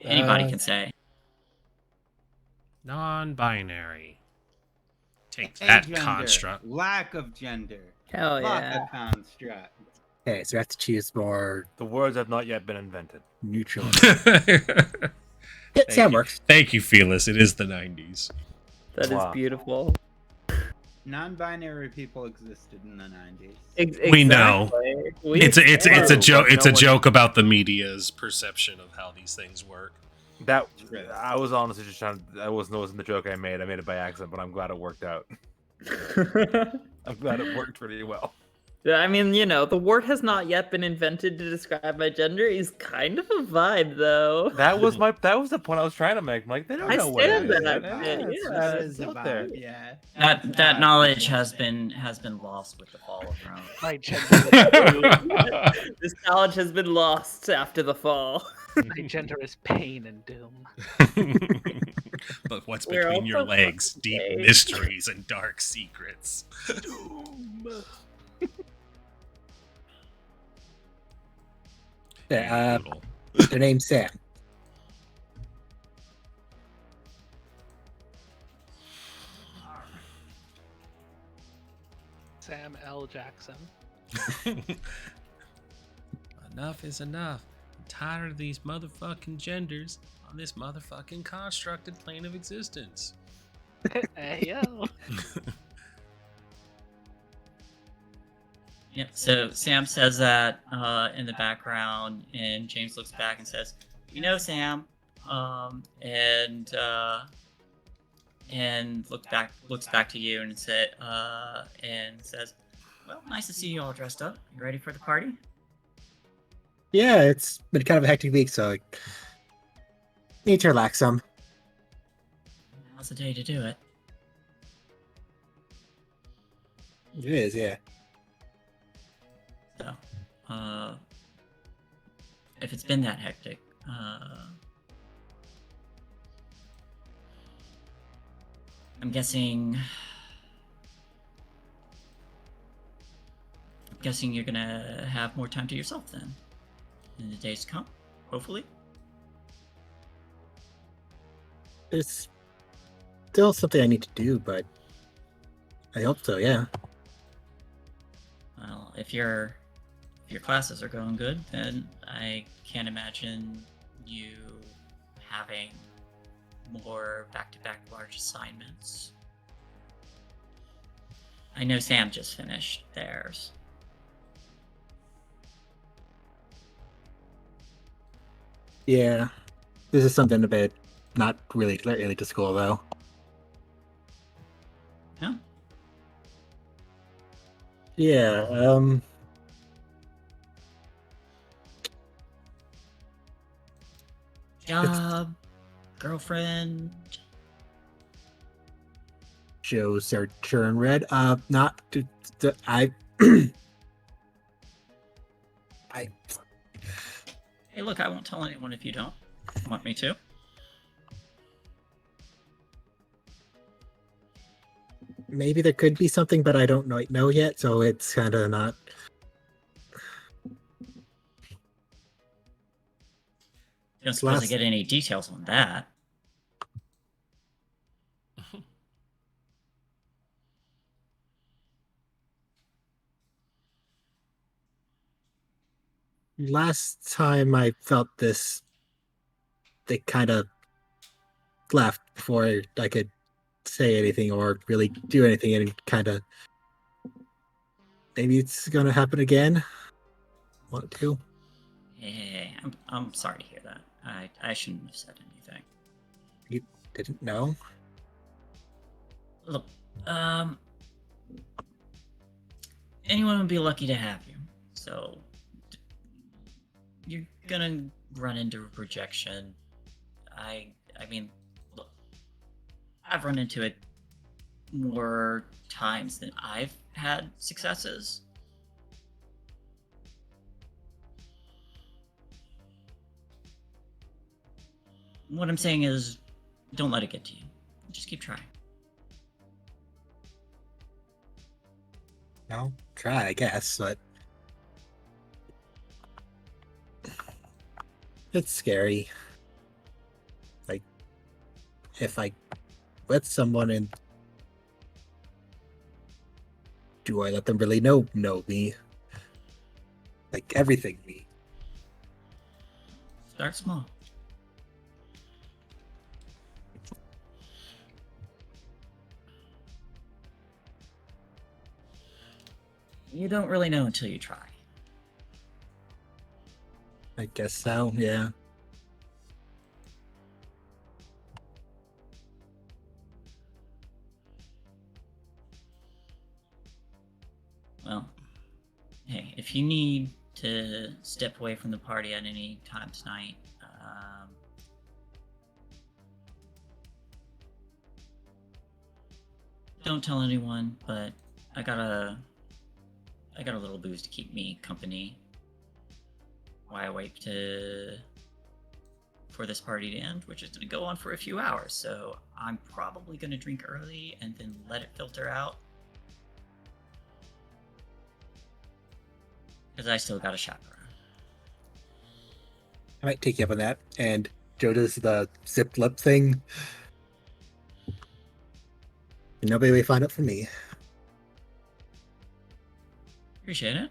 Anybody can say. Non-binary. Take that, Agender. construct. Lack of gender. Hell Lack yeah. of construct. Okay, so we have to choose more The words have not yet been invented. neutral. Thank Sam you. works. Thank you, Fearless. It is the 90s. That is Wow. beautiful. Non-binary people existed in the 90s. We know. We It's a know, joke. but It's no a one- joke about the media's perception of how these things work. That True. I was honestly just trying. That wasn't the joke I made. I made it by accident, but I'm glad it worked out. I'm glad it worked pretty well. I mean, the word has not yet been invented to describe my gender. He's kind of a vibe, though. That was the point I was trying to make. I'm like, they don't I know what it stand is. that Yeah, bit, it's- yeah. it's out there. Yeah. That knowledge has been lost with the fall of Rome. My gender, This knowledge has been lost after the fall. my gender is pain and doom. But what's We're between your also legs? fucking Deep gay. mysteries and dark secrets. Yeah, Brutal. their name's Sam. Sam L. Jackson. Enough is enough. I'm tired of these motherfucking genders on this motherfucking constructed plane of existence. Hey yo. Yep. So Sam says that in the background, and James looks back and says, Sam, and looks back to you and says, well, nice to see you all dressed up. You ready for the party? Yeah, it's been kind of a hectic week, so I need to relax some. Now's the day to do it. It is, yeah. So, if it's been that hectic, I'm guessing you're gonna have more time to yourself then in the days to come, hopefully. It's still something I need to do, but I hope so, yeah. Well, if your classes are going good, then I can't imagine you having more back-to-back large assignments. I know Sam just finished theirs. Yeah. This is something about not really related to school, though. Yeah. Yeah, Job, girlfriend. Joe's are turn red. Not I. I Hey, look, I won't tell anyone if you don't want me to. maybe there could be something, but I don't know yet, so it's kind of not. You don't suppose I get any details on that. Last time I felt this, they kind of left before I could say anything or really do anything, and kind of maybe it's gonna happen again. Want to? Hey, I'm sorry to hear that. I shouldn't have said anything. You didn't know? Look, anyone would be lucky to have you. So you're gonna run into rejection. I mean, look, I've run into it more times than I've had successes. What I'm saying is, don't let it get to you. Just keep trying. No, try, I guess, but it's scary. Like, if I let someone in, do I let them really know me? Like, everything me. Start small. You don't really know until you try. I guess so, yeah. Well, hey, if you need to step away from the party at any time tonight, don't tell anyone, but I got a little booze to keep me company while I wait for this party to end, which is going to go on for a few hours. So I'm probably going to drink early and then let it filter out, because I still got a chaperone. I might take you up on that. And Joe does the zip lip thing. And nobody will find out from me. Appreciate it.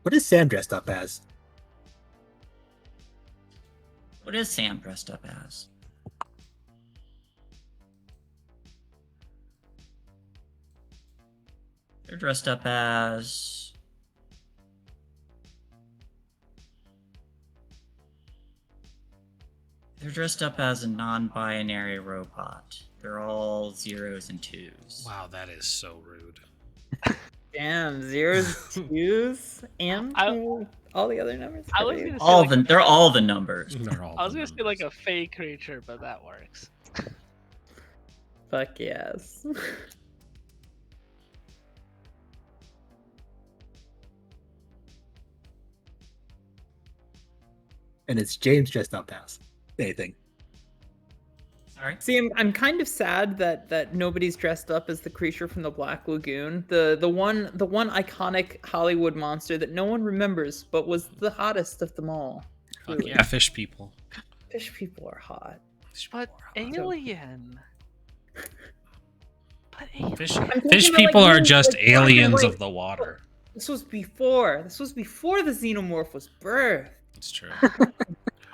What is Sam dressed up as? What is Sam dressed up as? They're dressed up as... They're dressed up as a non-binary robot. They're all zeros and twos. Wow, that is so rude. Damn, zeros, twos, and all the other numbers. I was gonna say All like they're all the numbers. They're all I was the gonna say numbers. like a fake creature, but that works. Fuck yes. And it's James dressed up as anything. Sorry? See, I'm kind of sad that nobody's dressed up as the creature from the Black Lagoon, the one iconic Hollywood monster that no one remembers, but was the hottest of them all. Fuck Truly. yeah, fish people. Fish people are hot. Fish people But are hot. alien. But alien. Fish, I'm talking fish about, people like, are really, just like, black and aliens white. of the water. This was before the xenomorph was birthed. It's true.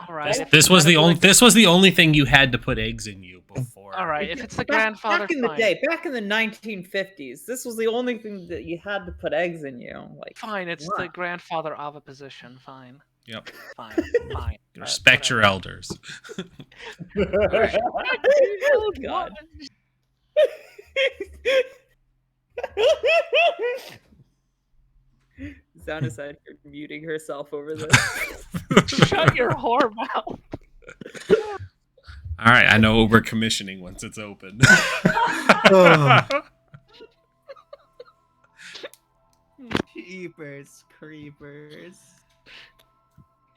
Oh All right. This was the only thing you had to put eggs in you before. All right. If it's the Back grandfather, in the fine. day, back in the 1950s, this was the only thing that you had to put eggs in you. Like, Fine. It's what? the grandfather of a position. Fine. Yep. Fine. Fine. Respect your elders. Oh God. Zaunis out here muting herself over this. Shut your whore mouth. All right, I know we're commissioning once it's open. Creepers, creepers.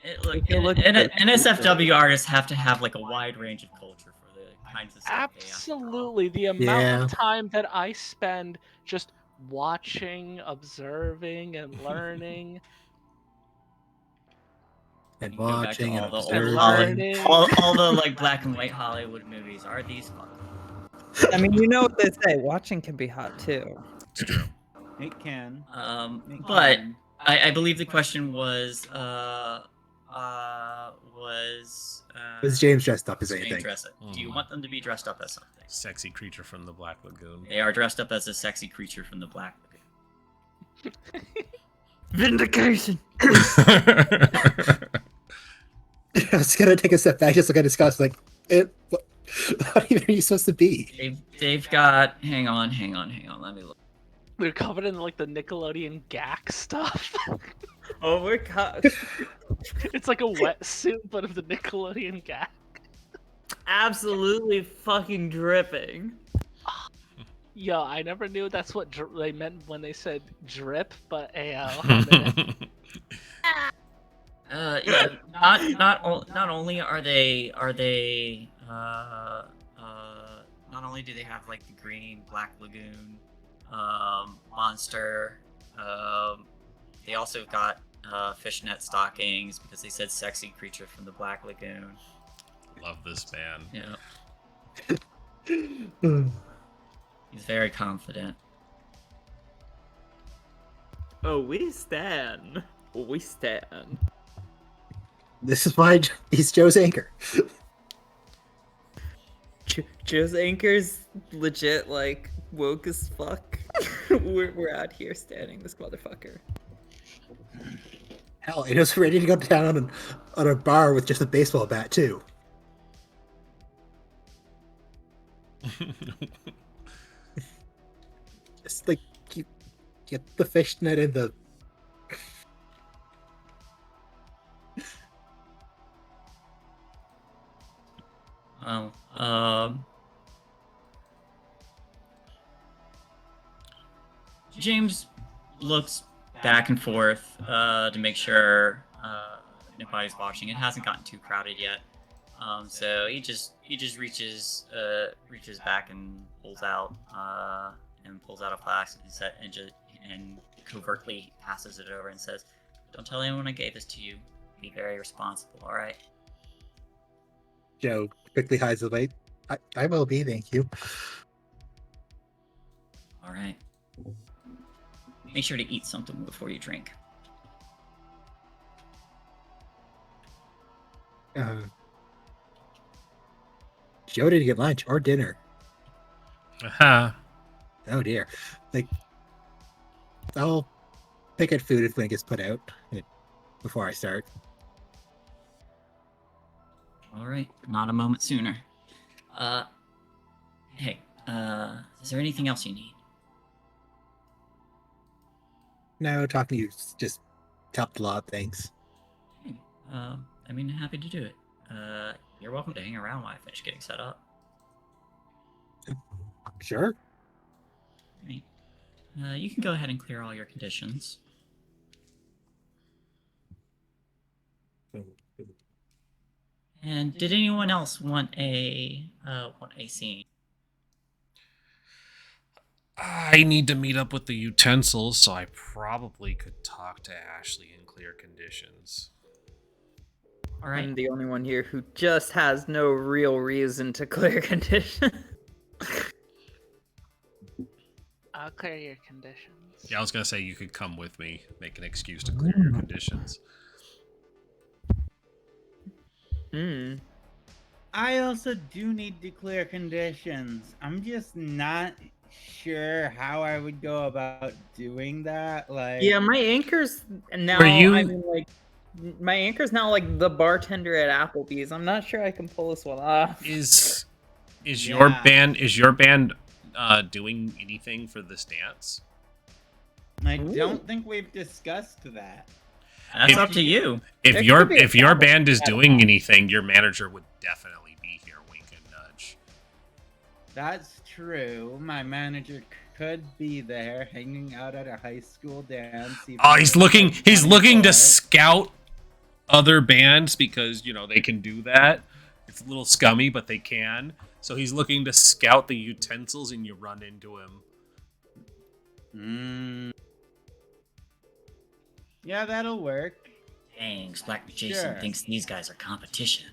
NSFW artists have to have like a wide range of culture for the kinds of stuff they have to draw. Absolutely. The amount of time that I spend just watching, observing, and learning. And You go back to watching and all the old observing. learning. all the like black and white Hollywood movies. Are these fun? I mean, you know what they say. Watching can be hot too. It's true. It can. It But can. I believe the question was Was James dressed up as James anything? Do you want them to be dressed up as something? Sexy creature from the Black Lagoon. They are dressed up as a sexy creature from the Black Lagoon. Vindication. I was gonna take a step back, just look at his costume, like, what even are you supposed to be? They've got. Hang on. Let me look. They're covered in like the Nickelodeon gack stuff. Oh my God. It's like a wetsuit, but of the Nickelodeon gack. Absolutely fucking dripping. Yo, I never knew that's what they meant when they said drip, but AL. Yeah, not only are they not only do they have like the green Black Lagoon monster, they also got fishnet stockings because they said sexy creature from the Black Lagoon. Love this band. Yeah. He's very confident. Oh, we stand. We stand. This is why he's Joe's anchor. Joe's anchor's legit like woke as fuck. we're out here standing this motherfucker. Hell, he was ready to go down on a bar with just a baseball bat too. It's like you get the fishnet in the. James looks back and forth to make sure nobody's watching. It hasn't gotten too crowded yet, so he just reaches back and pulls out a flask and covertly passes it over and says, "Don't tell anyone I gave this to you. Be very responsible, all right?" Joe quickly hides the light. I will be, thank you. All right. Make sure to eat something before you drink. Joe didn't get lunch or dinner. Uh-huh. Oh dear. Like, I'll pick at food when it gets put out before I start. All right, not a moment sooner. Hey, is there anything else you need? No, talking to you just helped a lot, thanks. Hey, I mean, happy to do it. You're welcome to hang around while I finish getting set up. Sure. Right. You can go ahead and clear all your conditions. And did anyone else want a scene? I need to meet up with the utensils, so I probably could talk to Ashley in clear conditions. All right. I'm the only one here who just has no real reason to clear condition. I'll clear your conditions. Yeah, I was gonna say you could come with me, make an excuse to clear your conditions. Hmm. I also do need to clear conditions. I'm just not sure how I would go about doing that. Like, Yeah, my anchor's now. Were you- I mean, like, my anchor's now like the bartender at Applebee's. I'm not sure I can pull this one off. Is Yeah. your band doing anything for this dance? I Ooh. don't think we've discussed that. That's If- up to you. If There your could be a if your problem band is at doing all. anything, your manager would definitely be here. Wink and nudge. That's true. My manager could be there, hanging out at a high school dance. even Oh, though he's it's looking. like He's looking to 24. scout other bands because they can do that. It's a little scummy, but they can. So he's looking to scout the utensils, and you run into him. Yeah, that'll work. Dang, Black Jason Sure. thinks these guys are competition.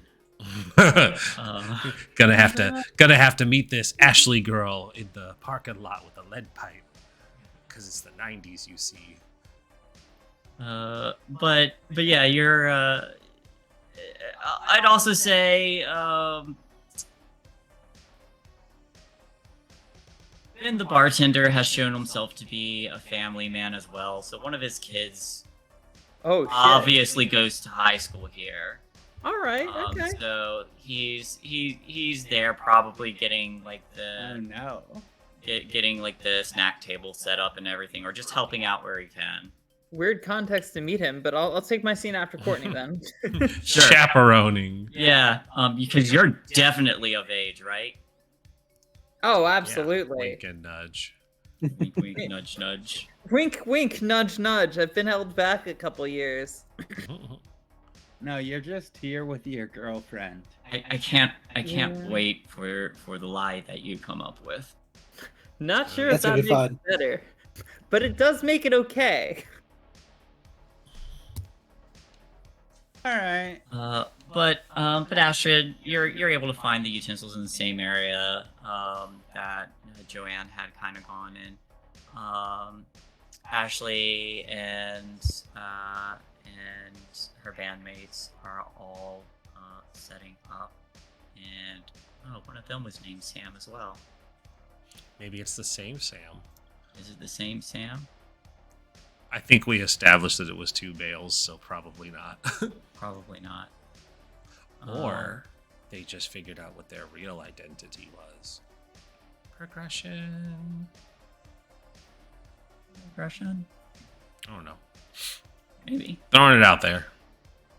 Gonna have to meet this Ashley girl in the parking lot with a lead pipe because it's the 90s, you see. But yeah, you're. I'd also say, Ben the bartender has shown himself to be a family man as well. So one of his kids Oh shit! obviously goes to high school here. All right. Okay. So he's there probably getting like Oh the no. getting like the snack table set up and everything, or just helping out where he can. Weird context to meet him, but I'll take my scene after Courtney then. Sure. Chaperoning. Yeah, because you're definitely of age, right? Oh, Yeah, absolutely. wink and nudge. Wink, wink, nudge, nudge. Wink, wink, nudge, nudge. I've been held back a couple years. No, you're just here with your girlfriend. I can't Yeah. wait for the lie that you come up with. Not sure That's if that gonna makes be fun. it better, but it does make it okay. All right. But Astrid, you're able to find the utensils in the same area that Joanne had kind of gone in. Ashley and her bandmates are all setting up, and one of them was named Sam as well. Maybe it's the same Sam. Is it the same Sam? I think we established that it was two bales, so probably not. Probably not. Or they just figured out what their real identity was. Progression. Russian? I don't know. Maybe. Throwing it out there.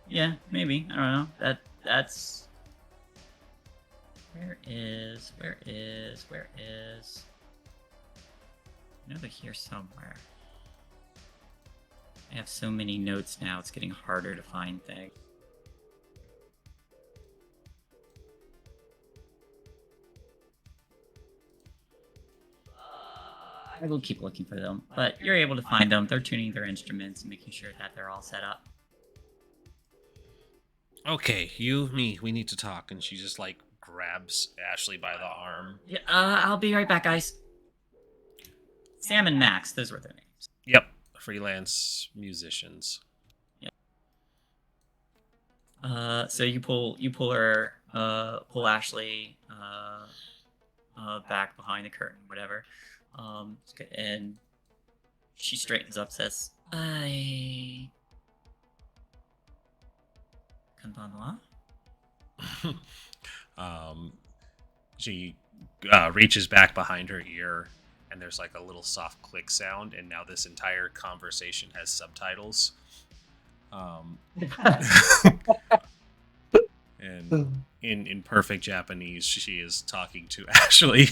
Yeah, maybe. I don't know. That's. Where is? I know they're here somewhere. I have so many notes now, it's getting harder to find things. I will keep looking for them, but you're able to find them. They're tuning their instruments and making sure that they're all set up. Okay, me, we need to talk. And she just grabs Ashley by the arm. Yeah, I'll be right back, guys. Sam and Max, those were their names. Yep, freelance musicians. So you pull Ashley back behind the curtain, whatever. And she straightens up, says, "I Kanbanwa." She reaches back behind her ear, and there's a little soft click sound, and now this entire conversation has subtitles. And in perfect Japanese, she is talking to Ashley,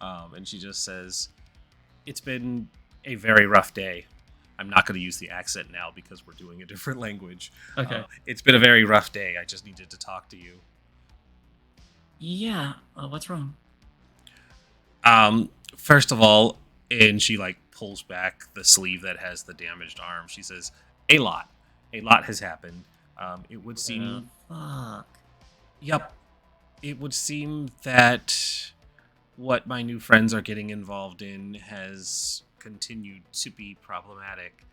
and she just says, "It's been a very rough day." I'm not going to use the accent now because we're doing a different language. Okay. It's been a very rough day. I just needed to talk to you. Yeah. What's wrong? First of all, and she pulls back the sleeve that has the damaged arm. She says, a lot has happened. It would seem Fuck. Yep. It would seem that what my new friends are getting involved in has continued to be problematic.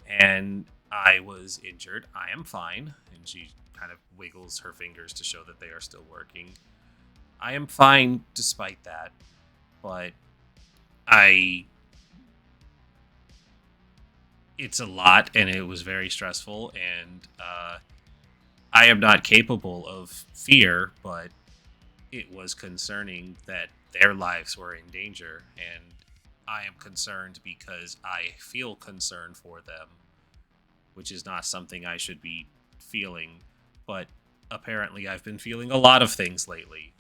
And I was injured. I am fine. And she kind of wiggles her fingers to show that they are still working. I am fine despite that, but it's a lot, and it was very stressful, and I am not capable of fear, but it was concerning that their lives were in danger, and I am concerned because I feel concern for them, which is not something I should be feeling, but apparently I've been feeling a lot of things lately.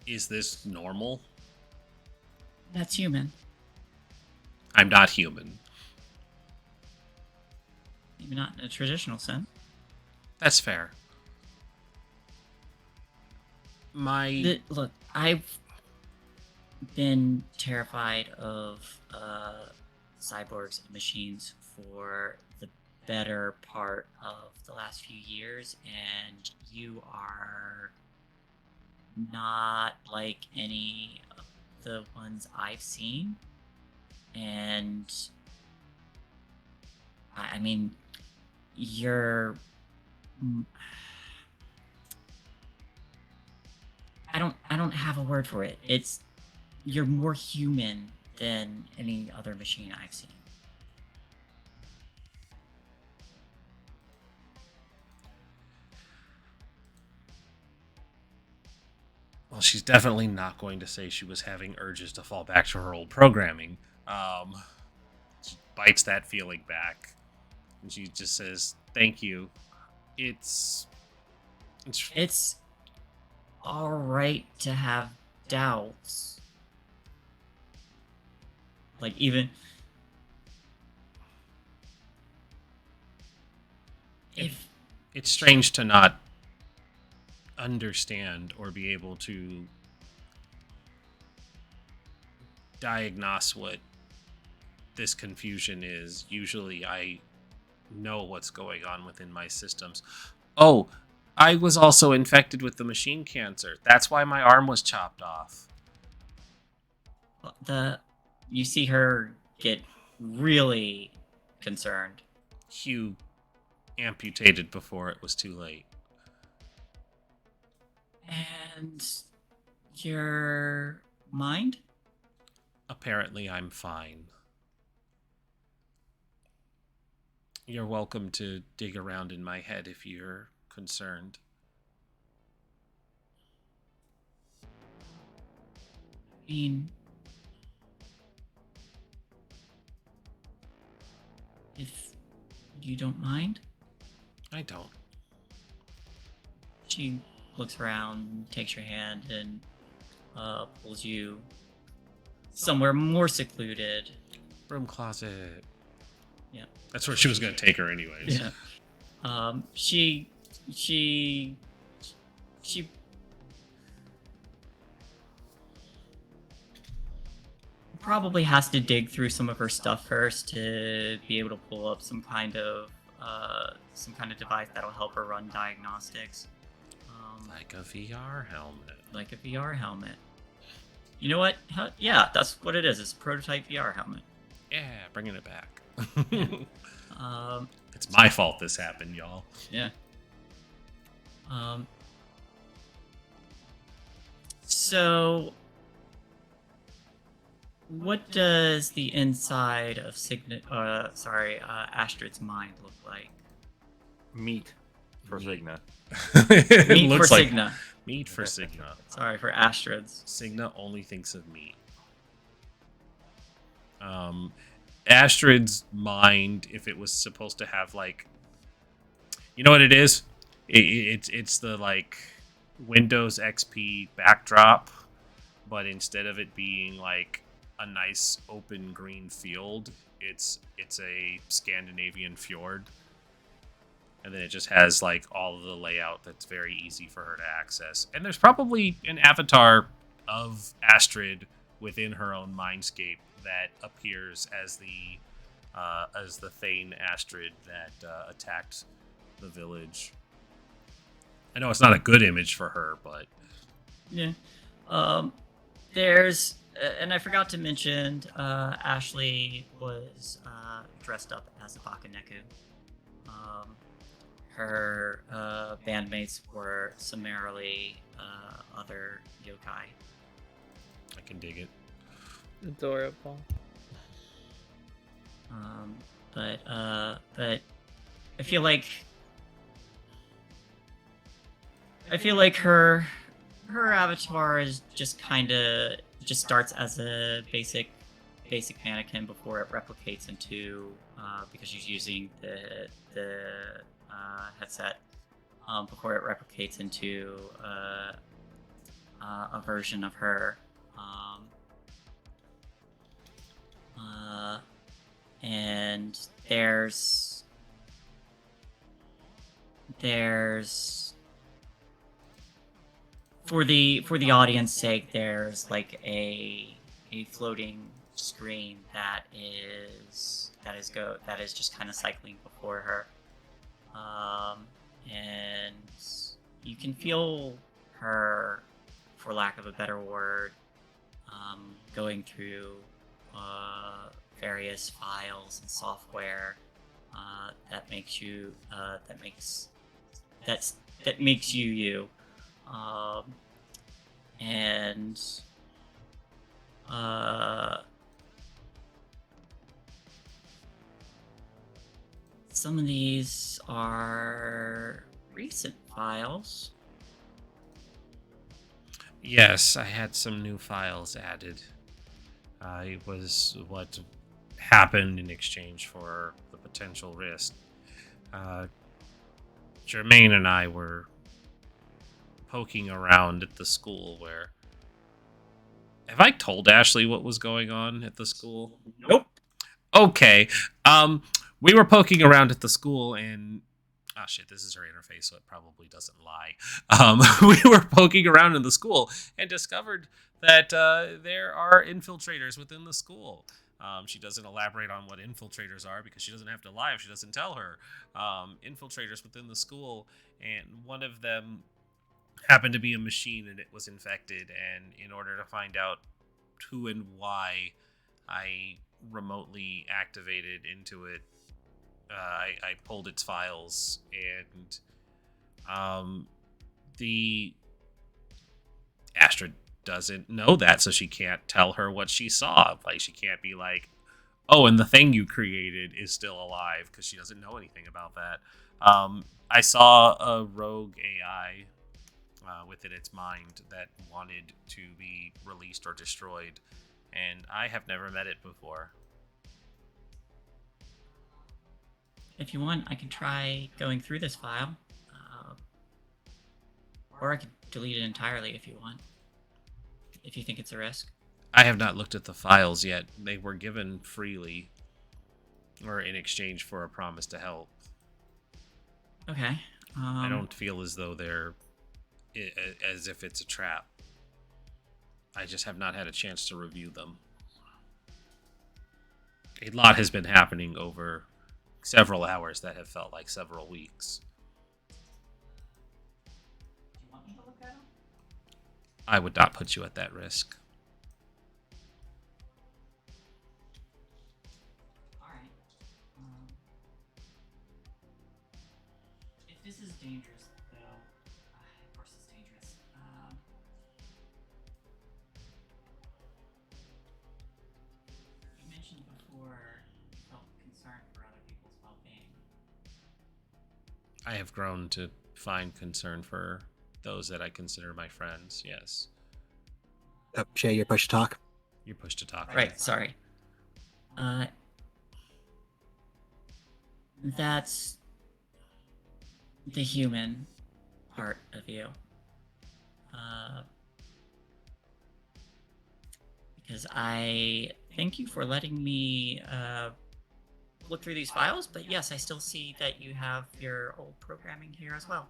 Is this normal? That's human. I'm not human. Maybe not in a traditional sense. That's fair. Look, I've been terrified of cyborgs and machines for the better part of the last few years, and you are not like any of the ones I've seen. And I mean, you're... I don't have a word for it. You're more human than any other machine I've seen. Well, she's definitely not going to say she was having urges to fall back to her old programming. She bites that feeling back, and she just says, "Thank you. It's all right to have doubts. Like, even if it's strange to not understand or be able to diagnose what this confusion is. Usually I know what's going on within my systems. Oh, I was also infected with the machine cancer. That's why my arm was chopped off." you see her get really concerned. Hugh amputated before it was too late. And your mind? Apparently I'm fine. You're welcome to dig around in my head if you're concerned. I mean, if you don't mind. I don't. She looks around, takes your hand, and pulls you somewhere more secluded. Broom closet. Yeah. That's where she was going to take her anyways. Yeah. She probably has to dig through some of her stuff first to be able to pull up some kind of device that'll help her run diagnostics. Like a VR helmet. Like a VR helmet. You know what? Yeah, that's what it is. It's a prototype VR helmet. Yeah, bringing it back. Yeah. It's my fault this happened, y'all. Yeah. So, what does the inside of Astrid's mind look like? Meat for Signa. It Meat looks for like Signa. meat for Signa. Sorry, for Astrid's. Signa only thinks of meat. Astrid's mind, if it was supposed to have like, you know what it is? It's the like Windows XP backdrop, but instead of it being like a nice open green field, it's a Scandinavian fjord. And then it just has like all of the layout that's very easy for her to access. And there's probably an avatar of Astrid within her own mindscape that appears as the Thane Astrid that attacked the village. I know it's not a good image for her, but Yeah. There's, and I forgot to mention, Ashley was dressed up as a Bakaneku. her bandmates were summarily other yokai. I can dig it. Adorable. But I feel like her avatar is just starts as a basic mannequin before it replicates into because she's using the headset before it replicates into a version of her. And there's for the audience sake, there's like a floating screen that is just kind of cycling before her, and you can feel her, for lack of a better word, going through various files and software that makes you you. And some of these are recent files. Yes, I had some new files added. It was what happened in exchange for the potential risk. Jermaine and I were poking around at the school where... Have I told Ashley what was going on at the school? Nope. Okay. We were poking around at the school and... Oh shit, this is her interface, so it probably doesn't lie. We were poking around in the school and discovered that there are infiltrators within the school. She doesn't elaborate on what infiltrators are because she doesn't have to lie if she doesn't tell her. Infiltrators within the school, and one of them happened to be a machine and it was infected, and in order to find out who and why, I remotely activated into it. I pulled its files, and the Astrid doesn't know that, so she can't tell her what she saw. Like, she can't be like, oh, and the thing you created is still alive, because she doesn't know anything about that. I saw a rogue AI within its mind that wanted to be released or destroyed, and I have never met it before. If you want, I can try going through this file. Or I could delete it entirely if you want. If you think it's a risk. I have not looked at the files yet. They were given freely, or in exchange for a promise to help. Okay. I don't feel as though they're... as if it's a trap. I just have not had a chance to review them. A lot has been happening over several hours that have felt like several weeks. Do you want me to look at them? I would not put you at that risk. Alright. If this is dangerous, though, of course it's dangerous. You mentioned before you felt concerned for other people's well-being. I have grown to find concern for those that I consider my friends, yes. Oh, Shae, you're push to talk. You're pushed to talk. Right, sorry. That's the human part of you. Because I thank you for letting me look through these files, but yes, I still see that you have your old programming here as well.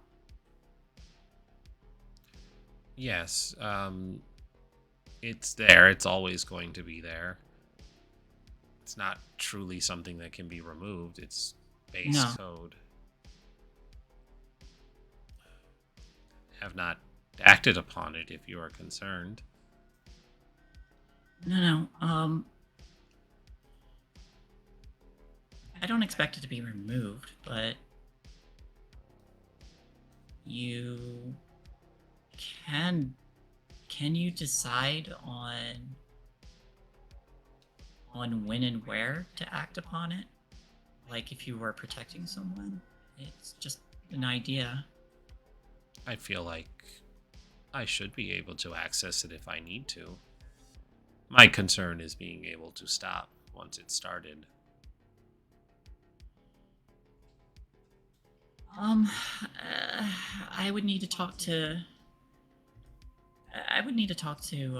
Yes, it's there. It's always going to be there. It's not truly something that can be removed. It's base code. Have not acted upon it if you are concerned. No. I don't expect it to be removed, but you can you decide on when and where to act upon it? Like if you were protecting someone? It's just an idea. I feel like I should be able to access it if I need to. My concern is being able to stop once it's started. I would need to talk to. I would need to talk to.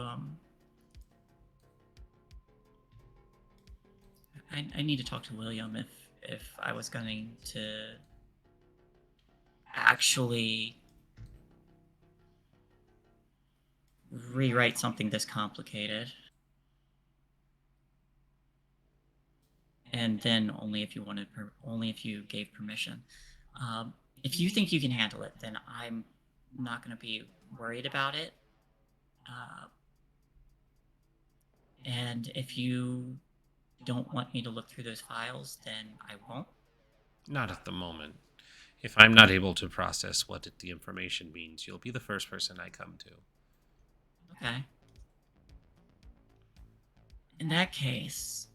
I need to talk to William if I was going to actually rewrite something this complicated. And then only if you wanted, only if you gave permission. If you think you can handle it, then I'm not going to be worried about it. And if you don't want me to look through those files, then I won't. Not at the moment. If I'm not able to process what the information means, you'll be the first person I come to. Okay. In that case,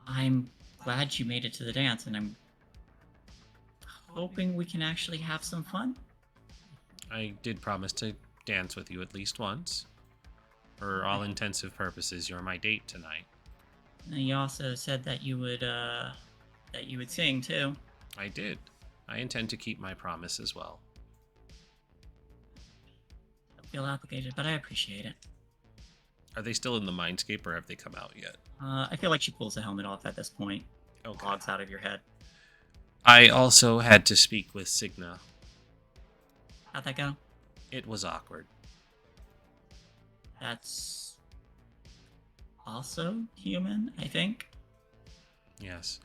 I'm glad you made it to the dance, and I'm hoping we can actually have some fun. I did promise to dance with you at least once. For all intensive purposes, you're my date tonight. And you also said that you would sing too. I did. I intend to keep my promise as well. I feel obligated, but I appreciate it. Are they still in the mindscape or have they come out yet? I feel like she pulls the helmet off at this point. Okay. Logs out of your head. I also had to speak with Signa. How'd that go? It was awkward. That's also human, I think. Yes.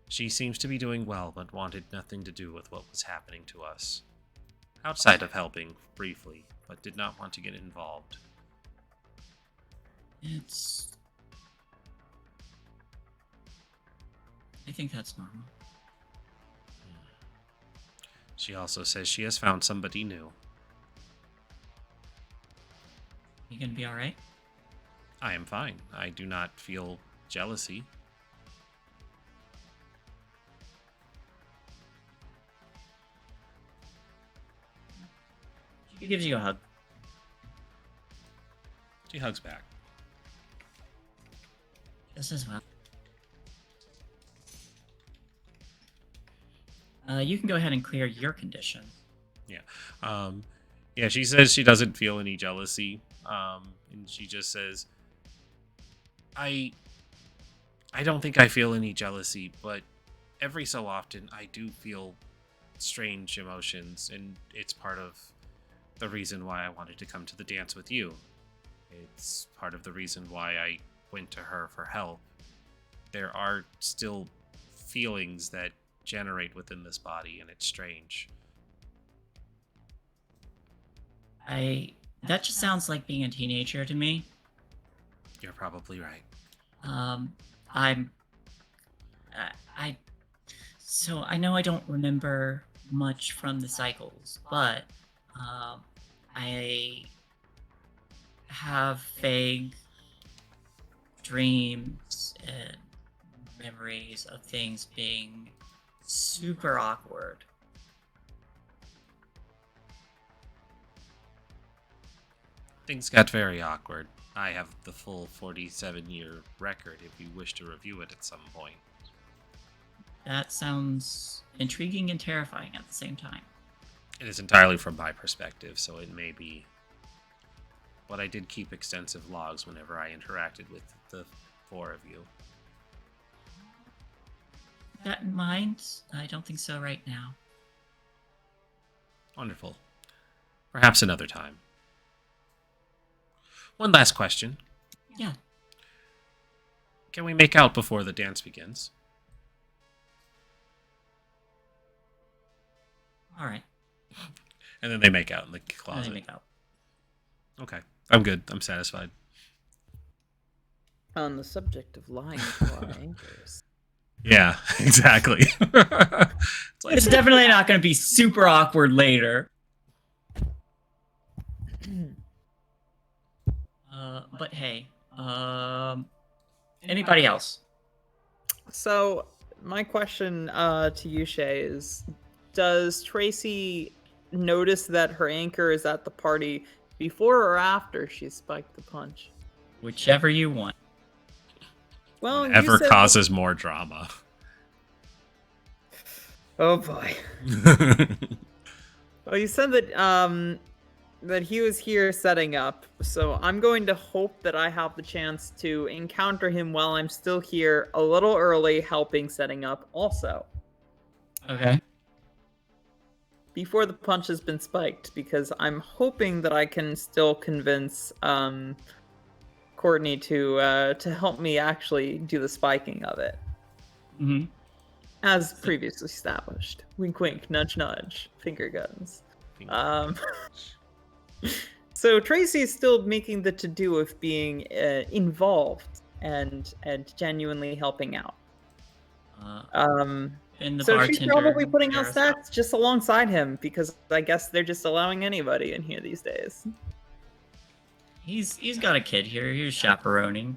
She seems to be doing well, but wanted nothing to do with what was happening to us. Outside of helping, briefly, but did not want to get involved. I think that's normal. She also says she has found somebody new. You gonna be alright? I am fine. I do not feel jealousy. She gives you a hug. She hugs back. Just as well. You can go ahead and clear your condition. Yeah, she says she doesn't feel any jealousy. And she just says, I don't think I feel any jealousy, but every so often I do feel strange emotions, and it's part of the reason why I wanted to come to the dance with you. It's part of the reason why I went to her for help. There are still feelings that generate within this body, and it's strange. That just sounds like being a teenager to me. You're probably right. So I know I don't remember much from the cycles, but I have vague dreams and memories of things being super awkward. Things got very awkward. I have the full 47-year record if you wish to review it at some point. That sounds intriguing and terrifying at the same time. It is entirely from my perspective, so it may be. But I did keep extensive logs whenever I interacted with the four of you. That in mind, I don't think so right now. Wonderful. Perhaps another time. One last question. Yeah. Can we make out before the dance begins? All right. And then they make out in the They closet. make out. Okay. I'm good. I'm satisfied. On the subject of lying to our anchors, Yeah, exactly. It's like, It's definitely not going to be super awkward later. But hey, anybody else? So my question to you, Shae, is: does Tracy notice that her anchor is at the party before or after she spiked the punch? Whichever you want. Well, you whatever said causes more drama. Oh boy. Well, you said that he was here setting up, so I'm going to hope that I have the chance to encounter him while I'm still here, a little early, helping setting up also. Okay. Before the punch has been spiked, because I'm hoping that I can still convince Courtney to help me actually do the spiking of it. Mm-hmm. As previously established. Wink wink, nudge nudge, finger guns. So Tracy is still making the to-do of being involved and genuinely helping out. And the So she's bartender. probably putting out there as stats just alongside him, because I guess they're just allowing anybody in here these days. He's got a kid here. He's chaperoning.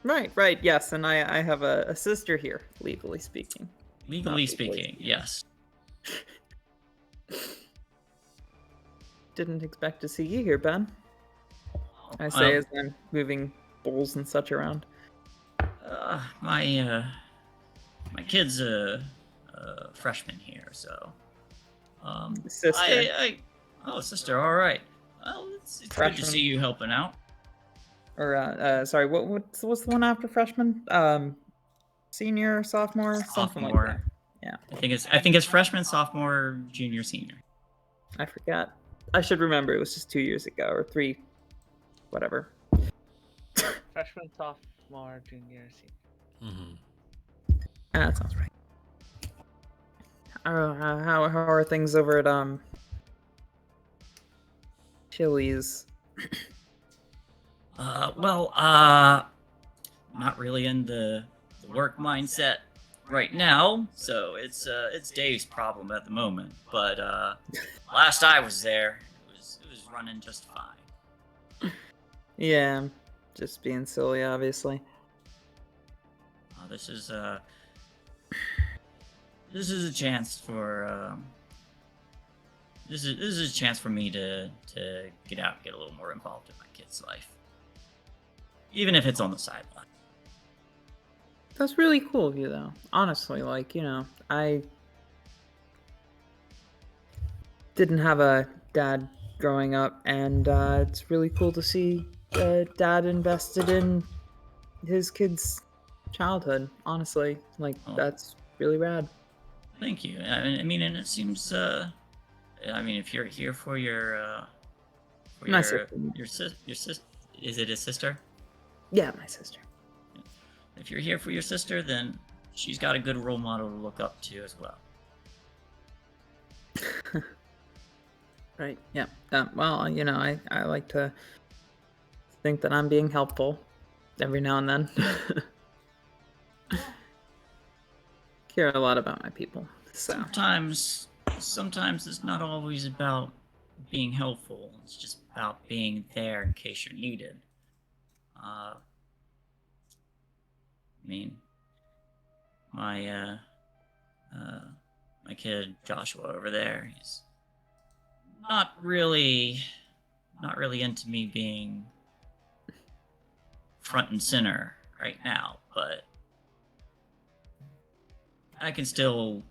Right, yes, and I have a sister here, legally speaking. Legally speaking, yes. Didn't expect to see you here, Ben. I say as I'm moving bowls and such around. My kid's a freshman here, so. Sister. Oh, sister. All right. Well, it's good to Freshman. see you helping out. Or sorry, what's the one after freshman? Senior, sophomore, something like that. Yeah. I think it's freshman, sophomore, junior, senior. I forgot. I should remember. It was just 2 years ago or 3, whatever. Freshman, sophomore, junior, senior. Mm-hmm. That sounds right. How are things over at Chili's? Not really in the work mindset right now, so it's Dave's problem at the moment. But last I was there, it was running just fine. Yeah, just being silly, obviously. This is a chance for this is a chance for me to get out and get a little more involved in my kid's life, even if it's on the sideline. That's really cool of you, though. Honestly, like, you know, I didn't have a dad growing up, and it's really cool to see dad invested in his kid's childhood. Honestly, like, that's really rad. Thank you. I mean, and it seems if you're here for your sister, is it his sister? Yeah, my sister. If you're here for your sister, then she's got a good role model to look up to as well. Right, yeah. Well, you know, I like to think that I'm being helpful every now and then. Care a lot about my people, so. Sometimes it's not always about being helpful. It's just about being there in case you're needed. I mean, my kid Joshua over there, he's not really into me being front and center right now, but I can still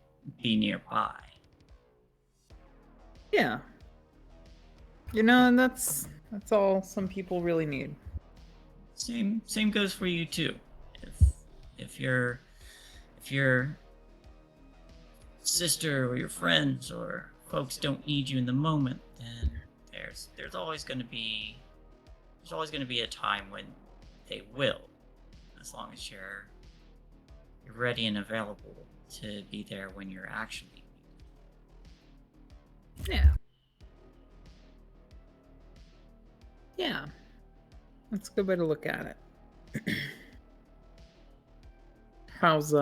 be nearby. Yeah. You know, and that's all some people really need. Same goes for you too. If your sister or your friends or folks don't need you in the moment, then there's always going to be a time when they will, as long as you're ready and available to be there when you're actually needed. Yeah, that's a good way to look at it. How's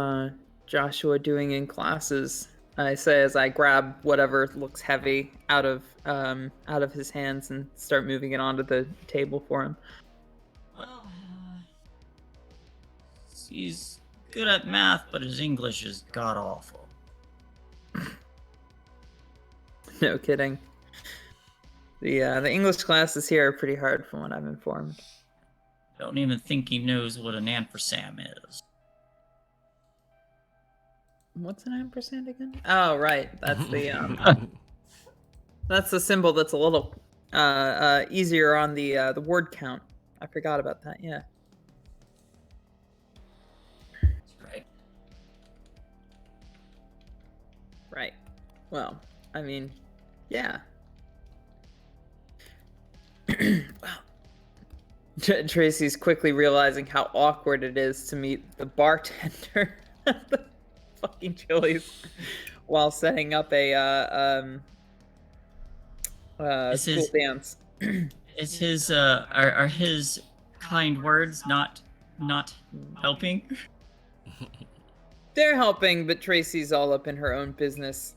Joshua doing in classes? I say as I grab whatever looks heavy out of his hands and start moving it onto the table for him. Well, he's good at math, but his English is god awful. No kidding. The English classes here are pretty hard, from what I'm informed. Don't even think he knows what an ampersand is. What's an ampersand again? Oh, right. That's the that's the symbol that's a little easier on the word count. I forgot about that. Yeah. Right. Right. Well, I mean, yeah. Well, Tracy's quickly realizing how awkward it is to meet the bartender at the fucking Chili's while setting up a school dance. Is his are his kind words not helping? They're helping, but Tracy's all up in her own business.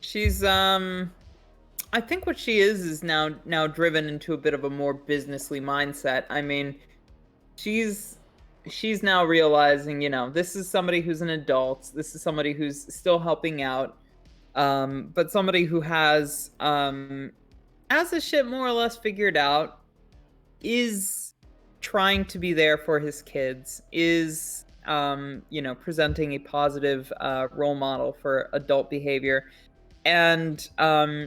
She's I think what she is now driven into a bit of a more businessly mindset. I mean, she's now realizing, this is somebody who's an adult. This is somebody who's still helping out, but somebody who has the shit more or less figured out, is trying to be there for his kids, is presenting a positive role model for adult behavior. And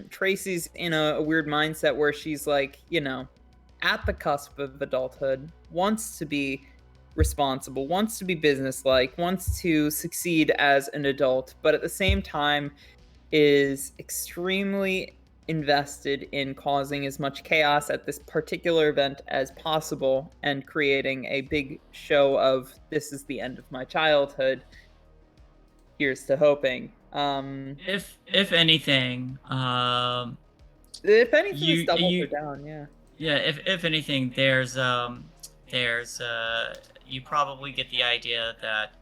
Tracy's in a weird mindset where she's like, at the cusp of adulthood, wants to be responsible, wants to be businesslike, wants to succeed as an adult, but at the same time is extremely invested in causing as much chaos at this particular event as possible and creating a big show of, this is the end of my childhood. Here's to hoping. If anything, it's doubled her down, yeah. Yeah, if anything, there's you probably get the idea that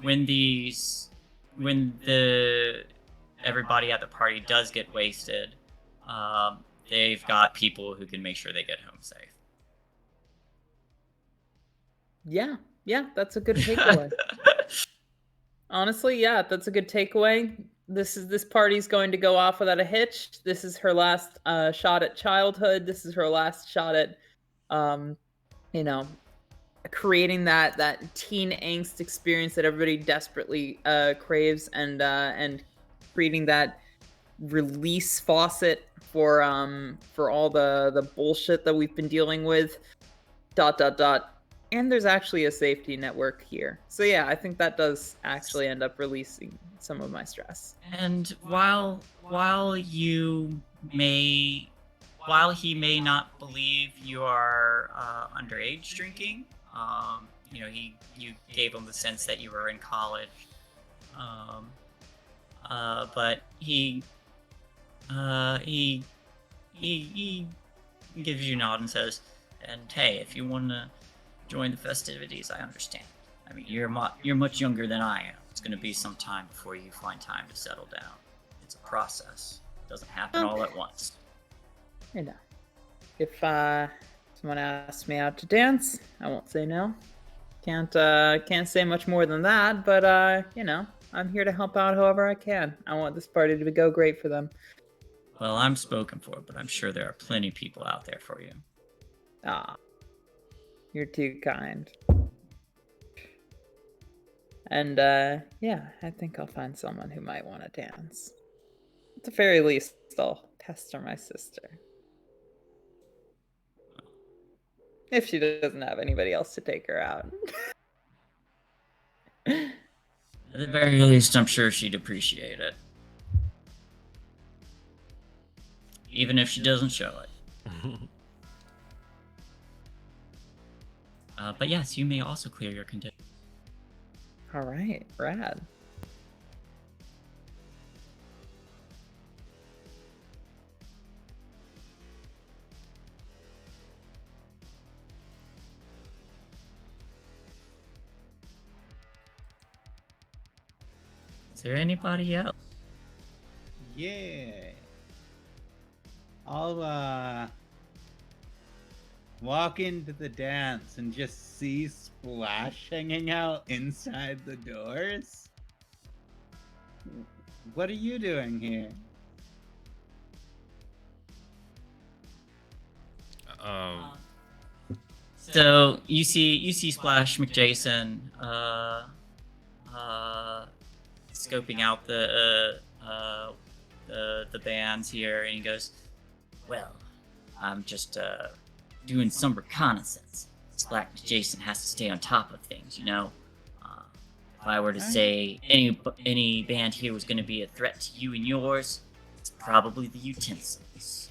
when everybody at the party does get wasted, they've got people who can make sure they get home safe. Yeah, that's a good takeaway. Honestly, yeah, that's a good takeaway. This party's going to go off without a hitch. This is her last shot at childhood. This is her last shot at, creating that teen angst experience that everybody desperately craves, and creating that release faucet for all the bullshit that we've been dealing with. ... And there's actually a safety network here. So yeah, I think that does actually end up releasing some of my stress. And while he may not believe you are underage drinking, you gave him the sense that you were in college. But he gives you a nod and says, "And hey, if you want to join the festivities, I understand. I mean, you're much younger than I am. It's going to be some time before you find time to settle down. It's a process. It doesn't happen all at once." If someone asks me out to dance, I won't say no. Can't say much more than that, but I'm here to help out however I can. I want this party to go great for them. Well, I'm spoken for, but I'm sure there are plenty of people out there for you. You're too kind. And I think I'll find someone who might want to dance. At the very least, I'll pester my sister. If she doesn't have anybody else to take her out. At the very least, I'm sure she'd appreciate it. Even if she doesn't show it. But yes, you may also clear your condition. All right, rad. Is there anybody else? Yeah. I'll walk into the dance and just see Splash hanging out inside the doors. What are you doing here? So you see Splash McJason scoping out the bands here, and he goes, "Well, I'm just doing some reconnaissance. Splash McJason has to stay on top of things, you know. If I were to say any band here was going to be a threat to you and yours, it's probably the Utensils."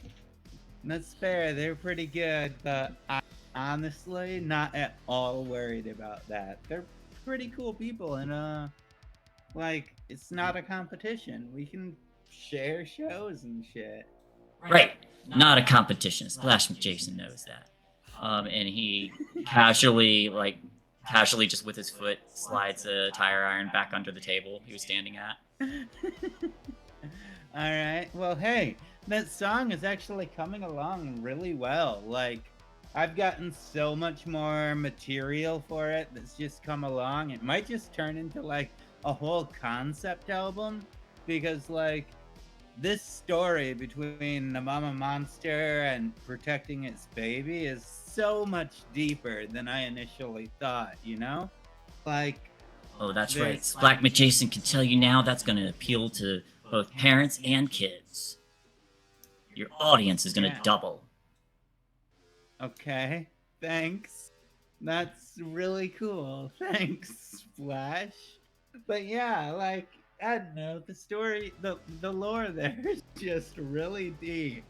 That's fair. They're pretty good, but I'm honestly not at all worried about that. They're pretty cool people, and like, it's not a competition. We can share shows and shit. Right, not a competition. Splash McJason knows that. And he casually just with his foot slides a tire iron back under the table he was standing at. Alright, well, hey, that song is actually coming along really well. Like, I've gotten so much more material for it that's just come along. It might just turn into, like, a whole concept album, because, like, this story between the mama monster and protecting its baby is so much deeper than I initially thought, you know? Like... Oh, that's right. Splash McJason can tell you now that's going to appeal to both parents and kids. Your audience is going to double. Okay, thanks. That's really cool. Thanks, Splash. But yeah, like, I don't know, the story, the lore there is just really deep.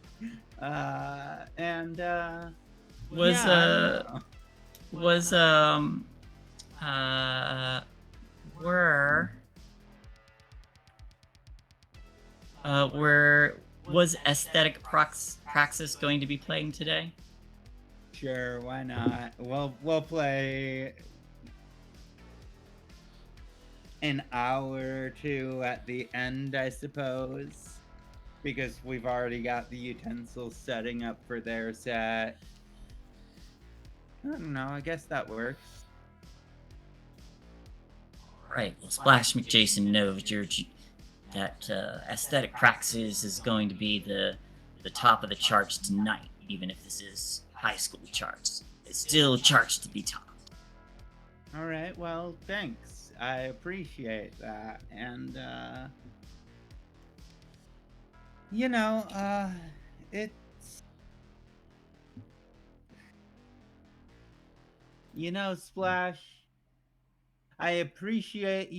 Was Aesthetic Praxis going to be playing today? Sure, why not? We'll play an hour or two at the end, I suppose, because we've already got the Utensils setting up for their set. I don't know, I guess that works. Right, well, Splash McJason knows that Aesthetic Praxis is going to be the top of the charts tonight, even if this is high school charts. It's still charts to be topped. Alright, well, thanks. I appreciate that. And, you know, it's... You know, Splash, I appreciate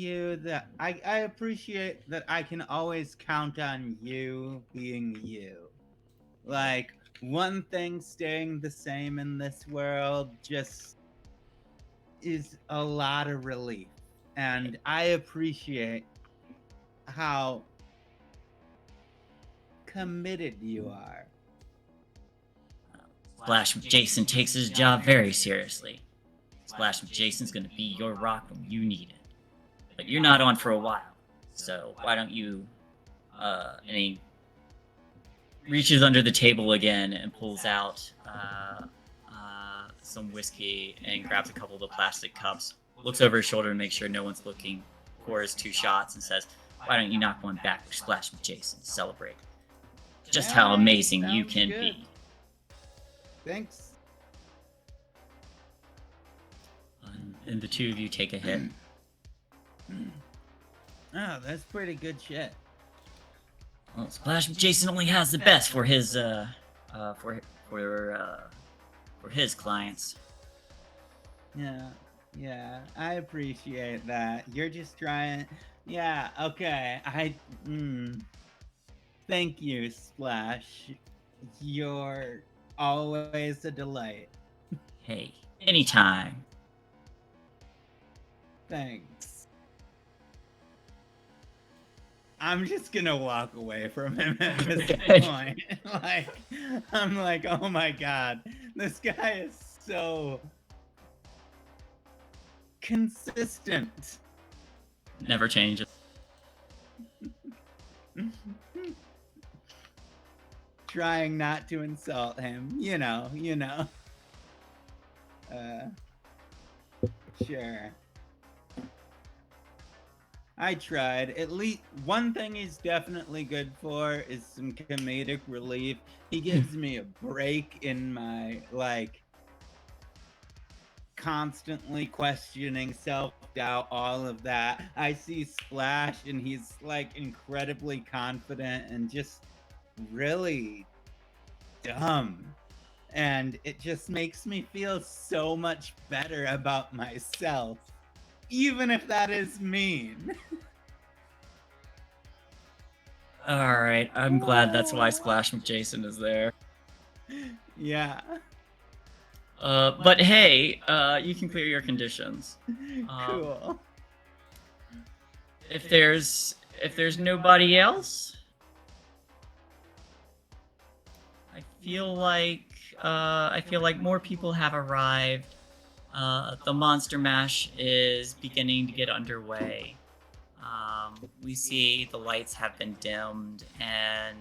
that I appreciate that I can always count on you being you. Like, one thing staying the same in this world just is a lot of relief. And I appreciate how committed you are. Splash McJason takes his job very seriously. Splash McJason's gonna be your rock when you need it. But you're not on for a while, so why don't you, and he reaches under the table again and pulls out some whiskey and grabs a couple of the plastic cups, looks over his shoulder to make sure no one's looking, pours 2 shots and says, "Why don't you knock one back for Splash McJason to celebrate just how amazing you can be." Thanks. And the two of you take a hit. Oh, that's pretty good shit. Well, Splash McJason only has the best for his for his clients. Yeah, I appreciate that. You're just trying. Yeah, okay. Thank you, Splash. You're always a delight. Hey, anytime. Thanks. I'm just gonna walk away from him at this point. I'm like, oh my god, this guy is so consistent. Never changes. Trying not to insult him. You know. Sure. I tried. At least one thing he's definitely good for is some comedic relief. He gives me a break in my, like, constantly questioning, self-doubt, all of that. I see Splash and he's, like, incredibly confident and just really dumb. And it just makes me feel so much better about myself. Even if that is mean. Alright, I'm glad that's why Splash McJason is there. Yeah. But hey, you can clear your conditions. Cool. If there's nobody else, I feel like more people have arrived. The Monster Mash is beginning to get underway. We see the lights have been dimmed, and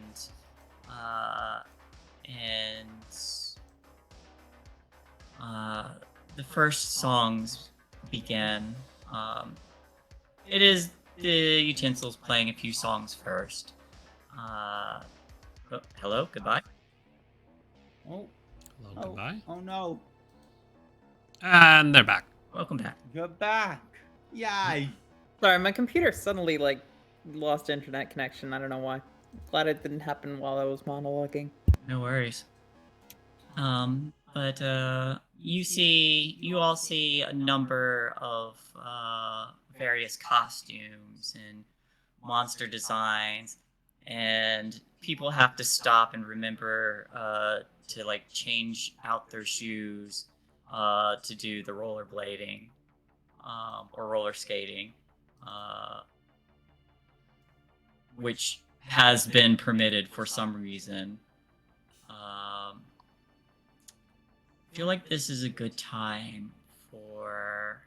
the first songs begin. It is the utensils playing a few songs first. Hello, goodbye. Oh. Hello, goodbye. Oh no. And they're back. Welcome back. You're back. Yay. Sorry, my computer suddenly like lost internet connection. I don't know why. Glad it didn't happen while I was monologuing. No worries. But you all see a number of various costumes and monster designs, and people have to stop and remember to like change out their shoes to do the rollerblading or roller skating, which has been permitted for some reason. I feel like this is a good time for...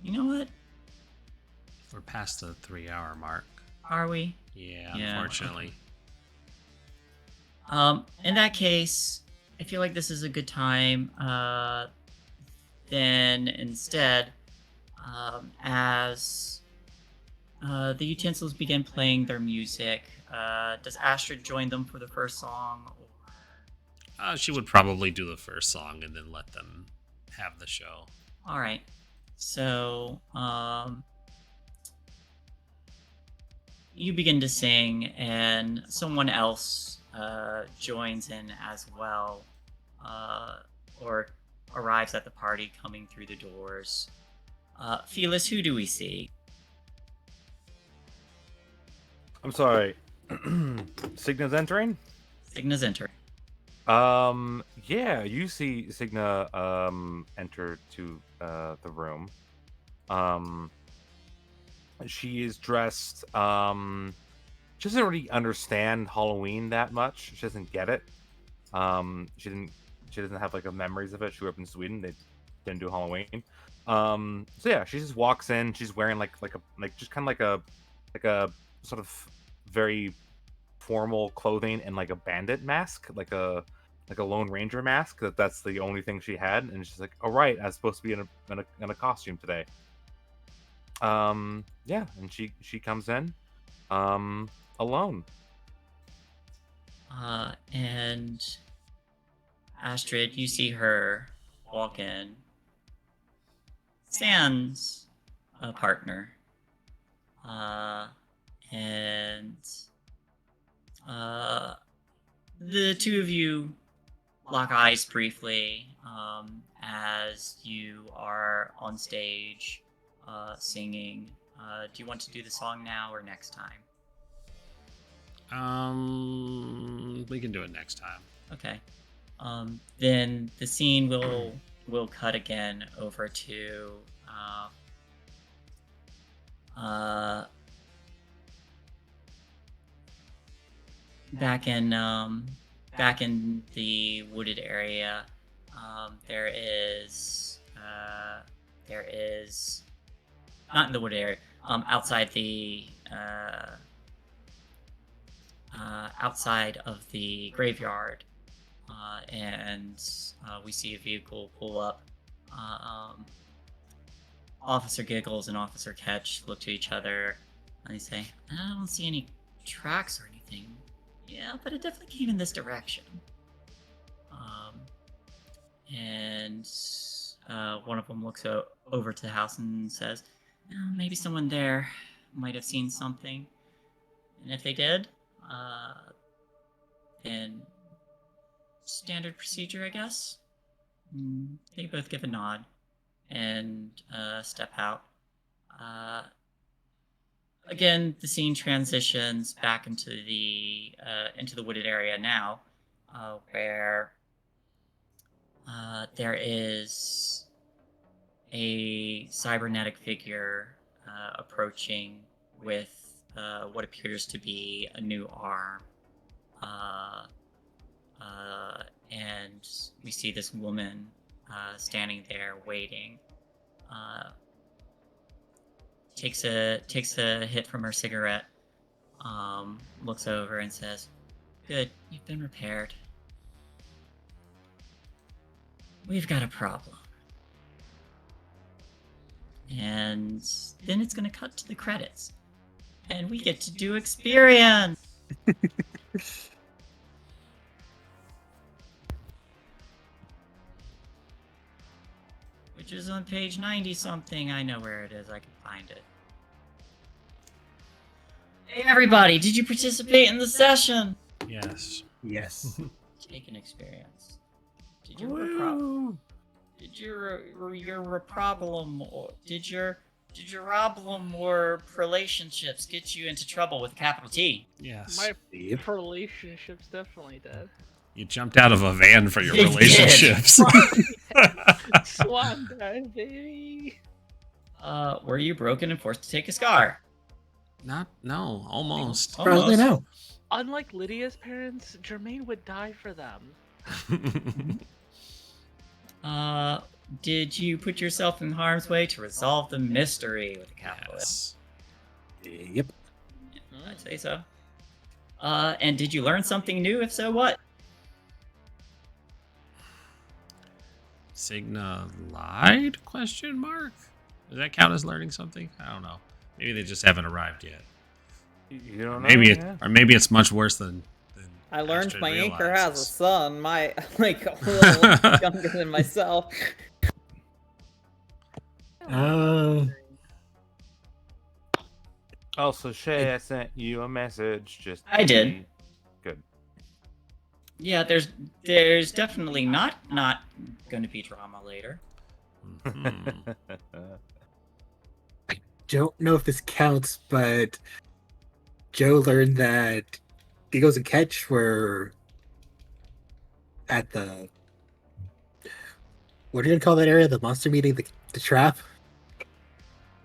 You know what? We're past the 3-hour mark. Are we? Yeah, Yeah, unfortunately. In that case, I feel like this is a good time. Then instead, as the utensils begin playing their music, does Astrid join them for the first song? She would probably do the first song and then let them have the show. All right. So, you begin to sing, and someone else joins in as well, or arrives at the party coming through the doors. Felis, who do we see? I'm sorry. Signa's entering? Signa's entering. Yeah, you see Signa enter to the room. She is dressed she doesn't really understand Halloween that much. She doesn't get it. She doesn't have like memories of it. She grew up in Sweden. They didn't do Halloween. So yeah, she just walks in. She's wearing like a sort of very formal clothing and like a bandit mask, like a Lone Ranger mask. That's the only thing she had, and she's like, "All right, I was supposed to be in a costume today." Yeah, and she comes in, alone. And Astrid, you see her walk in. Sans a partner. And the two of you lock eyes briefly as you are on stage singing. Do you want to do the song now or next time? We can do it next time. Okay. Then the scene will cut again over to back in the wooded area. There is not in the wooded area. outside of the graveyard, and we see a vehicle pull up. Officer Giggles and Officer Catch look to each other, and they say, "I don't see any tracks or anything. Yeah, but it definitely came in this direction." And one of them looks over to the house and says, "Oh, maybe someone there might have seen something. And if they did, then standard procedure, I guess." They both give a nod and step out. Again, the scene transitions back into the wooded area now, where there is a cybernetic figure approaching with what appears to be a new arm. And we see this woman standing there waiting. Takes a hit from her cigarette, looks over and says, "Good, you've been repaired. We've got a problem." And then it's gonna cut to the credits. And we get to do experience! Which is on page 90-something. I know where it is. I can find it. Hey, everybody! Did you participate in the session? Yes. Yes. Take an experience. Did your problem or relationships get you into trouble with capital T? Yes. My relationships definitely did. You jumped out of a van for your You did. relationships. Swan dive, baby. Were you broken and forced to take a scar? No, almost. Probably no. Unlike Lydia's parents, Jermaine would die for them. Did you put yourself in harm's way to resolve the mystery with a capital L? Yes. Yep. I'd say so. And did you learn something new? If so, what? Cigna lied? Question mark. Does that count as learning something? I don't know. Maybe they just haven't arrived yet. You don't know? Maybe Yeah. maybe it's much worse than I learned Astrid my anchor has a realizes. son. My like a little younger than myself. Also, Shae, I sent you a message. Just I did. Good. Yeah, there's definitely not going to be drama later. Mhm. Don't know if this counts, but Joe learned that Giggles and Catch were at the, what are you gonna call that area? The monster meeting, the trap.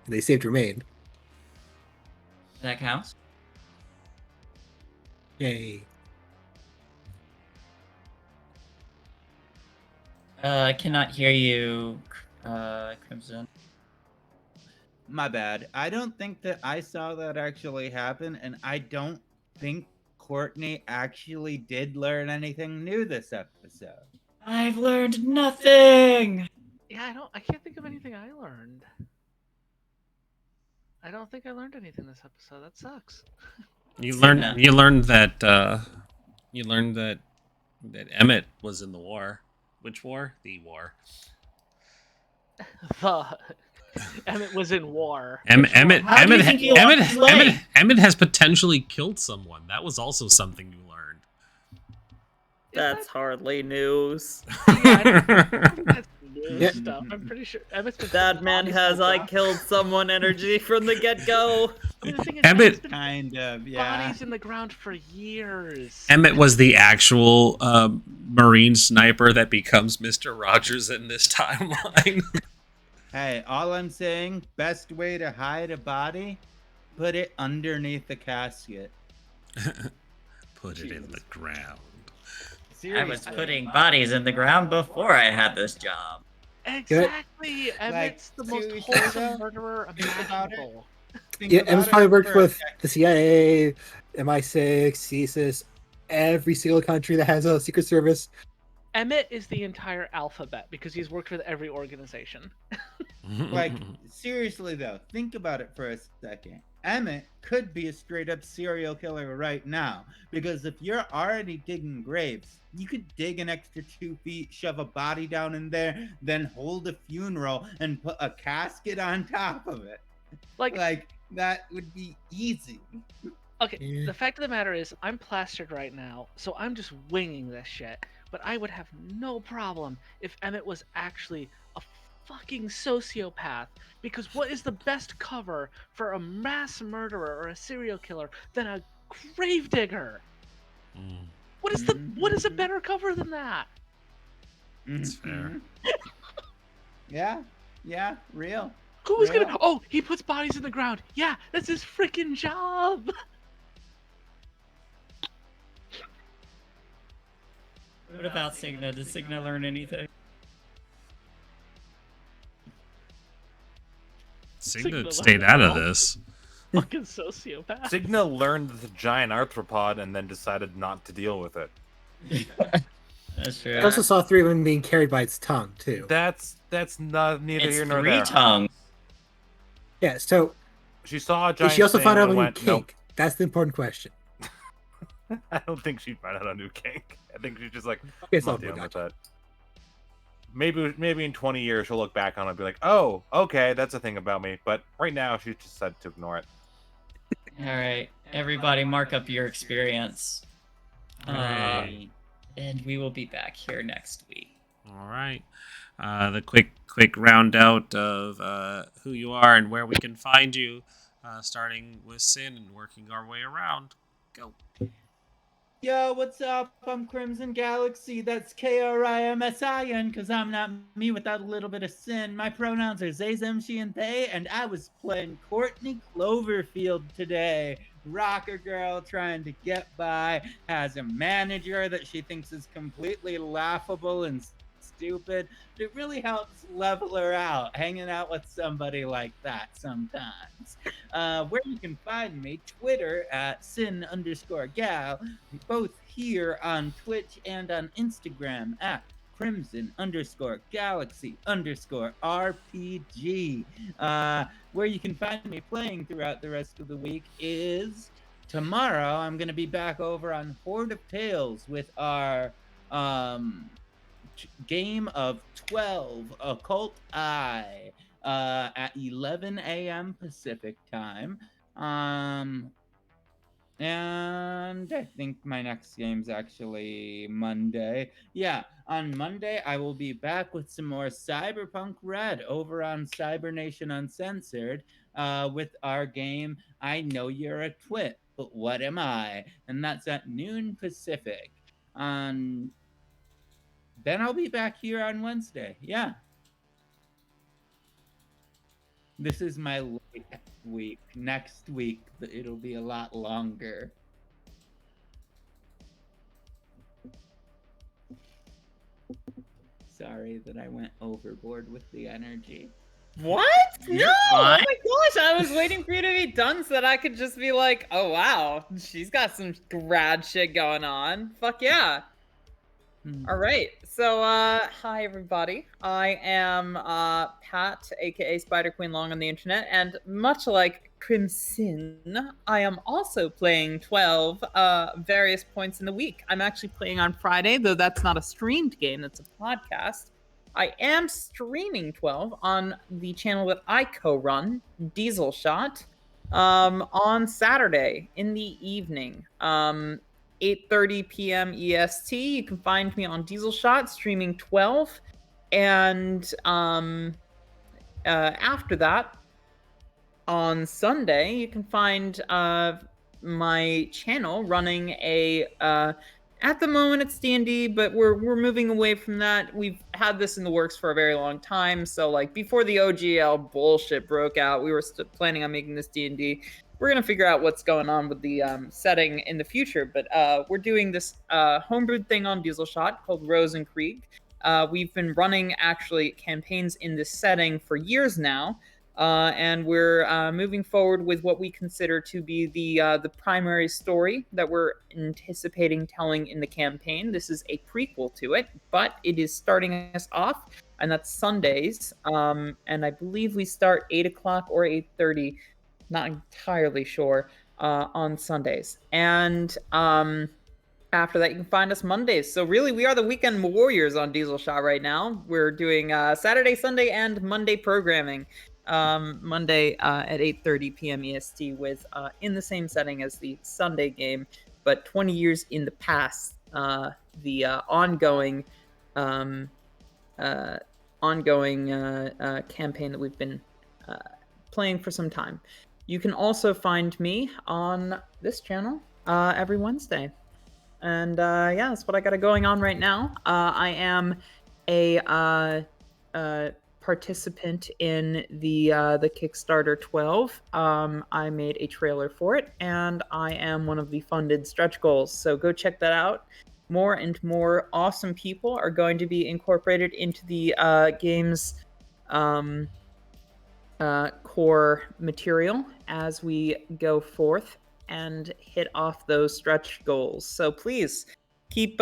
And they saved Remain. That counts. Yay! I cannot hear you, Crimson. My bad. I don't think that I saw that actually happen, and I don't think Courtney actually did learn anything new this episode. I've learned nothing. Yeah, I can't think of anything I learned. I don't think I learned anything this episode. That sucks. You Cigna. learned that Emmett was in the war. Which war? The war. Emmett was in war. Emmett How do you think he lost his leg? Emmett has potentially killed someone. That was also something you learned. That's hardly news. That's new Yep. stuff. I'm pretty sure Emmett's been That man has I killed someone energy from the get-go. The thing is, Emmett- Emmett's been Kind of, yeah. bodies in the ground for years. Emmett was the actual Marine sniper that becomes Mr. Rogers in this timeline. Hey, all I'm saying, best way to hide a body, put it underneath the casket. Put it in the ground. I was putting bodies in the ground before I had this job. Exactly. Emmett's the most seriously, wholesome though, murderer think about it. imaginable. think Yeah, about Emma's it probably worked for a with second. the CIA, MI6, CSIS, every single country that has a secret service. Emmett is the entire alphabet because he's worked with every organization. Like, seriously though, think about it for a second. Emmett could be a straight up serial killer right now, because if you're already digging graves, you could dig an extra 2 feet, shove a body down in there, then hold a funeral and put a casket on top of it. Like that would be easy. Okay, Yeah. the fact of the matter is, I'm plastered right now, so I'm just winging this shit. But I would have no problem if Emmett was actually a fucking sociopath. Because what is the best cover for a mass murderer or a serial killer than a gravedigger? What is a better cover than that? That's fair. Yeah, real. Who's Real. gonna? Oh, he puts bodies in the ground. Yeah, that's his freaking job. What about Signa? Does Signa learn anything? Signa stayed out of this. Fucking sociopath. Signa learned the giant arthropod and then decided not to deal with it. That's true. I also saw 3 of them being carried by its tongue, too. That's not neither It's here nor 3 there. tongues. Yeah, so She saw a did giant she also thing find out and a new went, kink? nope. That's the important question. I don't think she'd find out a new kink. I think she's just like, Okay, I'm so not dealing with that. Maybe in 20 years she'll look back on it and be like, oh, okay, that's a thing about me. But right now she just decided to ignore it. All right, everybody, mark up your experience. Hooray. And we will be back here next week. All right. The quick round out of who you are and where we can find you, starting with Sin and working our way around. Go. Yo, what's up? I'm Crimson Galaxy. That's Krimsin, because I'm not me without a little bit of sin. My pronouns are they, them, she, and they, and I was playing Courtney Cloverfield today. Rocker girl trying to get by, has a manager that she thinks is completely laughable and stupid. It really helps level her out, hanging out with somebody like that sometimes. Where you can find me, Twitter at sin_gal, both here on Twitch and on Instagram at Crimson_Galaxy_RPG. Where you can find me playing throughout the rest of the week is tomorrow. I'm going to be back over on Horde of Tales with our game of 12 Occult Eye at 11 a.m. Pacific time. And I think my next game's actually Monday. Yeah, on Monday I will be back with some more Cyberpunk Red over on Cybernation Uncensored with our game I Know You're a Twit, but What Am I? And that's at noon Pacific. Then I'll be back here on Wednesday. Yeah. This is my late week. Next week, it'll be a lot longer. Sorry that I went overboard with the energy. What? You're No! Oh fine. my gosh, I was waiting for you to be done so that I could just be like, oh wow, she's got some rad shit going on. Fuck yeah. All right. So, hi everybody. I am Pat, aka Spider Queen Long on the internet, and much like Krimsin, I am also playing 12 various points in the week. I'm actually playing on Friday, though that's not a streamed game, that's a podcast. I am streaming 12 on the channel that I co-run, Diesel Shot, on Saturday in the evening. 8:30 p.m. EST. You can find me on Diesel Shot streaming 12, and after that, on Sunday, you can find my channel running a. At the moment, it's D&D, but we're moving away from that. We've had this in the works for a very long time. So, like, before the OGL bullshit broke out, we were planning on making this D&D. We're going to figure out what's going on with the setting in the future. But we're doing this homebrewed thing on Diesel Shot called Rosenkrieg. We've been running, actually, campaigns in this setting for years now. And we're moving forward with what we consider to be the primary story that we're anticipating telling in the campaign. This is a prequel to it, but it is starting us off, and that's Sundays. And I believe we start 8 o'clock or 8:30, not entirely sure, on Sundays. And after that, you can find us Mondays. So really, we are the weekend warriors on Diesel Shot right now. We're doing Saturday, Sunday, and Monday programming. Monday at 8:30 p.m. EST with in the same setting as the Sunday game, but 20 years in the past. The ongoing campaign that we've been playing for some time. You can also find me on this channel every Wednesday. And yeah, that's what I got going on right now. I am a participant in the Kickstarter 12. I made a trailer for it, and I am one of the funded stretch goals. So go check that out. More and more awesome people are going to be incorporated into the game's core material as we go forth and hit off those stretch goals. So please keep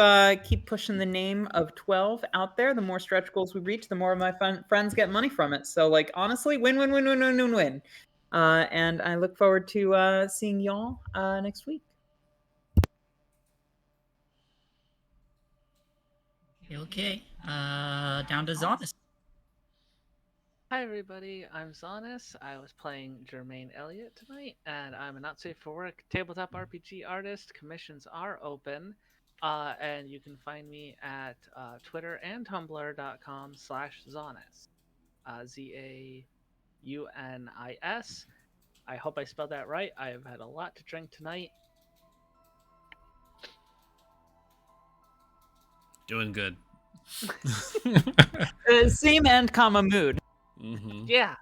pushing the name of 12 out there. The more stretch goals we reach, the more of my friends get money from it. So like honestly, win, win, win, win, win, win, win. And I look forward to seeing y'all next week. Okay. Down to Zaunis. Hi everybody, I'm Zaunis. I was playing Jermaine Elliott tonight, and I'm a not safe for work tabletop RPG artist. Commissions are open, and you can find me at Twitter and Tumblr.com/Zaunis. Zaunis. I hope I spelled that right. I've had a lot to drink tonight. Doing good. Same and comma mood. Mm-hmm. Yeah.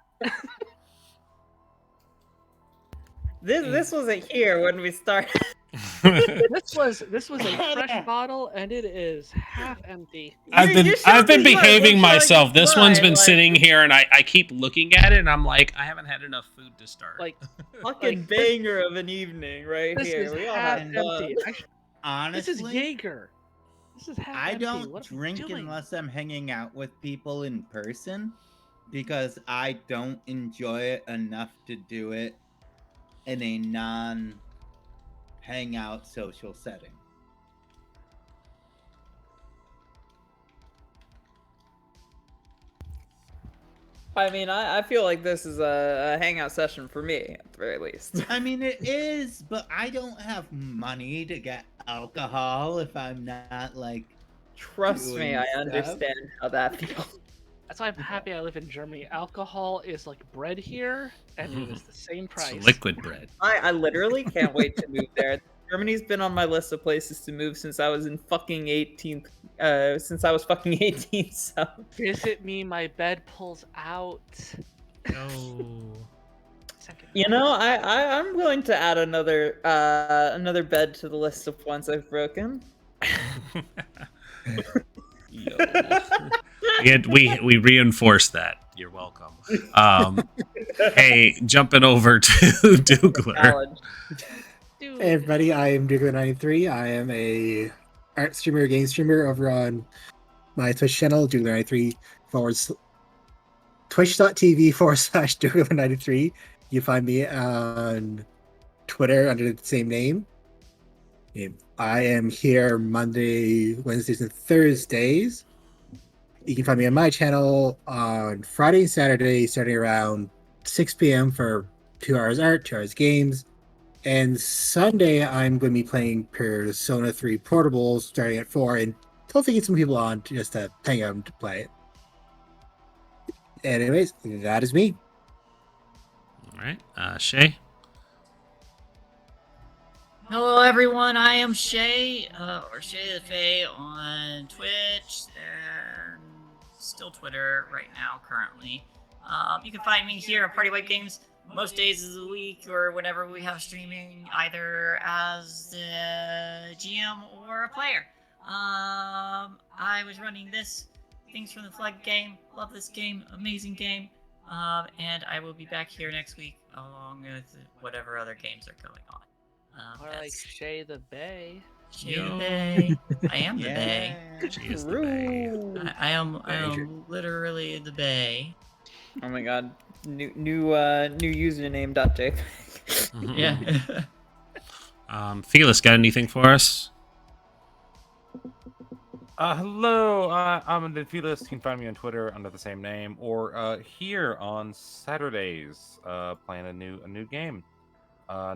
This wasn't here when we started. This was a fresh bottle, and it is half empty. I've been behaving myself. This one's been like, sitting here, and I keep looking at it, and I'm like, I haven't had enough food to start. Like fucking banger of an evening right this here. is We all half had empty. fun. Honestly, This is Jaeger. This is half I empty. don't What am I drink doing? unless I'm hanging out with people in person because I don't enjoy it enough to do it in a non-hangout social setting. I mean, I feel like this is a hangout session for me, at the very least. I mean, it is, but I don't have money to get alcohol if I'm not, like, Trust me, doing I stuff. understand how that feels. That's why I'm happy I live in Germany. Alcohol is like bread here, and it is the same price. It's liquid bread. I literally can't wait to move there. Germany's been on my list of places to move since I was in fucking 18th. Since I was fucking 18. So Visit me, my bed pulls out. No. you know, I'm going to add another bed to the list of ones I've broken. Yo. We reinforce that. You're welcome. Hey, jumping over to Doogler. Hey everybody, I am Doogler93. I am a art streamer, game streamer over on my Twitch channel, Doogler93 twitch.tv/Doogler93. You find me on Twitter under the same name. I am here Monday, Wednesdays, and Thursdays. You can find me on my channel on Friday and Saturday, starting around 6 p.m. for 2 hours art, 2 hours games. And Sunday, I'm going to be playing Persona 3 Portables starting at 4, and hopefully get some people on just to hang out to play it. Anyways, that is me. All right, Shae. Hello everyone, I am Shae, or ShaeTheFay on Twitch, and still Twitter right now currently. You can find me here at PartyWipeGames most days of the week or whenever we have streaming, either as the GM or a player. I was running this Things from the Flag game. Love this game. Amazing game. And I will be back here next week along with whatever other games are going on. Or like ShaeTheFay. ShaeTheFay. I am the Bay. She is the Bay. I am literally the Bay. Oh my god. New username .jpg. Yeah. Felix, got anything for us? Hello, I'm Felix. You can find me on Twitter under the same name, or here on Saturdays, playing a new game,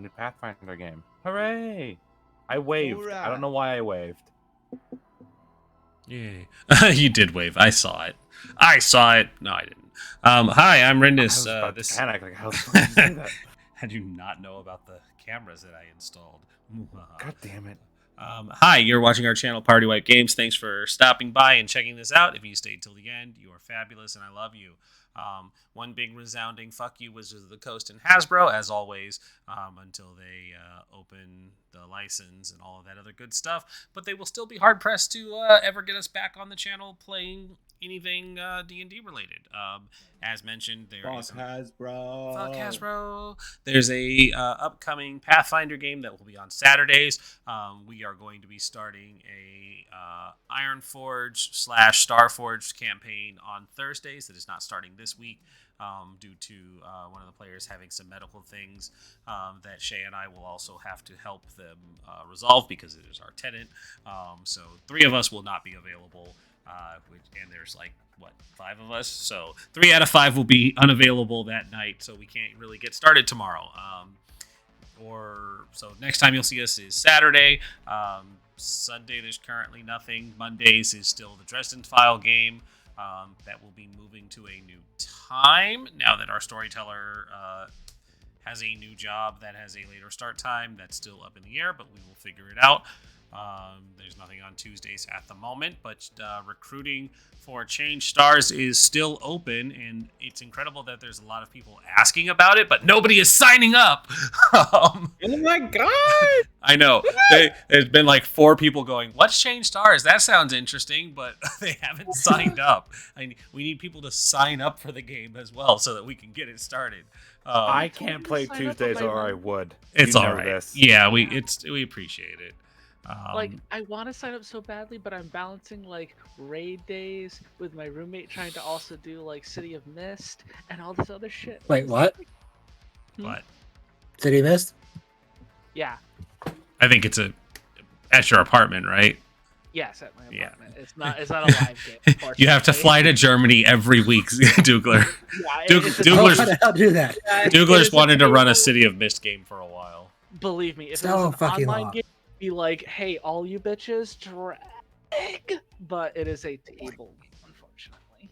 new Pathfinder game. Hooray! I waved. Hoorah. I don't know why I waved. Yay. You did wave. I saw it. No, I didn't. Hi, I'm Rindis. I was about to panic. Like, how the fuck did you say that? How do you not know about the cameras that I installed? God damn it. Hi, you're watching our channel, PartyWipeGames. Thanks for stopping by and checking this out. If you stayed till the end, you are fabulous, and I love you. One big resounding fuck you, Wizards of the Coast and Hasbro, as always, until they open the license and all of that other good stuff. But they will still be hard-pressed to ever get us back on the channel playing anything D&D related. As mentioned, there is... Fuck Hasbro. Fuck Hasbro. There's a upcoming Pathfinder game that will be on Saturdays. We are going to be starting a Ironforge / Starforge campaign on Thursdays that is not starting this week due to one of the players having some medical things that Shae and I will also have to help them resolve because it is our tenant. So 3 of us will not be available. And there's 5 of us, so 3 out of 5 will be unavailable that night, so we can't really get started tomorrow. So next time you'll see us is Saturday. Sunday there's currently nothing. Mondays is still the Dresden File game. That will be moving to a new time now that our storyteller has a new job that has a later start time. That's still up in the air, but we will figure it out. There's nothing on Tuesdays at the moment, but recruiting for Change Stars is still open, and it's incredible that there's a lot of people asking about it, but nobody is signing up. Oh my god! I know. There's been 4 people going, what's Change Stars? That sounds interesting, but they haven't signed up. We need people to sign up for the game as well so that we can get it started. I can't play Tuesdays, or I would. It's You all know right. this. Yeah, we appreciate it. I want to sign up so badly, but I'm balancing raid days with my roommate trying to also do City of Mist and all this other shit. Wait, what? What? City Mist? Yeah. I think it's at your apartment, right? Yes, at my Yeah. apartment. It's not a live game. You have to unfortunately. fly to Germany every week, Doogler. Yeah, Doogler's- it's How the hell do that? Douglas wanted to run a City of Mist game for a while. Believe me, if So it was an fucking online long. game, it'd be like, hey, all you bitches, drag. But it is a table game, unfortunately.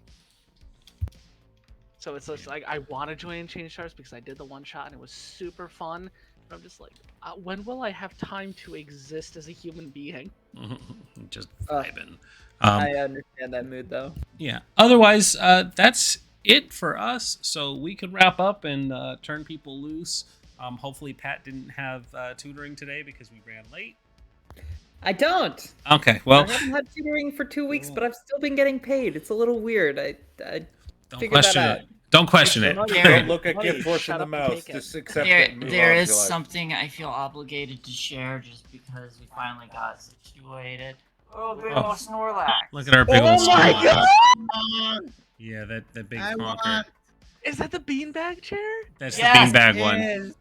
So it's just I want to join Change Stars because I did the one shot and it was super fun. But I'm just when will I have time to exist as a human being? Just vibing. I understand that mood though. Yeah. Otherwise, that's it for us. So we can wrap up and turn people loose. Hopefully Pat didn't have tutoring today because we ran late. I don't. Okay, well, I haven't had tutoring for 2 weeks, but I've still been getting paid. It's a little weird. I don't figured question that it. Don't question it. Don't look a Money, gift horse in shut the up and mouth. take it. Just accept it. And move There on is with your life. something I feel obligated to share just because we finally got situated. Oh, big Oh. ol' Snorlax. Look at our big old my Snorlax. god! Yeah, that big I honker. want Is that the beanbag chair? That's Yes, the beanbag one.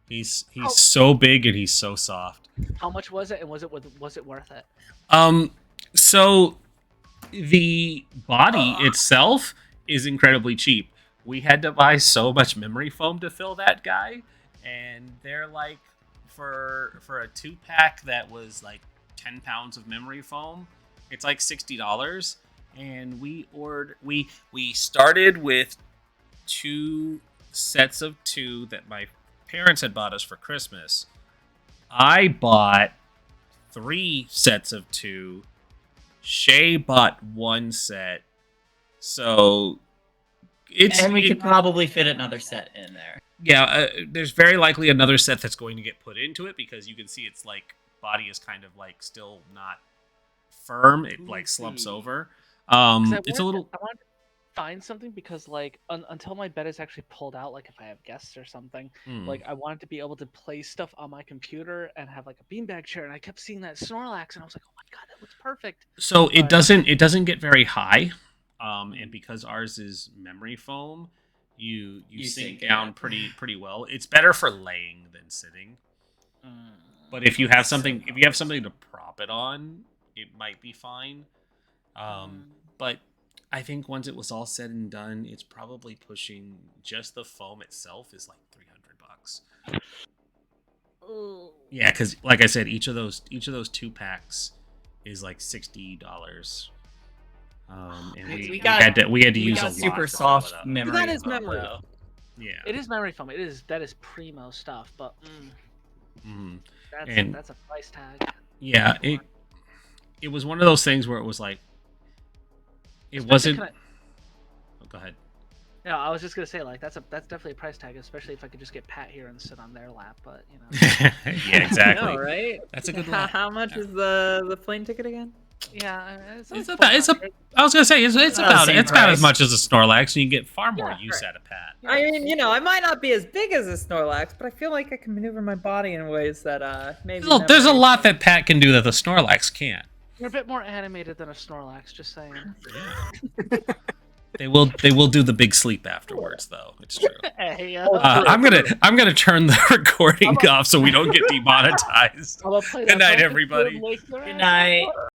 this. He's so big and he's so soft. How much was it, and was it worth it? So the body itself is incredibly cheap. We had to buy so much memory foam to fill that guy, and they're for a 2-pack that was 10 pounds of memory foam, it's $60. And we started with 2 sets of 2 that my parents had bought us for Christmas. I bought 3 sets of 2. Shae bought 1 set. So And we could probably fit another set in there. yeah, there's very likely another set that's going to get put into it because you can see its body is kind of still not firm. It slumps over. 'Cause It's a little. I wanted find something because like until my bed is actually pulled out, like if I have guests or something, Hmm. like I wanted to be able to play stuff on my computer and have like a beanbag chair, and I kept seeing that Snorlax, and I was like, oh my god, that looks perfect. So it But- doesn't get very high, and because ours is memory foam, you sink sink down it. pretty well. It's better for laying than sitting. But if you have something to prop it on, it might be fine. But I think once it was all said and done, it's probably pushing just the foam itself is like $300. Yeah, because like I said, each of those 2-packs is like $60. And we had to use a lot super to fill it soft up. memory. That is foam, memory. though. Yeah. It is memory foam. That is primo stuff, but Mhm. that's And- that's a price tag. Yeah, it was one of those things where it was like it Especially wasn't. kinda- Oh, go ahead. No, I was just gonna say like that's definitely a price tag, especially if I could just get Pat here and sit on their lap. But you know, Yeah, exactly. I know, right? That's a good How, one. how much is the plane ticket again? yeah, It's about. I was gonna say it's About the about. same It's about as price. much as a Snorlax, and you get far more Yeah, use out of Pat. I mean, you know, I might not be as big as a Snorlax, but I feel like I can maneuver my body in ways that maybe. There's a memory- lot that Pat can do that the Snorlax can't. You're a bit more animated than a Snorlax, just saying. They will do the big sleep afterwards, though. It's true. Hey, I'm gonna turn the recording off so we don't get demonetized. I'm gonna play Good that night, Broken everybody. Sword Lake there. Good night.